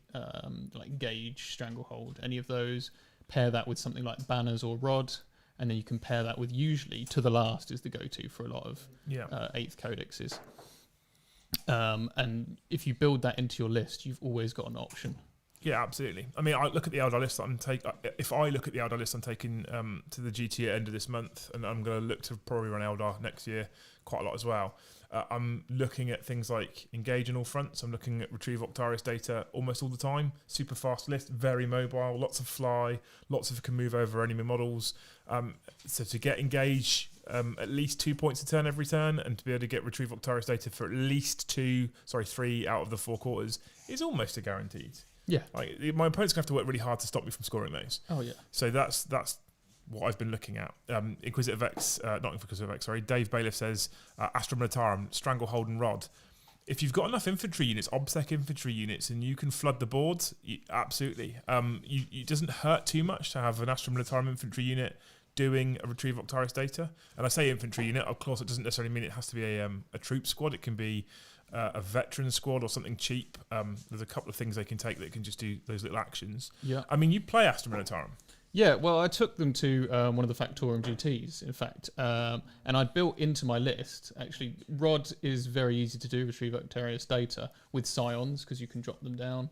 like Gauge, Stranglehold, any of those, pair that with something like Banners or Rod, and then you can pair that with usually To the Last is the go-to for a lot of 8th codexes. And if you build that into your list, you've always got an option. Yeah, absolutely. I mean, I look at the Eldar list that I'm taking. If I look at the Eldar list I'm taking to the GT at end of this month, and I'm going to look to probably run Eldar next year quite a lot as well. I'm looking at things like Engage on all fronts. I'm looking at Retrieve Octarius data almost all the time. Super fast list, very mobile, lots of fly, lots of can move over enemy models. So to get Engage at least 2 points a turn every turn, and to be able to get Retrieve Octarius data for at least 3 out of the 4 quarters is almost a guaranteed. Yeah. Like my opponent's gonna have to work really hard to stop me from scoring those. Oh yeah. So that's what I've been looking at. Inquisitive X, not Inquisitive X, sorry. Dave Bailiff says Astra Militarum, Stranglehold and Rod. If you've got enough infantry units, OBSEC infantry units, and you can flood the board, absolutely. It doesn't hurt too much to have an Astra Militarum infantry unit doing a Retrieve Octarius data. And I say infantry unit, of course, it doesn't necessarily mean it has to be a troop squad. It can be a veteran squad or something cheap. There's a couple of things they can take that can just do those little actions. Yeah. I mean, you play Astra Militarum. Yeah, well, I took them to one of the Factorum GTs, in fact, and I built into my list, actually, Rod is very easy to do, Retrieve Octarius data, with Scions, because you can drop them down.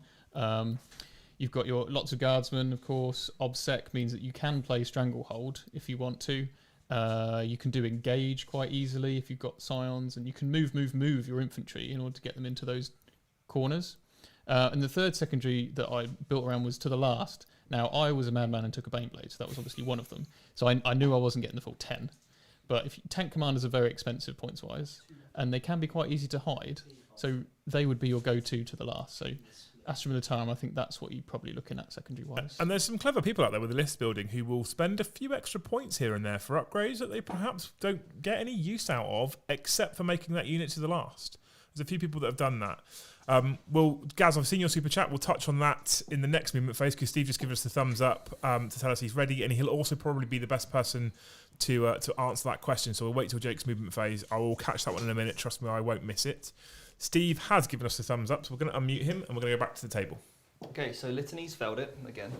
You've got your lots of Guardsmen, of course. OBSEC means that you can play Stranglehold if you want to. You can do Engage quite easily if you've got Scions, and you can move your infantry in order to get them into those corners. And the third secondary that I built around was To the Last. Now, I was a madman and took a Baneblade, so that was obviously one of them. So I knew I wasn't getting the full 10. But tank commanders are very expensive points-wise, and they can be quite easy to hide. So they would be your go-to To the Last. So Astra Militarum, I think that's what you're probably looking at secondary-wise. And there's some clever people out there with the list building who will spend a few extra points here and there for upgrades that they perhaps don't get any use out of, except for making that unit To the Last. There's a few people that have done that. Well, Gaz, I've seen your super chat. We'll touch on that in the next movement phase because Steve just gave us the thumbs up to tell us he's ready, and he'll also probably be the best person to answer that question. So we'll wait till Jake's movement phase. I will catch that one in a minute. Trust me, I won't miss it. Steve has given us the thumbs up, so we're going to unmute him and we're going to go back to the table. Okay, so Litanies failed it again.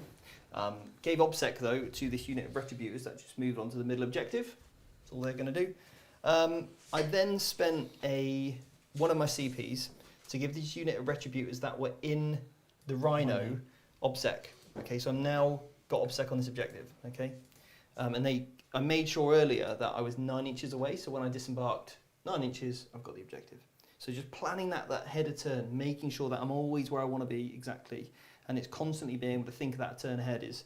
Gave OBSEC though to this unit of Retributors that just moved on to the middle objective. That's all they're going to do. I then spent one of my CPs to give this unit of Retributors that were in the Rhino OBSEC. Okay, so I've now got OBSEC on this objective. Okay, I made sure earlier that I was 9 inches away, so when I disembarked 9 inches, I've got the objective. So just planning that header turn, making sure that I'm always where I want to be exactly, and it's constantly being able to think of that turn ahead is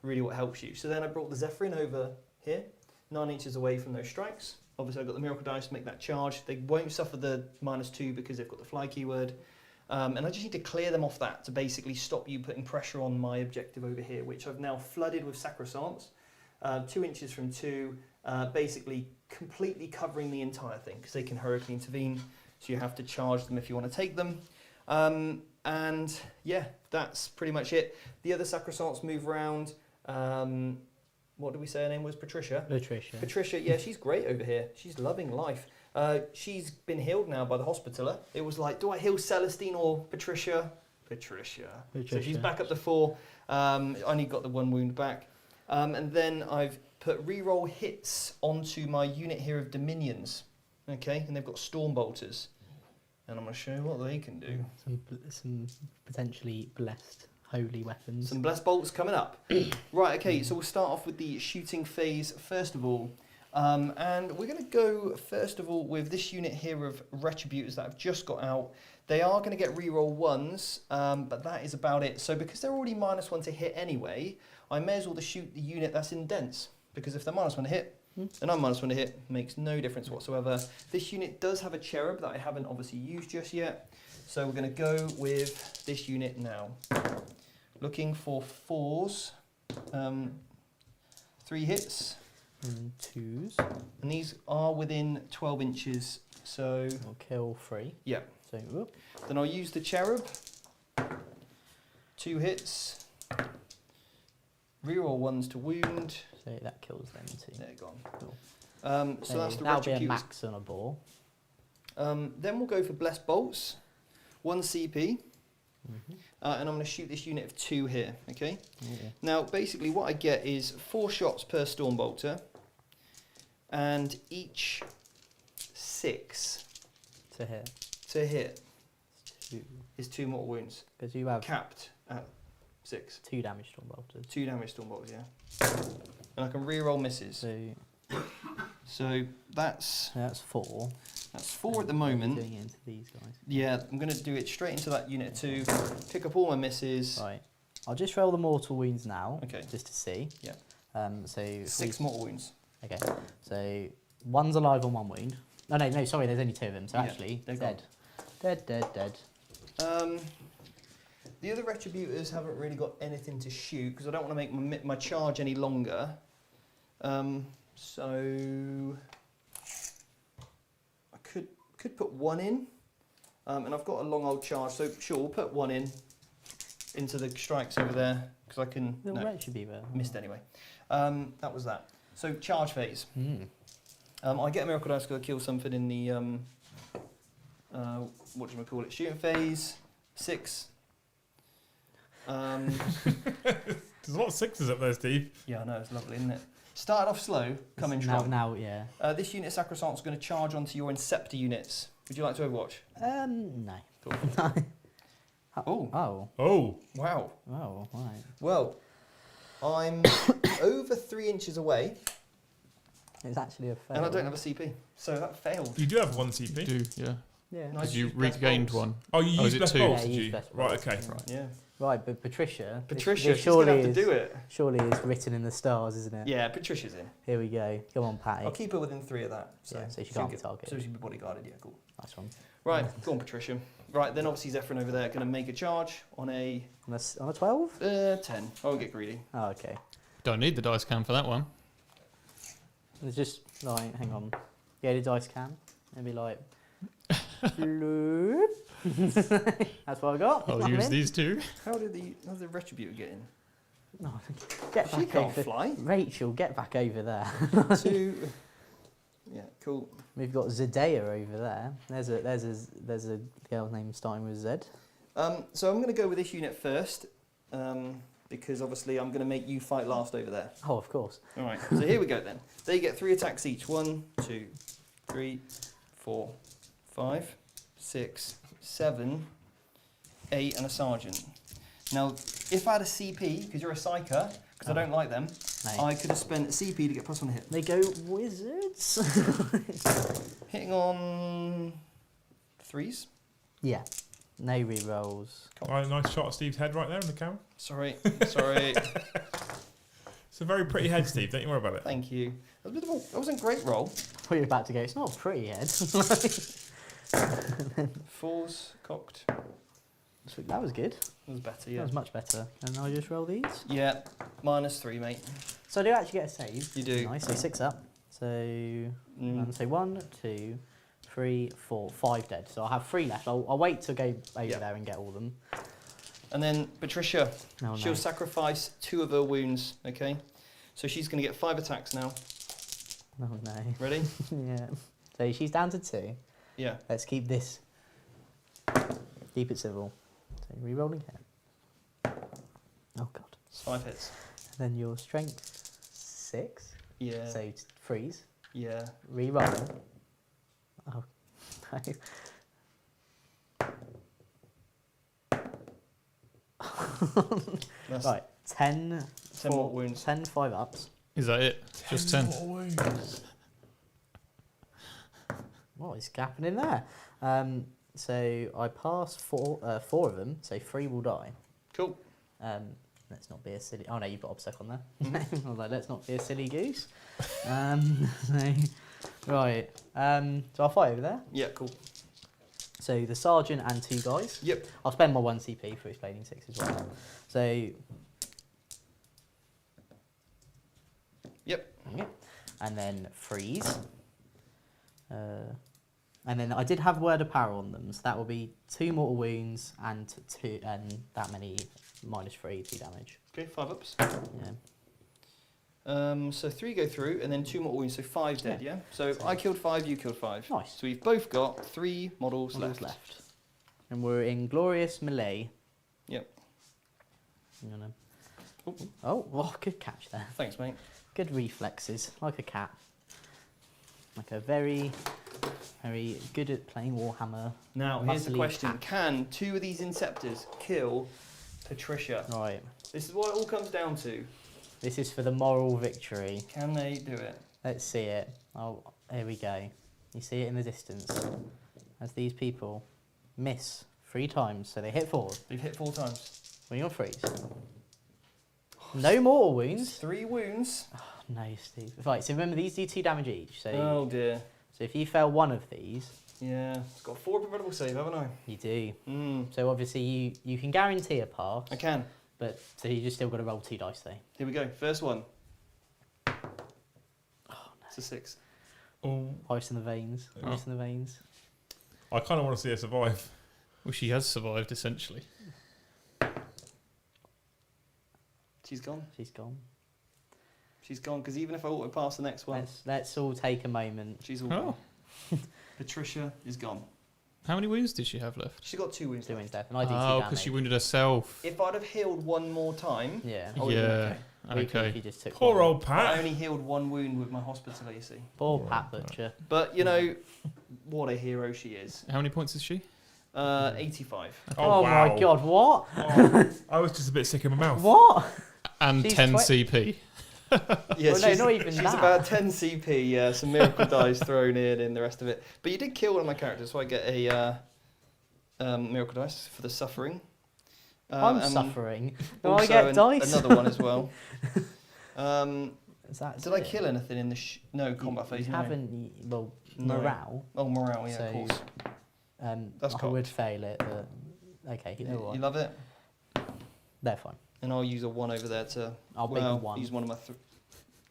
really what helps you. So then I brought the Zephyrin over here, 9 inches away from those strikes. Obviously I've got the Miracle Dice to make that charge. They won't suffer the -2 because they've got the fly keyword. And I just need to clear them off that to basically stop you putting pressure on my objective over here, which I've now flooded with Sacrosancts, 2 inches from 2, basically completely covering the entire thing because they can Hurricane intervene. So you have to charge them if you want to take them. And yeah, that's pretty much it. The other Sacrosancts move around. What did we say her name was? Patricia? Patricia, yeah, she's great over here. She's loving life. She's been healed now by the Hospitaller. It was like, do I heal Celestine or Patricia? Patricia. So she's back up to 4. Only got the 1 wound back. And then I've put reroll hits onto my unit here of Dominions. Okay, and they've got Storm Bolters. And I'm going to show you what they can do. Some potentially blessed holy weapons. Some blessed bolts coming up. Right, okay, so we'll start off with the shooting phase first of all. And we're going to go first of all with this unit here of Retributors that I've just got out. They are going to get reroll 1s, but that is about it. So because they're already -1 to hit anyway, I may as well just shoot the unit that's in dense. Because if they're -1 to hit, and I'm -1 to hit, makes no difference whatsoever. This unit does have a Cherub that I haven't obviously used just yet. So we're going to go with this unit now. Looking for 4s, 3 hits. And 2s. And these are within 12 inches, so... We'll kill 3. Yeah. So, whoop. Then I'll use the Cherub. 2 hits. Reroll 1s to wound. So that kills them too. They're gone. Cool. So that's the that'll be a Retributors. max on a ball. Then we'll go for Blessed Bolts, 1 CP, and I'm going to shoot this unit of 2 here, okay? Yeah. Now, basically what I get is 4 shots per Stormbolter, and each 6 To hit. to hit 2. is 2 mortal wounds, Because you have capped at 6. 2 damage storm bolters. 2 damage Stormbolters, yeah. And I can re-roll misses. So So that's 4. that's 4 at the And we're moment. Doing it into these guys. Yeah, I'm going to do it straight into that unit 2, pick up all my misses. Right. I'll just roll the mortal wounds now. Okay. Just to see. Yeah. So if 6 mortal wounds. Okay. So one's alive on 1 wound. No, sorry, there's only 2 of them. So Yeah, actually, they're dead. Dead. The other Retributors haven't really got anything to shoot because I don't want to make my charge any longer. So I could put 1 in, and I've got a long old charge. So sure, we'll put 1 in into the strikes over there because I can. Little No, Retributor. missed anyway. That was that. So charge phase. I get a miracle dice because I kill something in the what do you call it? Shooting phase 6. There's a lot of 6s up there, Steve. Yeah, I know, it's lovely, isn't it? Started off slow, coming strong. Now, yeah. This unit Sacrosanct is going to charge onto your Inceptor units. Would you like to Overwatch? No. Cool. Oh. Oh, Wow. Oh, right. Well, I'm over 3 inches away, It's actually a fail. and I don't have a CP, so that failed. you do have 1 CP. Do, yeah. Yeah. Nice. Because you use Blessed regained Bolts. one. Oh, you Oh, used is it Blessed 2? Bolts, Yeah, did you you? used Blessed Right, Bolts, okay. yeah. Yeah. Right, but Patricia. Patricia, this she's going to have to is, do it. Surely is written in the stars, isn't it? Yeah, Patricia's in. Here we go. Come on, Patty. I'll keep her within 3 of that. So, Yeah, so she she'll can't be get- targeted. So she'll be bodyguarded, yeah, cool. Nice one. Right, go on, Patricia. Right, then obviously Zephyrin over there going to make a charge on a On a 12? 10. I won't get greedy. Oh, okay. Don't need the dice cam for that one. It's just like, hang on. Yeah, the dice can. Maybe like. bloop. That's what I got. I'll use these 2. How's the Retributor get in? No, get She back can't over. fly. Rachel, get back over there. 2. Yeah, cool. We've got Zendaya over there. There's a girl named starting with Z. So I'm going to go with this unit first, because obviously I'm going to make you fight last over there. Oh, of course. All right, so here we go then. They get 3 attacks each. 1, 2, 3, 4, 5, 6, 7, 8, and a sergeant. Now, if I had a CP, because you're a psyker, because I don't like them, No. I could have spent a CP to get +1 hit. They go wizards. Hitting on 3s. Yeah. No rerolls. Right, nice shot of Steve's head right there in the camera. Sorry. It's a very pretty head, Steve. Don't you worry about it. Thank you. That wasn't a great roll. I thought you were about to go, it's not a pretty head. 4s cocked. That was good. That was better, That yeah. was much better. And I just roll these. Yeah, -3, mate. So I do actually get a save. You do. Nice, so 6 up. So, so 1, 2, 3, 4, 5 dead. So I'll have 3 left. I'll wait to go over Yeah. there and get all of them. And then Patricia, Oh, she'll no. sacrifice 2 of her wounds, okay? So she's going to get 5 attacks now. Oh no. Ready? Yeah. So she's down to 2. Yeah. Let's keep this. Keep it civil. So re-rolling hit. Oh god. It's 5 hits. Then your strength 6. Yeah. So freeze. Yeah. Re-rolling. Oh no. That's Right. 10. 10 more wounds. 10 5 ups. Is that it? Just 10. What is happening there? So I pass 4 of them. So 3 will die. Cool. Let's not be a silly. Oh no, you've got obsec on there. I was like, let's not be a silly goose. So, right. So I'll fight over there. Yeah, cool. So the sergeant and 2 guys. Yep. I'll spend my 1 CP for explaining 6 as well. So. Yep. Okay. And then freeze. And then I did have word of power on them, so that will be 2 mortal wounds and 2 and that many -3, 2 damage. Okay, 5 ups. Yeah. So 3 go through, and then 2 more wounds, so 5 dead, yeah? So So- I killed 5, you killed 5. Nice. So we've both got 3 models Models left. left. And we're in glorious melee. Yep. You wanna- Oh. Oh, good catch there. Thanks, mate. Good reflexes, like a cat. Like a very, very good at playing Warhammer. Now, here's the Muscly question. cat. Can 2 of these Inceptors kill Patricia? Right, This is what it all comes down to. this is for the moral victory. Can they do it? Let's see it. Oh, here we go. You see it in the distance. As these people miss 3 times, so they hit 4. They've hit 4 times. When you're freeze. No mortal wounds. 3 wounds. Oh, no, Steve. Right, so remember these do 2 damage each. So, Oh dear. so if you fail one of these, Yeah. It's got 4 preventable save, haven't I? you do. Mm. So obviously you can guarantee a pass, I can. but so you just still got to roll 2 dice though. Here we go. First one. Oh no. It's a 6. Oh, Ice in the veins. Oh. Ice in the veins. I kind of want to see her survive. Well, she has survived essentially. She's gone. She's gone. She's gone, because even if I auto pass the next one, Let's all take a moment. she's all Oh, gone. Patricia is gone. how many wounds did she have left? She's got 2 wounds 2 left. wins death, and I do 2 Oh, damage. because she wounded herself. If I'd have healed 1 more time, Yeah. I would've been Yeah. Weaker if Okay. you just took Poor one. old but I Pat. only healed 1 wound with my hospital, you see. Poor Poor Pat old Pat. Butcher. But, you know, what a hero she is. How many points is she? 85. Oh, wow. my god, what? Oh, I was just a bit sick in my mouth. What? And She's 10 twe- CP. Yeah, Well, no, she's, not even she's that. about 10 CP, yeah, some miracle dice thrown in and the rest of it. But you did kill one of my characters, so I get a miracle dice for the suffering. I'm and suffering. Do I also get dice? another one as well. Is that Did I it? kill anything in the no combat phase? You No. haven't. Well, No. morale. Oh, morale, yeah, So, of course. That's I would cocked. fail it, but okay, you know what? You love it? They're fine. And I'll use a 1 over there to I'll make well, one. use one of my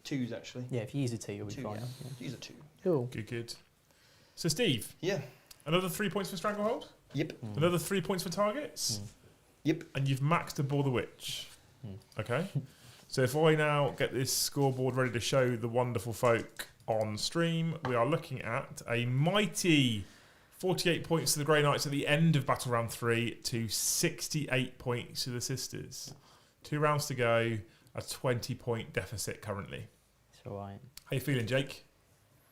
2s actually. Yeah, if you use a 2, you'll be 2, fine. yeah. Use a 2. Cool. Good, good. So, Steve, Yeah. another 3 points for Stranglehold, Yep. another 3 points for targets, Yep. and you've maxed aboard the Witch. Mm. Okay? So, if I now get this scoreboard ready to show the wonderful folk on stream, we are looking at a mighty 48 points to the Grey Knights at the end of Battle Round 3 to 68 points to the Sisters. 2 rounds to go, a 20-point deficit currently. It's all right. How you feeling, Jake?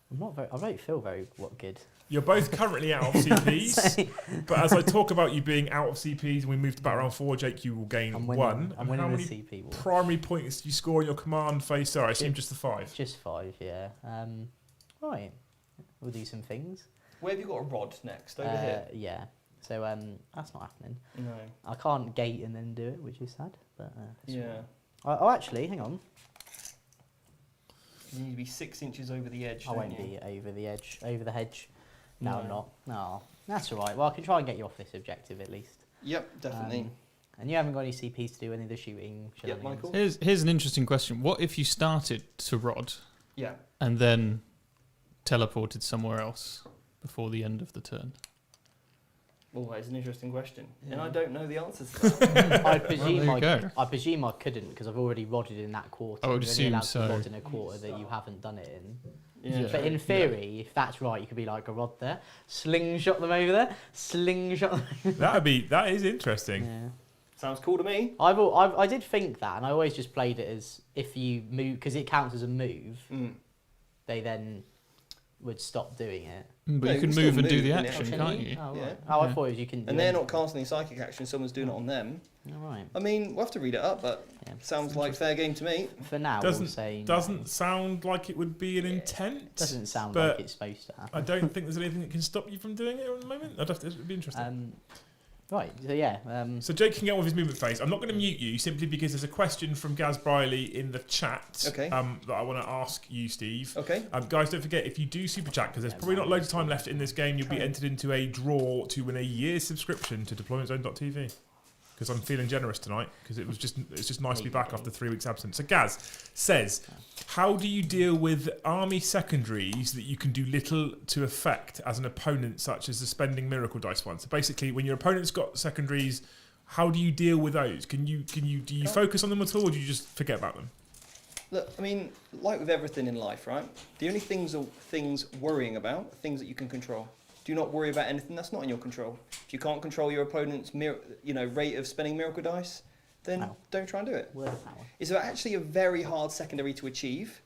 I'm not very. I don't feel very good. You're both currently out of CPs, So, but as I talk about you being out of CPs and we move to Battle Round 4, Jake, you will gain I'm 1. winning. I'm And how winning the many CP war. primary points do you score in your command phase? Sorry, I assume just the 5. Just 5, yeah. Right. We'll do some things. Where have you got a rod next? Over here? Yeah. So that's not happening. No. I can't gate and then do it, which is sad. But it's Yeah. all right. Oh, actually, hang on. You need to be 6 inches over the edge. I don't won't you? be over the edge, over the hedge. No, I'm No. not. No, that's all right. Well, I can try and get you off this objective at least. Yep, definitely. And you haven't got any CPs to do any of the shooting. Yep, shenanigans. Michael. Here's an interesting question. What if you started to Rod Yeah. and then teleported somewhere else before the end of the turn? Oh, that's an interesting question, and Yeah. I don't know the answer to that. I presume there you go. I presume I couldn't because I've already rodded in that quarter. I would You're only assume allowed to so. rod in a quarter that you haven't done it in. Yeah. Yeah. But in theory, if that's right, you could be like a rod there, slingshot them over there, slingshot them. That is interesting. Yeah. Sounds cool to me. I did think that, and I always just played it as if you move because it counts as a move. Mm. They then would stop doing it. But No, you you can can move still and do move the in it, action, can can't you? you? Oh, Yeah. right. Oh, I Yeah. thought it was you can. And they're not casting any psychic action. Someone's doing it on them. All right. I mean, we'll have to read it up, but Yeah. sounds like fair game to me. For now, Doesn't- we'll say no. Doesn't sound like it would be an intent. Doesn't sound but like it's supposed to happen. I don't think there's anything that can stop you from doing it at the moment. It'd be interesting. Right. So yeah. So Jake can get on with his movement phase. I'm not going to mute you simply because there's a question from Gaz Briley in the chat Okay. that I want to ask you, Steve. Okay. Guys, don't forget, if you do super chat, because there's probably not loads of time left in this game, you'll be entered into a draw to win a year's subscription to deploymentzone.tv. Because I'm feeling generous tonight, because it's just nice to be back after 3 weeks absence. So Gaz says, how do you deal with army secondaries that you can do little to affect as an opponent, such as the spending miracle dice one? So basically, when your opponent's got secondaries, how do you deal with those? Do you focus on them at all, or do you just forget about them? Look, I mean, like with everything in life, right? The only things worrying about are things that you can control. Do not worry about anything that's not in your control. If you can't control your opponent's rate of spending miracle dice, then don't try and do it. Word of power. It's actually a very hard secondary to achieve.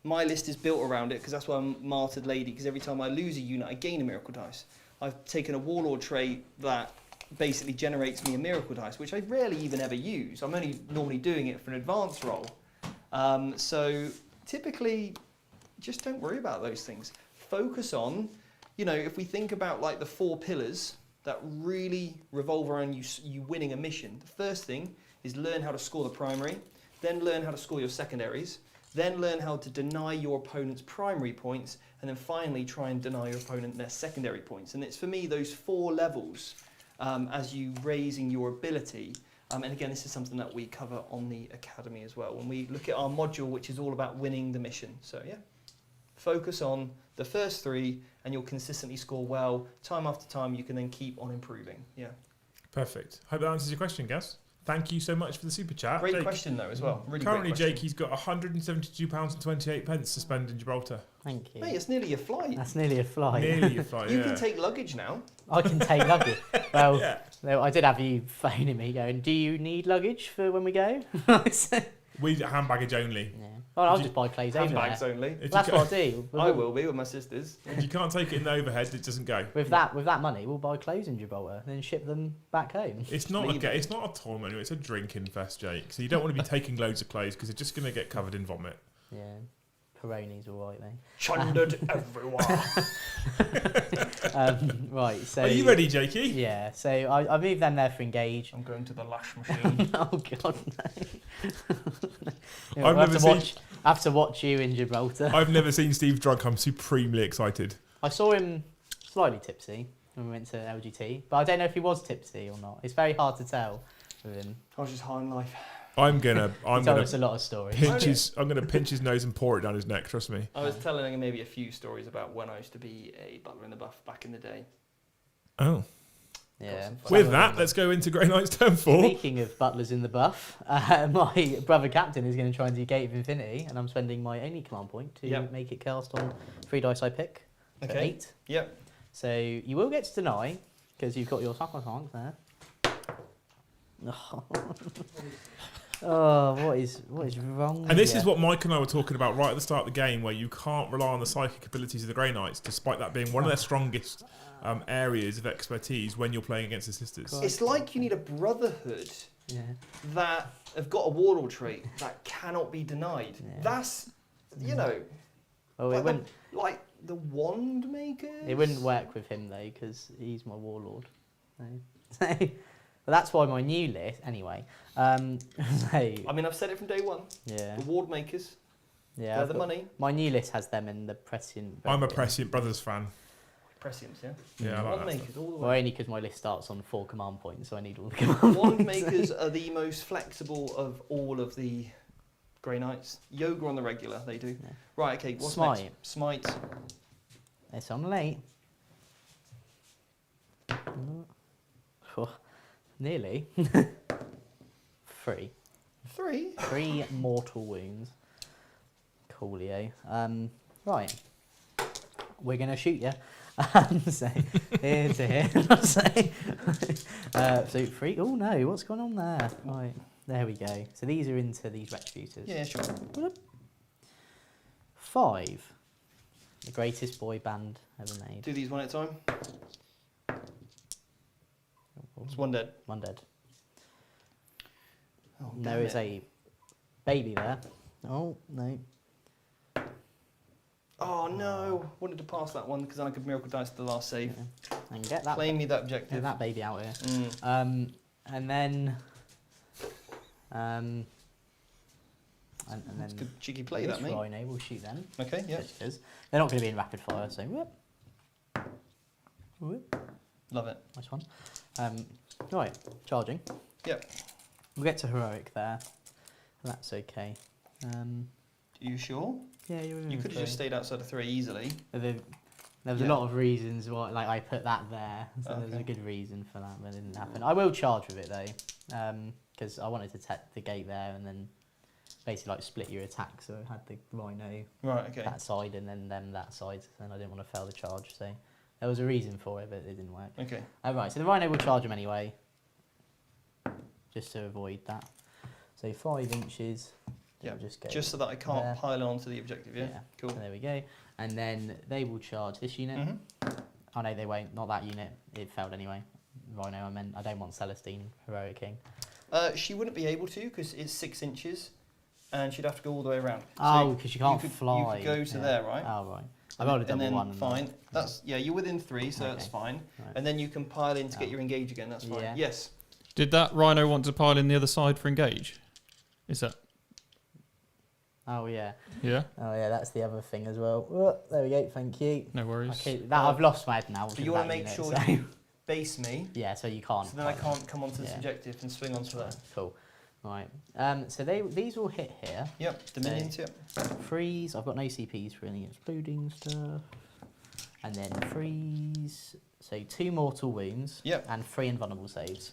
My list is built around it because that's why I'm Martyred Lady, because every time I lose a unit, I gain a miracle dice. I've taken a Warlord trait that basically generates me a miracle dice, which I rarely even ever use. I'm only normally doing it for an advanced roll. So typically, just don't worry about those things. Focus on, if we think about like the 4 pillars that really revolve around you winning a mission. The first thing is learn how to score the primary, then learn how to score your secondaries, then learn how to deny your opponent's primary points, and then finally try and deny your opponent their secondary points. And it's for me those 4 levels as you raising your ability. And again, this is something that we cover on the Academy as well, when we look at our module, which is all about winning the mission. So yeah, focus on the first 3 and you'll consistently score well. Time after time, you can then keep on improving. Yeah. Perfect. Hope that answers your question, Gus. Thank you so much for the super chat. Great Jake, question though as well. Really currently, great question. Jake, he's got £172.28 to spend in Gibraltar. Thank you. Mate, it's nearly a flight. That's nearly a flight. Nearly a flight, You can take luggage now. I can take luggage. Well, Yeah. no, I did have you phoning me going, do you need luggage for when we go? We hand baggage only. Yeah. Well, I'll just buy clothes over Handbags there. only. If That's you, what I'll do. I will be with my sisters. if you can't take it in the overhead, it doesn't go. With that money, we'll buy clothes in Gibraltar, then ship them back home. It's not it's not a tournament anyway, it's a drinking fest, Jake. So you don't want to be taking loads of clothes because they're just going to get covered in vomit. Yeah, Peroni's all right then. Chundered everywhere. Right, so... Are you ready, Jakey? Yeah, so I moved them there for engage. I'm going to the lash machine. Oh God, no! I have to watch you in Gibraltar. I've never seen Steve drunk. I'm supremely excited. I saw him slightly tipsy when we went to LGT, but I don't know if he was tipsy or not. It's very hard to tell with him. I was just high on life. I'm gonna He told us a lot of stories. I'm gonna pinch his nose and pour it down his neck. Trust me. I was telling him maybe a few stories about when I used to be a butler in the buff back in the day. Oh. Yeah. With that, let's go into Grey Knight's turn 4. Speaking of butlers in the buff, my brother captain is going to try and do Gate of Infinity, and I'm spending my only command point to make it cast on 3 dice I pick. So 8. Yep. So you will get to deny because you've got your sacrifice there. Oh, what is wrong? And this is what Mike and I were talking about right at the start of the game, where you can't rely on the psychic abilities of the Grey Knights, despite that being one of their strongest areas of expertise when you're playing against the sisters. It's like you need a brotherhood that have got a warlord trait that cannot be denied. Yeah. That's, Well, it wouldn't. Like the wand makers. It wouldn't work with him though, because he's my warlord. So, but that's why my new list, anyway. I mean, I've said it from day one. Yeah. The ward makers. Yeah. They're the money. My new list has them in the Prescient. I'm a Prescient Brothers fan. Prescience, yeah. Yeah, I like Wand that makers all the Well, way. only because my list starts on 4 command points, so I need all the command points. Wand makers are the most flexible of all of the Grey Knights. Yoga on the regular, they do. Yeah. Right, okay, what's Smite. next? Smite. It's on late. Oh, nearly. 3. 3. 3 mortal wounds. Coolio. Right. We're going to shoot you. So, here to here. So 3. Oh no, what's going on there? Right, there we go. So these are into these retributors. Yeah, sure. 5. The greatest boy band ever made. Do these one at a time. It's one dead. 1 dead. Oh, There is a baby there. Oh, no. Oh no! Wanted to pass that one because then I could miracle dice to the last save. Yeah. And get that, Claim me that get objective. that baby out here. Mm. And then... and That's then... good cheeky play, this that, mate. Rhino will shoot them. Okay, yeah. Just 'cause. They're not going to be in rapid fire, so... Whoop. Whoop. Love it. Nice one. Right, charging. Yep. We'll get to heroic there. That's okay. Are you sure? Yeah, you're You could have just stayed outside of 3 easily. There was a lot of reasons why, like I put that there, so there was a Okay. good reason for that, but it didn't happen. I will charge with it though, because I wanted to take the gate there and then basically like split your attack. So I had the rhino Right, okay. that side and then them that side, and I didn't want to fail the charge. So there was a reason for it, but it didn't work. Okay. Right, so the rhino will charge him anyway, just to avoid that. So 5 inches. Yeah, it'll just go just so that I can't there. pile onto the objective, yeah? Yeah. Cool. So there we go. And then they will charge this unit. Mhm. Oh no, they won't. Not that unit. It failed anyway. Rhino, I meant. I don't want Celestine, Heroic King. She wouldn't be able to because it's 6 inches and she'd have to go all the way around. Oh, because you can't could, fly. You could go to there, right? Oh, right. I got a double and then one. fine. That's you're within 3, so that's Okay. fine. Right. And then you can pile in to get Oh. your engage again. That's fine. Yeah. Yes. Did that rhino want to pile in the other side for engage? Is that? Oh yeah. Yeah. Oh yeah, that's the other thing as well. Oh, there we go. Thank you. No worries. Okay, that I've lost my head now. So you want to make sure you base me, Yeah, so you can't. so then I can't come onto this Yeah. objective and swing onto there. Cool. Right. So these will hit here. Yep. Dominions. Yep. Freeze. I've got no CPs for any exploding stuff. And then freeze. So 2 mortal wounds. Yep. And 3 invulnerable saves.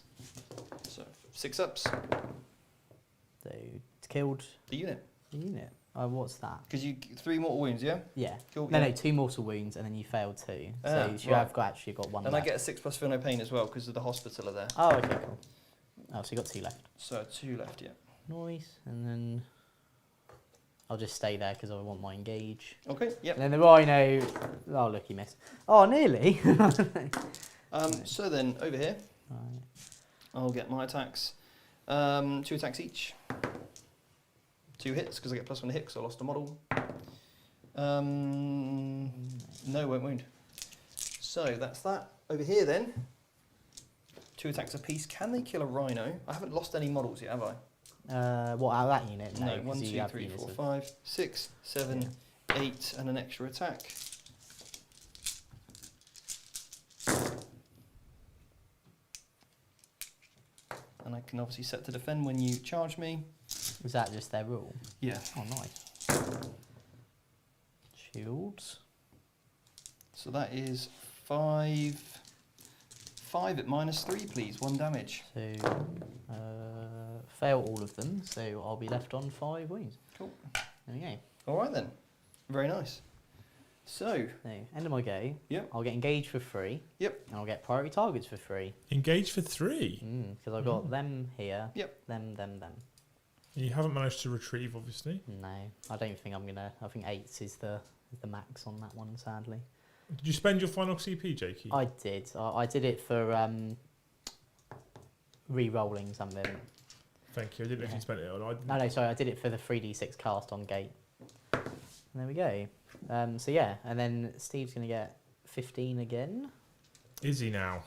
So 6 ups. So it's killed The unit. the unit. Oh, what's that? Because you 3 mortal wounds, yeah. Yeah. Cool. No, yeah. no, 2 mortal wounds, and then you failed 2. Ah, So you right. have actually got 1 And left. I get a 6+ feel no pain as well because of the hospital are there. Oh, okay, cool. Oh, so you got 2 left. So 2 left, yeah. Nice. And then I'll just stay there because I want my engage. Okay. Yep. And then the rhino. Oh, look, he missed. Oh, nearly. So then over here, Right. I'll get my attacks. 2 attacks each. 2 hits because I get +1 hit because I lost a model. No, won't wound. So that's that. Over here then, 2 attacks apiece. Can they kill a rhino? I haven't lost any models yet, have I? What, out of that unit? No, 1, 'cause you 2, have 3, units 4, of- 5, 6, 7, 8, and an extra attack. And I can obviously set to defend when you charge me. Was that just their rule? Yeah. Oh, nice. Shields. So that is 5 at -3, please. 1 damage. So, fail all of them, so I'll be left on 5 wounds. Cool. There we go. All right then. Very nice. So, So, end of my go. Yep. I'll get engaged for 3. Yep. And I'll get priority targets for 3. Engage for 3. Because I've got them here. Yep. Them. You haven't managed to retrieve, obviously. No, I don't think I'm gonna. I think 8 is the max on that one, sadly. Did you spend your final CP, Jakey? I did. I did it for re-rolling something. Thank you. I didn't know if Yeah. you spent it or not. No, sorry, I did it for the 3d6 cast on gate. And there we go. So yeah, and then Steve's gonna get 15 again. Is he now?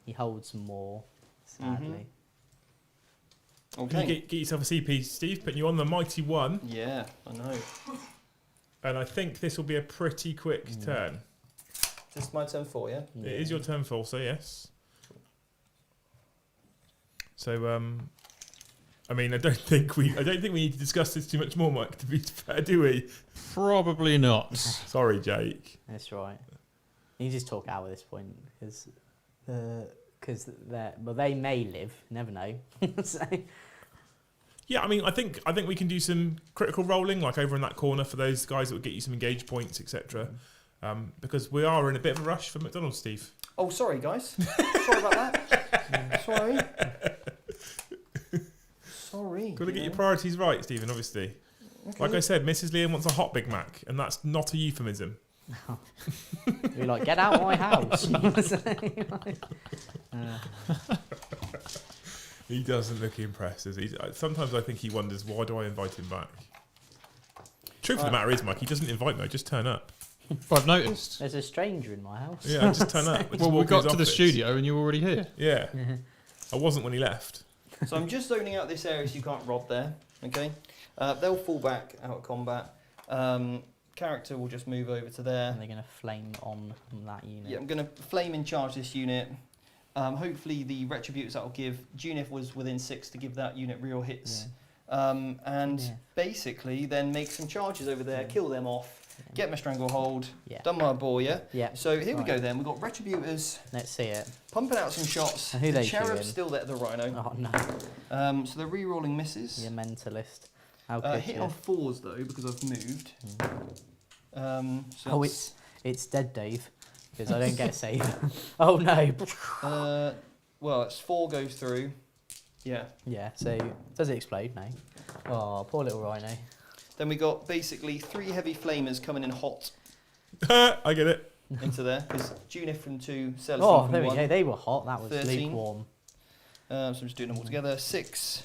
He holds more, sadly. Can okay. you get yourself a CP, Steve? Putting you on the mighty 1. Yeah, I know. And I think this will be a pretty quick turn. This is my turn 4, yeah? It is your turn, full, so yes. So, I mean, I don't think we need to discuss this too much more, Mike. To be fair, do we? Probably not. Sorry, Jake. That's right. You just talk out at this point because they may live. Never know. So, Yeah, I mean, I think we can do some critical rolling, like over in that corner for those guys that would get you some engage points, etc. Because we are in a bit of a rush for McDonald's, Steve. Oh, sorry, guys. Sorry about that. Sorry. Sorry. Got to get your priorities right, Stephen, obviously. Okay. Like I said, Mrs. Liam wants a hot Big Mac, and that's not a euphemism. you're like, get out of my house. He doesn't look impressed. Sometimes I think he wonders, why do I invite him back? Truth of the matter is, Mike, he doesn't invite me. I just turn up. I've noticed. There's a stranger in my house. Yeah, I just turn up. I just Well, we walk in got his to the office. studio and you were already here. Yeah. I wasn't when he left. So I'm just zoning out this area so you can't rob there, okay? They'll fall back out of combat. Character will just move over to there. And they're gonna flame on that unit. Yeah, I'm going to flame in charge this unit. Hopefully the retributors that will give, Junith was within 6 to give that unit real hits. And Yeah. basically then make some charges over there, Yeah. kill them off, Yeah. get my stranglehold, Yeah. done my ball, yeah? Yeah. So here we Right. go then, we've got retributors Let's see it. pumping out some shots. Who The they cherub's shooting? still there, the rhino. Oh no. So they're re-rolling misses. You're a mentalist. How could Hit you? on 4s though because I've moved. So Oh, it's dead, Dave, because I don't get a save. Oh no. well, it's 4 goes through. Yeah. Yeah. So does it explode? No. Oh, poor little rhino. Then we got basically 3 heavy flamers coming in hot I get it. into there because Junif from 2, Celestine Oh, from there we 1. go. They were hot. That was 13. lukewarm. So I'm just doing them all together. 6,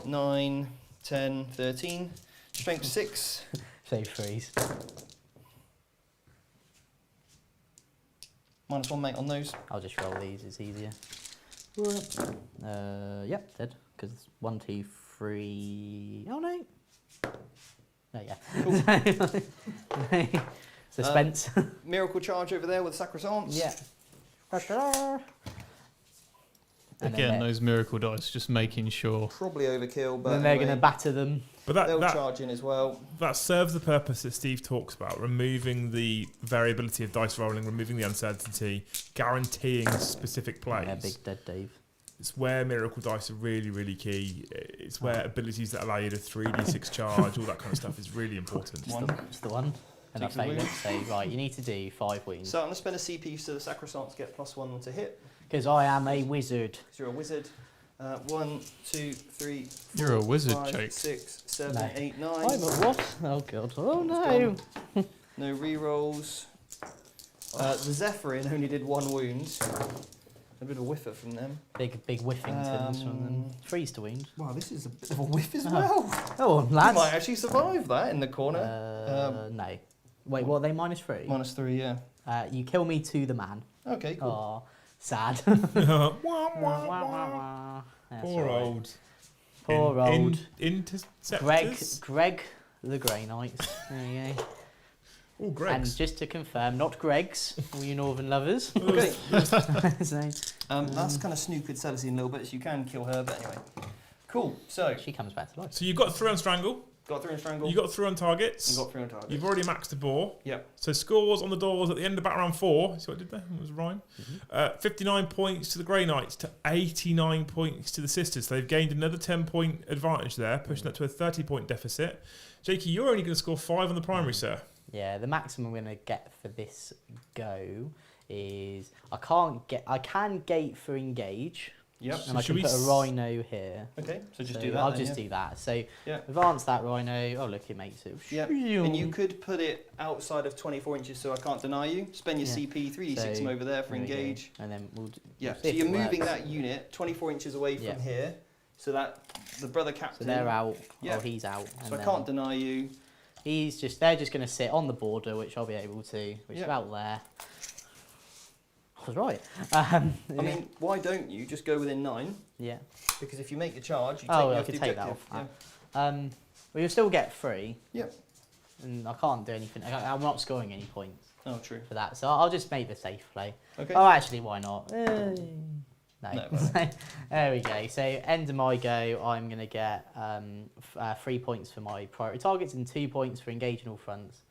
9, 10, 13. Strength 6. Save freeze. -1 mate on those. I'll just roll these. It's easier. Yep, dead. Because 1, 2, 3. Oh no. Oh yeah. Suspense. Miracle charge over there with Sacrosanct. Yeah. And Again, then those miracle dice, just making sure. Probably overkill, but then they're anyway, going to batter them. But they'll that charge in as well. that serves the purpose that Steve talks about, removing the variability of dice rolling, removing the uncertainty, guaranteeing specific plays. Yeah, big dead Dave. It's where miracle dice are really, really key. It's where abilities that allow you to 3d6 charge, all that kind of stuff is really important. It's the one. And I Takes a failed it. wound. So, right, you need to do 5 wounds. So I'm going to spend a CP so the Sacrosanct get +1 to hit. Because I am a wizard. Because you're a wizard. 1, 2, 3, 4, You're a wizard, 5, Jake. 6, 7, No. 8, 9. I'm a what? Oh, God. Oh, no. Gone. No rerolls. The Zephyrin only did 1 wound. A bit of a whiffer from them. Big whiffingtons from them. Freeze to wound. Wow, this is a bit of a whiff as Oh. well. Oh, You lads. might actually survive that in the corner. No. Wait, what are they? -3? -3, yeah. You kill me to the man. Okay, cool. Oh, sad. Wah, Wah, wah, wah, wah. wah. That's Poor right. old. Poor old. Interceptors. Greg the Grey Knights. There you go. Oh, And Greg's. just to confirm, not Greg's, all you Northern lovers. Okay. So, That's kind of snookered Celestine a little bit, so you can kill her, but anyway. Cool, so she comes back to life. So you've got 3 on Strangle, got 3 on Strangle. you got 3 on Targets, and got 3 on target. you've already maxed the bore. Yep. So scores on the doors at the end of battle round 4. See what I did there? It was a rhyme. 59 points to the Grey Knights to 89 points to the Sisters. So they've gained another 10-point advantage there, pushing that to a 30-point deficit. Jakey, you're only going to score 5 on the primary, sir. Yeah, the maximum I'm going to get for this go is I can gate for engage, Yep. and So I should can we put a s- rhino here. Okay, so just So do that. I'll then, just yeah. do that. So Yeah. advance that rhino. Oh look, it makes it. Yep. And you could put it outside of 24 inches so I can't deny you. Spend your Yeah. CP, 3d6 them So, over there for There we go. engage. And then we'll. Yeah, see so if you're it moving works. that unit 24 inches away from Yeah. here, so that the brother So captain. they're out. Yeah. Oh, he's out. So and I then can't deny you. they're just going to sit on the border, which I'll be able to, which is Yeah. about there. I was right. I mean, why don't you just go within 9? yeah. Because if you make the charge, you take, Oh, you I have could the take that objective. off. Yeah. Well, you'll still get 3. Yep. And I can't do anything. I'm not scoring any points Oh, true. for that, so I'll just make the safe play. Okay. Oh, actually, why not? No. No, There we go. So end of my go, I'm going to get 3 points for my priority targets and 2 points for engaging all fronts.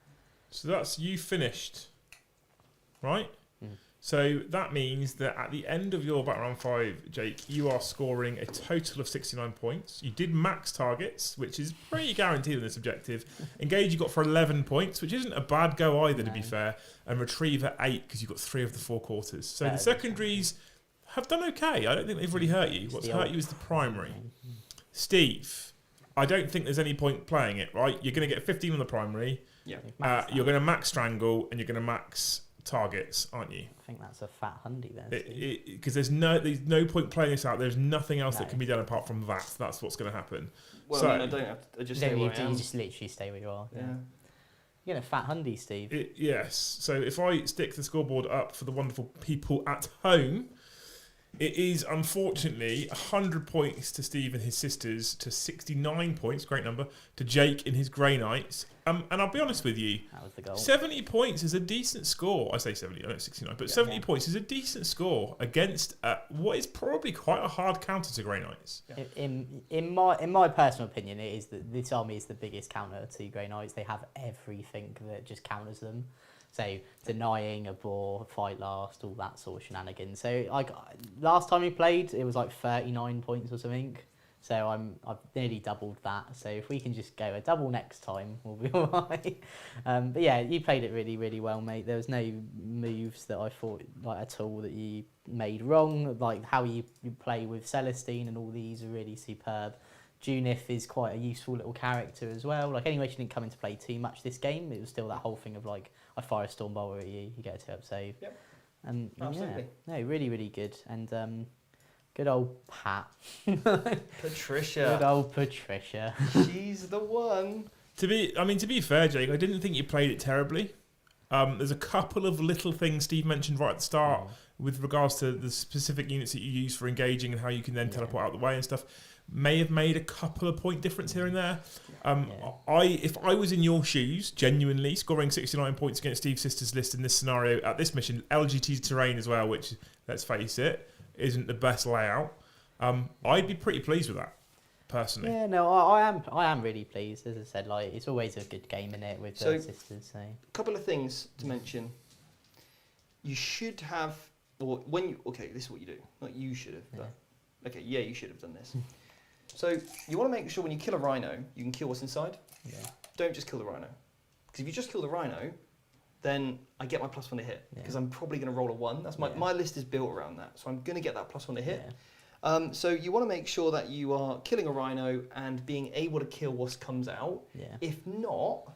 So that's you finished, right? Mm. So that means that at the end of your battle round 5, Jake, you are scoring a total of 69 points. You did max targets, which is pretty guaranteed in this objective. Engage you got for 11 points, which isn't a bad go either, to be No. fair. And retrieve at 8 because you got 3 of the 4 quarters. So Better the than secondaries have done okay. I don't think they've really hurt you. It's What's the hurt old- you is the primary. Steve, I don't think there's any point playing it, right? You're going to get 15 on the primary. Yeah. You're going to max strangle and you're going to max targets, aren't you? I think that's a fat hundy there. Steve. Because there's no point playing this out. There's nothing else that No. can be done apart from that. That's what's going to happen. Well, So- I mean, I don't have to. I just You stay don't where need I to, am. you just literally stay where you are. Yeah. You're getting a fat hundy, Steve. Yes. So if I stick the scoreboard up for the wonderful people at home, it is unfortunately 100 points to Steve and his sisters, to 69 points, great number, to Jake in his Grey Knights. And I'll be honest with you, That was the goal. 70 points is a decent score. I say 70, I know it's 69, but 70 points is a decent score against what is probably quite a hard counter to Grey Knights. In my personal opinion, it is that this army is the biggest counter to Grey Knights. They have everything that just counters them. So denying a bore, fight last, all that sort of shenanigans. So like last time we played, it was like 39 points or something. So I've nearly doubled that. So if we can just go a double next time, we'll be all right. But yeah, you played it really, really well, mate. There was no moves that I thought like at all that you made wrong. Like how you play with Celestine and all these are really superb. Junith is quite a useful little character as well. Like anyway, she didn't come into play too much this game. It was still that whole thing of like I fire a storm bolter at you, you get a 2-up save. Yep. And Absolutely. yeah, no, really, really good. And good old Pat. Patricia. Good old Patricia. She's the one. To be fair, Jake, I didn't think you played it terribly. There's a couple of little things Steve mentioned right at the start with regards to the specific units that you use for engaging and how you can then teleport out the way and stuff. May have made a couple of point difference here and there. If I was in your shoes, genuinely scoring 69 points against Steve's sister's list in this scenario at this mission, LGT terrain as well, which let's face it, isn't the best layout. I'd be pretty pleased with that, personally. Yeah, no, I am really pleased. As I said, like it's always a good game in it with the sisters. So a couple of things to mention. You should have, or when you this is what you do. Not you should have done. Okay, yeah, you should have done this. So you want to make sure when you kill a rhino, you can kill what's inside. Yeah. Don't just kill the rhino. Because if you just kill the rhino, then I get my +1 to hit. Because I'm probably going to roll a 1. That's my list is built around that. So I'm going to get that +1 to hit. Yeah. So you want to make sure that you are killing a rhino and being able to kill what comes out. Yeah. If not,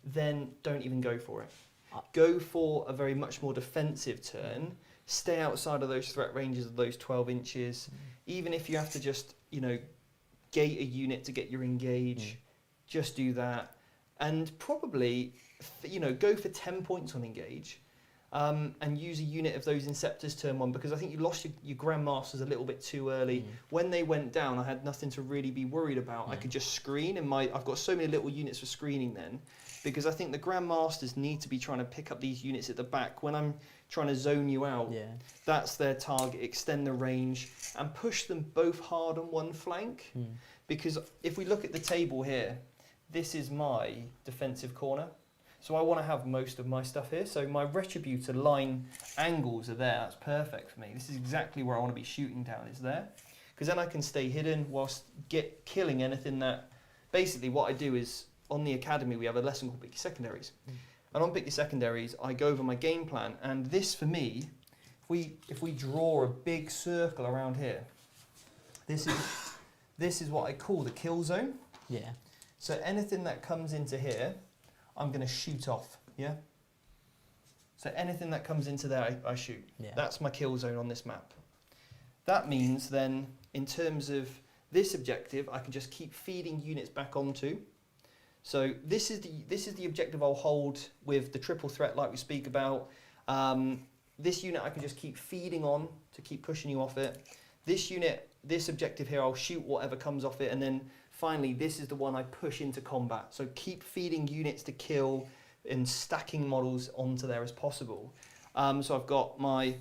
then don't even go for it. Go for a very much more defensive turn. Stay outside of those threat ranges of those 12 inches. Even if you have to just, gate a unit to get your engage, just do that. And probably, go for 10 points on engage and use a unit of those Inceptors turn 1 because I think you lost your Grandmasters a little bit too early. When they went down, I had nothing to really be worried about. I could just screen, and I've got so many little units for screening then because I think the Grandmasters need to be trying to pick up these units at the back. When I'm trying to zone you out, that's their target, extend the range and push them both hard on one flank. Because if we look at the table here, this is my defensive corner. So I want to have most of my stuff here. So my Retributor line angles are there. That's perfect for me. This is exactly where I want to be shooting down, is there. Because then I can stay hidden whilst killing anything that... Basically what I do is, on the academy we have a lesson called Pick Your Secondaries. And on Pick Your Secondaries, I go over my game plan. And this for me, if we draw a big circle around here, this is what I call the kill zone. Yeah. So anything that comes into here, I'm going to shoot off, yeah? So anything that comes into there, I shoot. Yeah. That's my kill zone on this map. That means then, in terms of this objective, I can just keep feeding units back onto. So this is the objective I'll hold with the triple threat like we speak about. This unit I can just keep feeding on to keep pushing you off it. This unit, this objective here, I'll shoot whatever comes off it, and then finally, this is the one I push into combat. So keep feeding units to kill and stacking models onto there as possible. So I've got my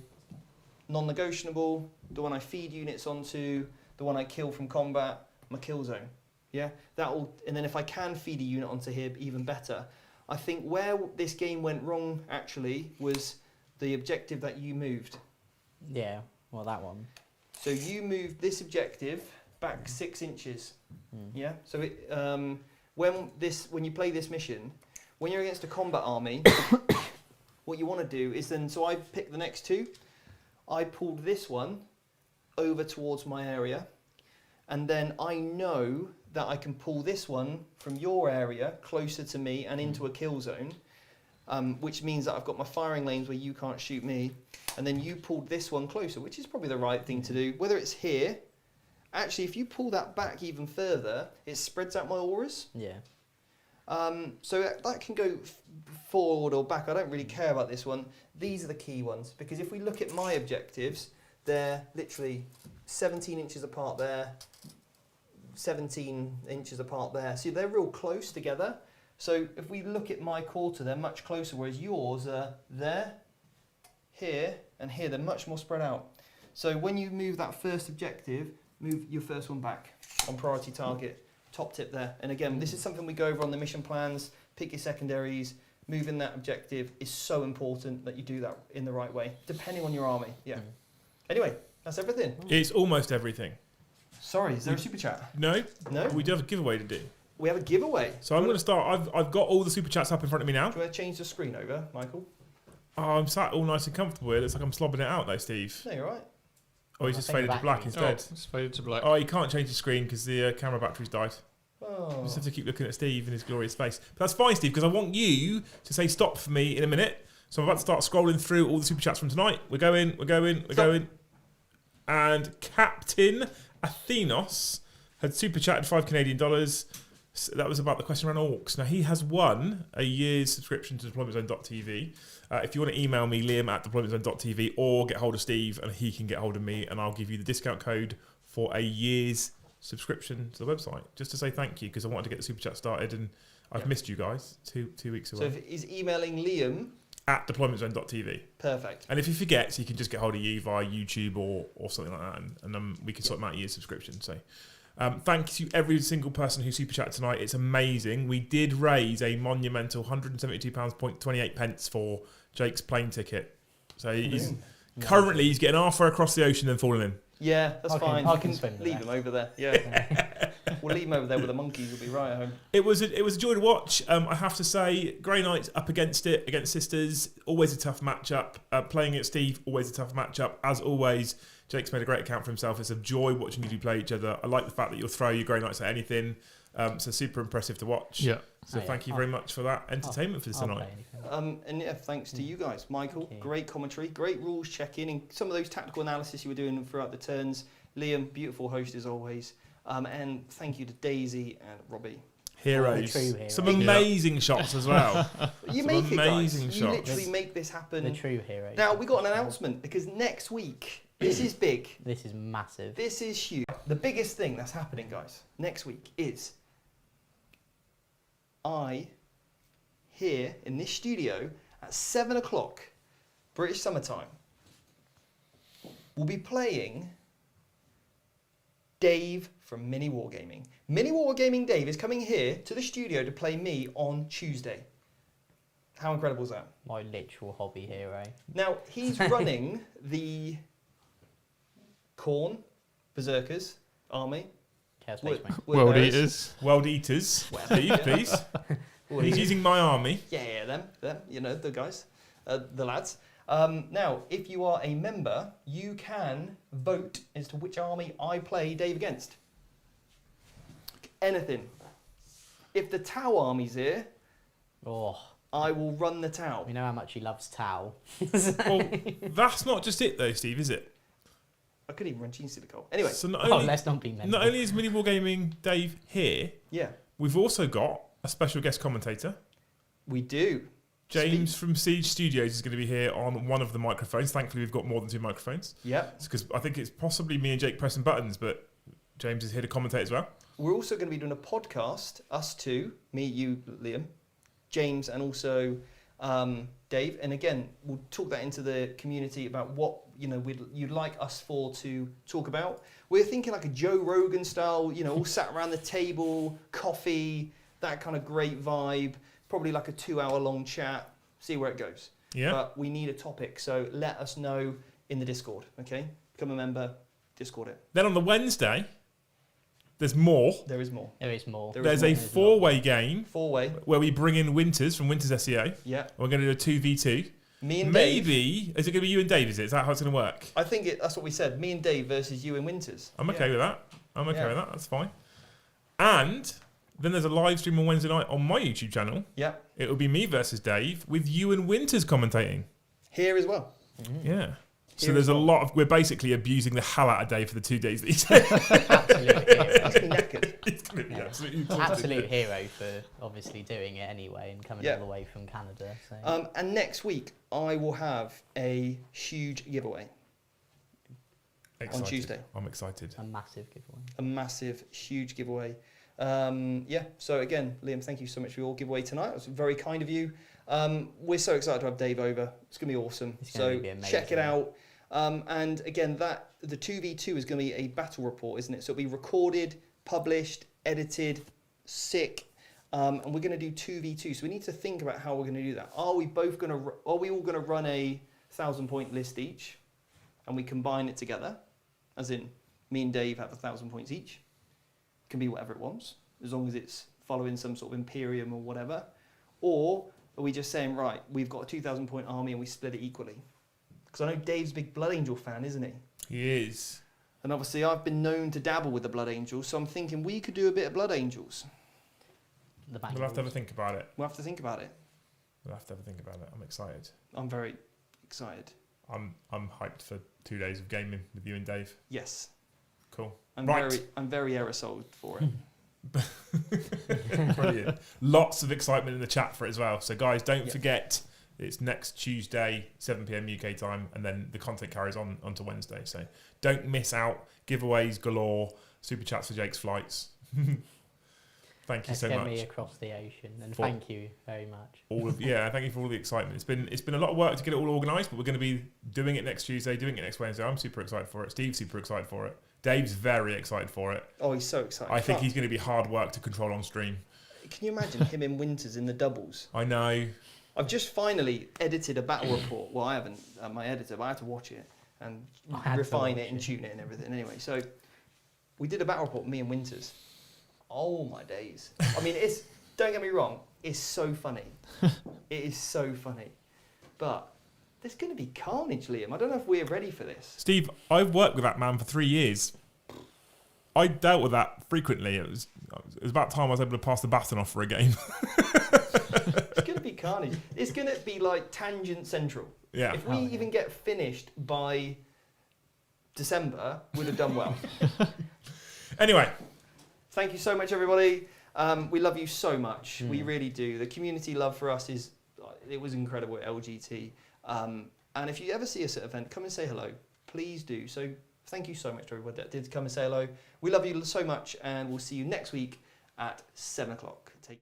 non-negotiable, the one I feed units onto, the one I kill from combat, my kill zone. Yeah, and then if I can feed a unit onto here, even better. I think where this game went wrong actually was the objective that you moved. Yeah, well that one. So you moved this objective back 6 inches. Yeah. So when you play this mission, when you're against a combat army, what you want to do is then. So I picked the next 2. I pulled this one over towards my area, and then I know that I can pull this one from your area closer to me and into a kill zone, which means that I've got my firing lanes where you can't shoot me, and then you pulled this one closer, which is probably the right thing to do. Whether it's here. Actually, if you pull that back even further, it spreads out my auras. Yeah. So that can go forward or back. I don't really care about this one. These are the key ones, because if we look at my objectives, they're literally 17 inches apart there, 17 inches apart there. See, they're real close together. So if we look at my quarter, they're much closer, whereas yours are there, here, and here. They're much more spread out. So when you move that first objective, move your first one back on priority target, top tip there. And again, this is something we go over on the mission plans, pick your secondaries, moving that objective is so important that you do that in the right way, depending on your army, yeah. Anyway, that's everything. It's almost everything. Sorry, is there a super chat? No? No? We do have a giveaway to do. We have a giveaway. So I'm going to start. I've got all the super chats up in front of me now. Do you want to change the screen over, Michael? Oh, I'm sat all nice and comfortable here. Looks like I'm slobbing it out though, Steve. No, you're right. Oh, he's I just think faded the to black battery- Oh, instead. it's faded to black. Oh, you can't change the screen because the camera battery's died. Oh. You just have to keep looking at Steve and his glorious face. But that's fine, Steve, because I want you to say stop for me in a minute. So I'm about to start scrolling through all the super chats from tonight. We're going. And Captain Athenos had super chatted $5 Canadian. So that was about the question around orcs. Now, he has won a year's subscription to deploymentzone.tv. If you want to email me, liam@deploymentzone.tv, or get hold of Steve and he can get hold of me, and I'll give you the discount code for a year's subscription to the website, just to say thank you, because I wanted to get the super chat started and I've missed you guys. Two weeks away. So if he's emailing Liam, at deploymentzone.tv. perfect. And if he forgets, he can just get hold of you via YouTube or something like that, and we can sort him out a year's subscription. So thanks to every single person who super chatted tonight. It's amazing. We did raise a monumental £172.28 for Jake's plane ticket. So he's getting halfway across the ocean and falling in. Yeah, that's fine. I You can swim with leave that. him over there. Yeah. We'll leave him over there with the monkeys. We'll be right at home. It was a joy to watch. I have to say, Grey Knights up against Sisters, always a tough matchup. Playing at Steve, always a tough matchup. As always, Jake's made a great account for himself. It's a joy watching you two play each other. I like the fact that you'll throw your Grey Knights at anything. So super impressive to watch. Yeah. So thank you very much for that entertainment for this I'll tonight. play anything. And yeah, thanks to you guys, Michael. Thank you. Great commentary, great rules check-in, and some of those tactical analysis you were doing throughout the turns. Liam, beautiful host as always. And thank you to Daisy and Robbie. Heroes. true hero. Some amazing shots as well. You Some make it, guys. amazing You shots. literally make this happen. The true hero. Now, we got an announcement because next week, this is big. This is massive. This is huge. The biggest thing that's happening, guys, next week is I, here in this studio at 7 o'clock, British summertime, will be playing Dave from Mini Wargaming. Mini Wargaming Dave is coming here to the studio to play me on Tuesday. How incredible is that? My literal hobby hero. Now, he's running the Khorne Berserkers army. Chaos Space Marine. World Eaters. World Eaters. Steve, please. He's using my army. Yeah, them, you know, the guys, the lads. Now, if you are a member, you can vote as to which army I play Dave against. Anything. If the Tau army's here, Oh, I will run the Tau. we know how much he loves Tau. Well, that's not just it though, Steve, is it? I couldn't even run Gene Supercole. Anyway, So not Oh, only, let's not be mental. not only is Mini Wargaming Dave here, yeah, we've also got a special guest commentator. we do. James from Siege Studios is going to be here on one of the microphones. Thankfully, we've got more than two microphones. Yep. Because I think it's possibly me and Jake pressing buttons, but James is here to commentate as well. We're also going to be doing a podcast, us two, me, you, Liam, James, and also Dave. And again, we'll talk that into the community about what you'd like us four to talk about. We're thinking like a Joe Rogan style, all sat around the table, coffee, that kind of great vibe. Probably like a 2-hour long chat. See where it goes. Yeah. But we need a topic, so let us know in the Discord. Okay, become a member, Discord it. Then on the Wednesday, there's more. There is more. There is more. There There's more. a four-way game 4-way. where we bring in Winters from Winters SEO. Yeah. We're going to do a 2v2. Me and Dave. Maybe, is it going to be you and Dave, is it? Is that how it's going to work? I think that's what we said. Me and Dave versus you and Winters. I'm okay Yeah. with that. I'm okay Yeah. with that. That's fine. And then there's a live stream on Wednesday night on my YouTube channel. Yeah. It will be me versus Dave with you and Winters commentating. Here as well. Yeah. So Here there's as a well. lot of, we're basically abusing the hell out of Dave for the 2 days that he's Absolute hero. He's gonna be knackered. He's going to be Yeah. absolutely Absolute hero for obviously doing it anyway and coming Yeah. all the way from Canada. So. And next week I will have a huge giveaway. excited. on Tuesday. I'm excited. A massive giveaway. A massive, huge giveaway. So again, Liam, thank you so much for your giveaway tonight. It was very kind of you. We're so excited to have Dave over. It's going to be awesome. It's gonna So be amazing. check it out. And again, the 2v2 is going to be a battle report, isn't it? So it'll be recorded, published, edited, sick. And we're going to do 2v2. So we need to think about how we're going to do that. Are we all going to run a 1,000-point list each, and we combine it together, as in Me and Dave have 1,000 points each. It can be whatever it wants, as long as it's following some sort of Imperium or whatever. Or are we just saying, right, we've got a 2,000 point army and we split it equally? Because I know Dave's a big Blood Angel fan, isn't he? He is. And obviously I've been known to dabble with the Blood Angels, so I'm thinking we could do a bit of Blood Angels. The We'll have to have a think about it. We'll have to think about it. We'll have to have a think about it. I'm excited. I'm very excited. I'm hyped for 2 days of gaming with you and Dave. Yes. Cool. I'm Right. very aerosoled for it. Brilliant. Lots of excitement in the chat for it as well. So guys, don't forget, it's next Tuesday, 7 p.m. UK time, and then the content carries on onto Wednesday. So don't miss out. Giveaways galore, super chats for Jake's flights. Thank you so get much. me across the ocean, and thank you very much. Thank you for all the excitement. It's been a lot of work to get it all organised, but we're going to be doing it next Tuesday, doing it next Wednesday. I'm super excited for it. Steve's super excited for it. Dave's very excited for it. Oh, he's so excited. I think he's going to be hard work to control on stream. Can you imagine him in Winters in the doubles? I know. I've just finally edited a battle report. Well, I haven't, my editor, but I had to watch it and refine it and tune it and everything. Anyway, so we did a battle report, me and Winters. Oh my days. I mean, don't get me wrong, it's so funny. It is so funny. But there's going to be carnage, Liam. I don't know if we're ready for this. Steve, I've worked with that man for 3 years. I dealt with that frequently. It was about time I was able to pass the baton off for a game. It's going to be carnage. It's going to be like Tangent Central. Yeah. If we even get finished by December, we'd have done well. Anyway. Thank you so much, everybody. We love you so much. We really do. The community love for us it was incredible at LGT. And if you ever see us at an event, come and say hello. Please do. So thank you so much to everyone that did come and say hello. We love you so much, and we'll see you next week at 7 o'clock. Take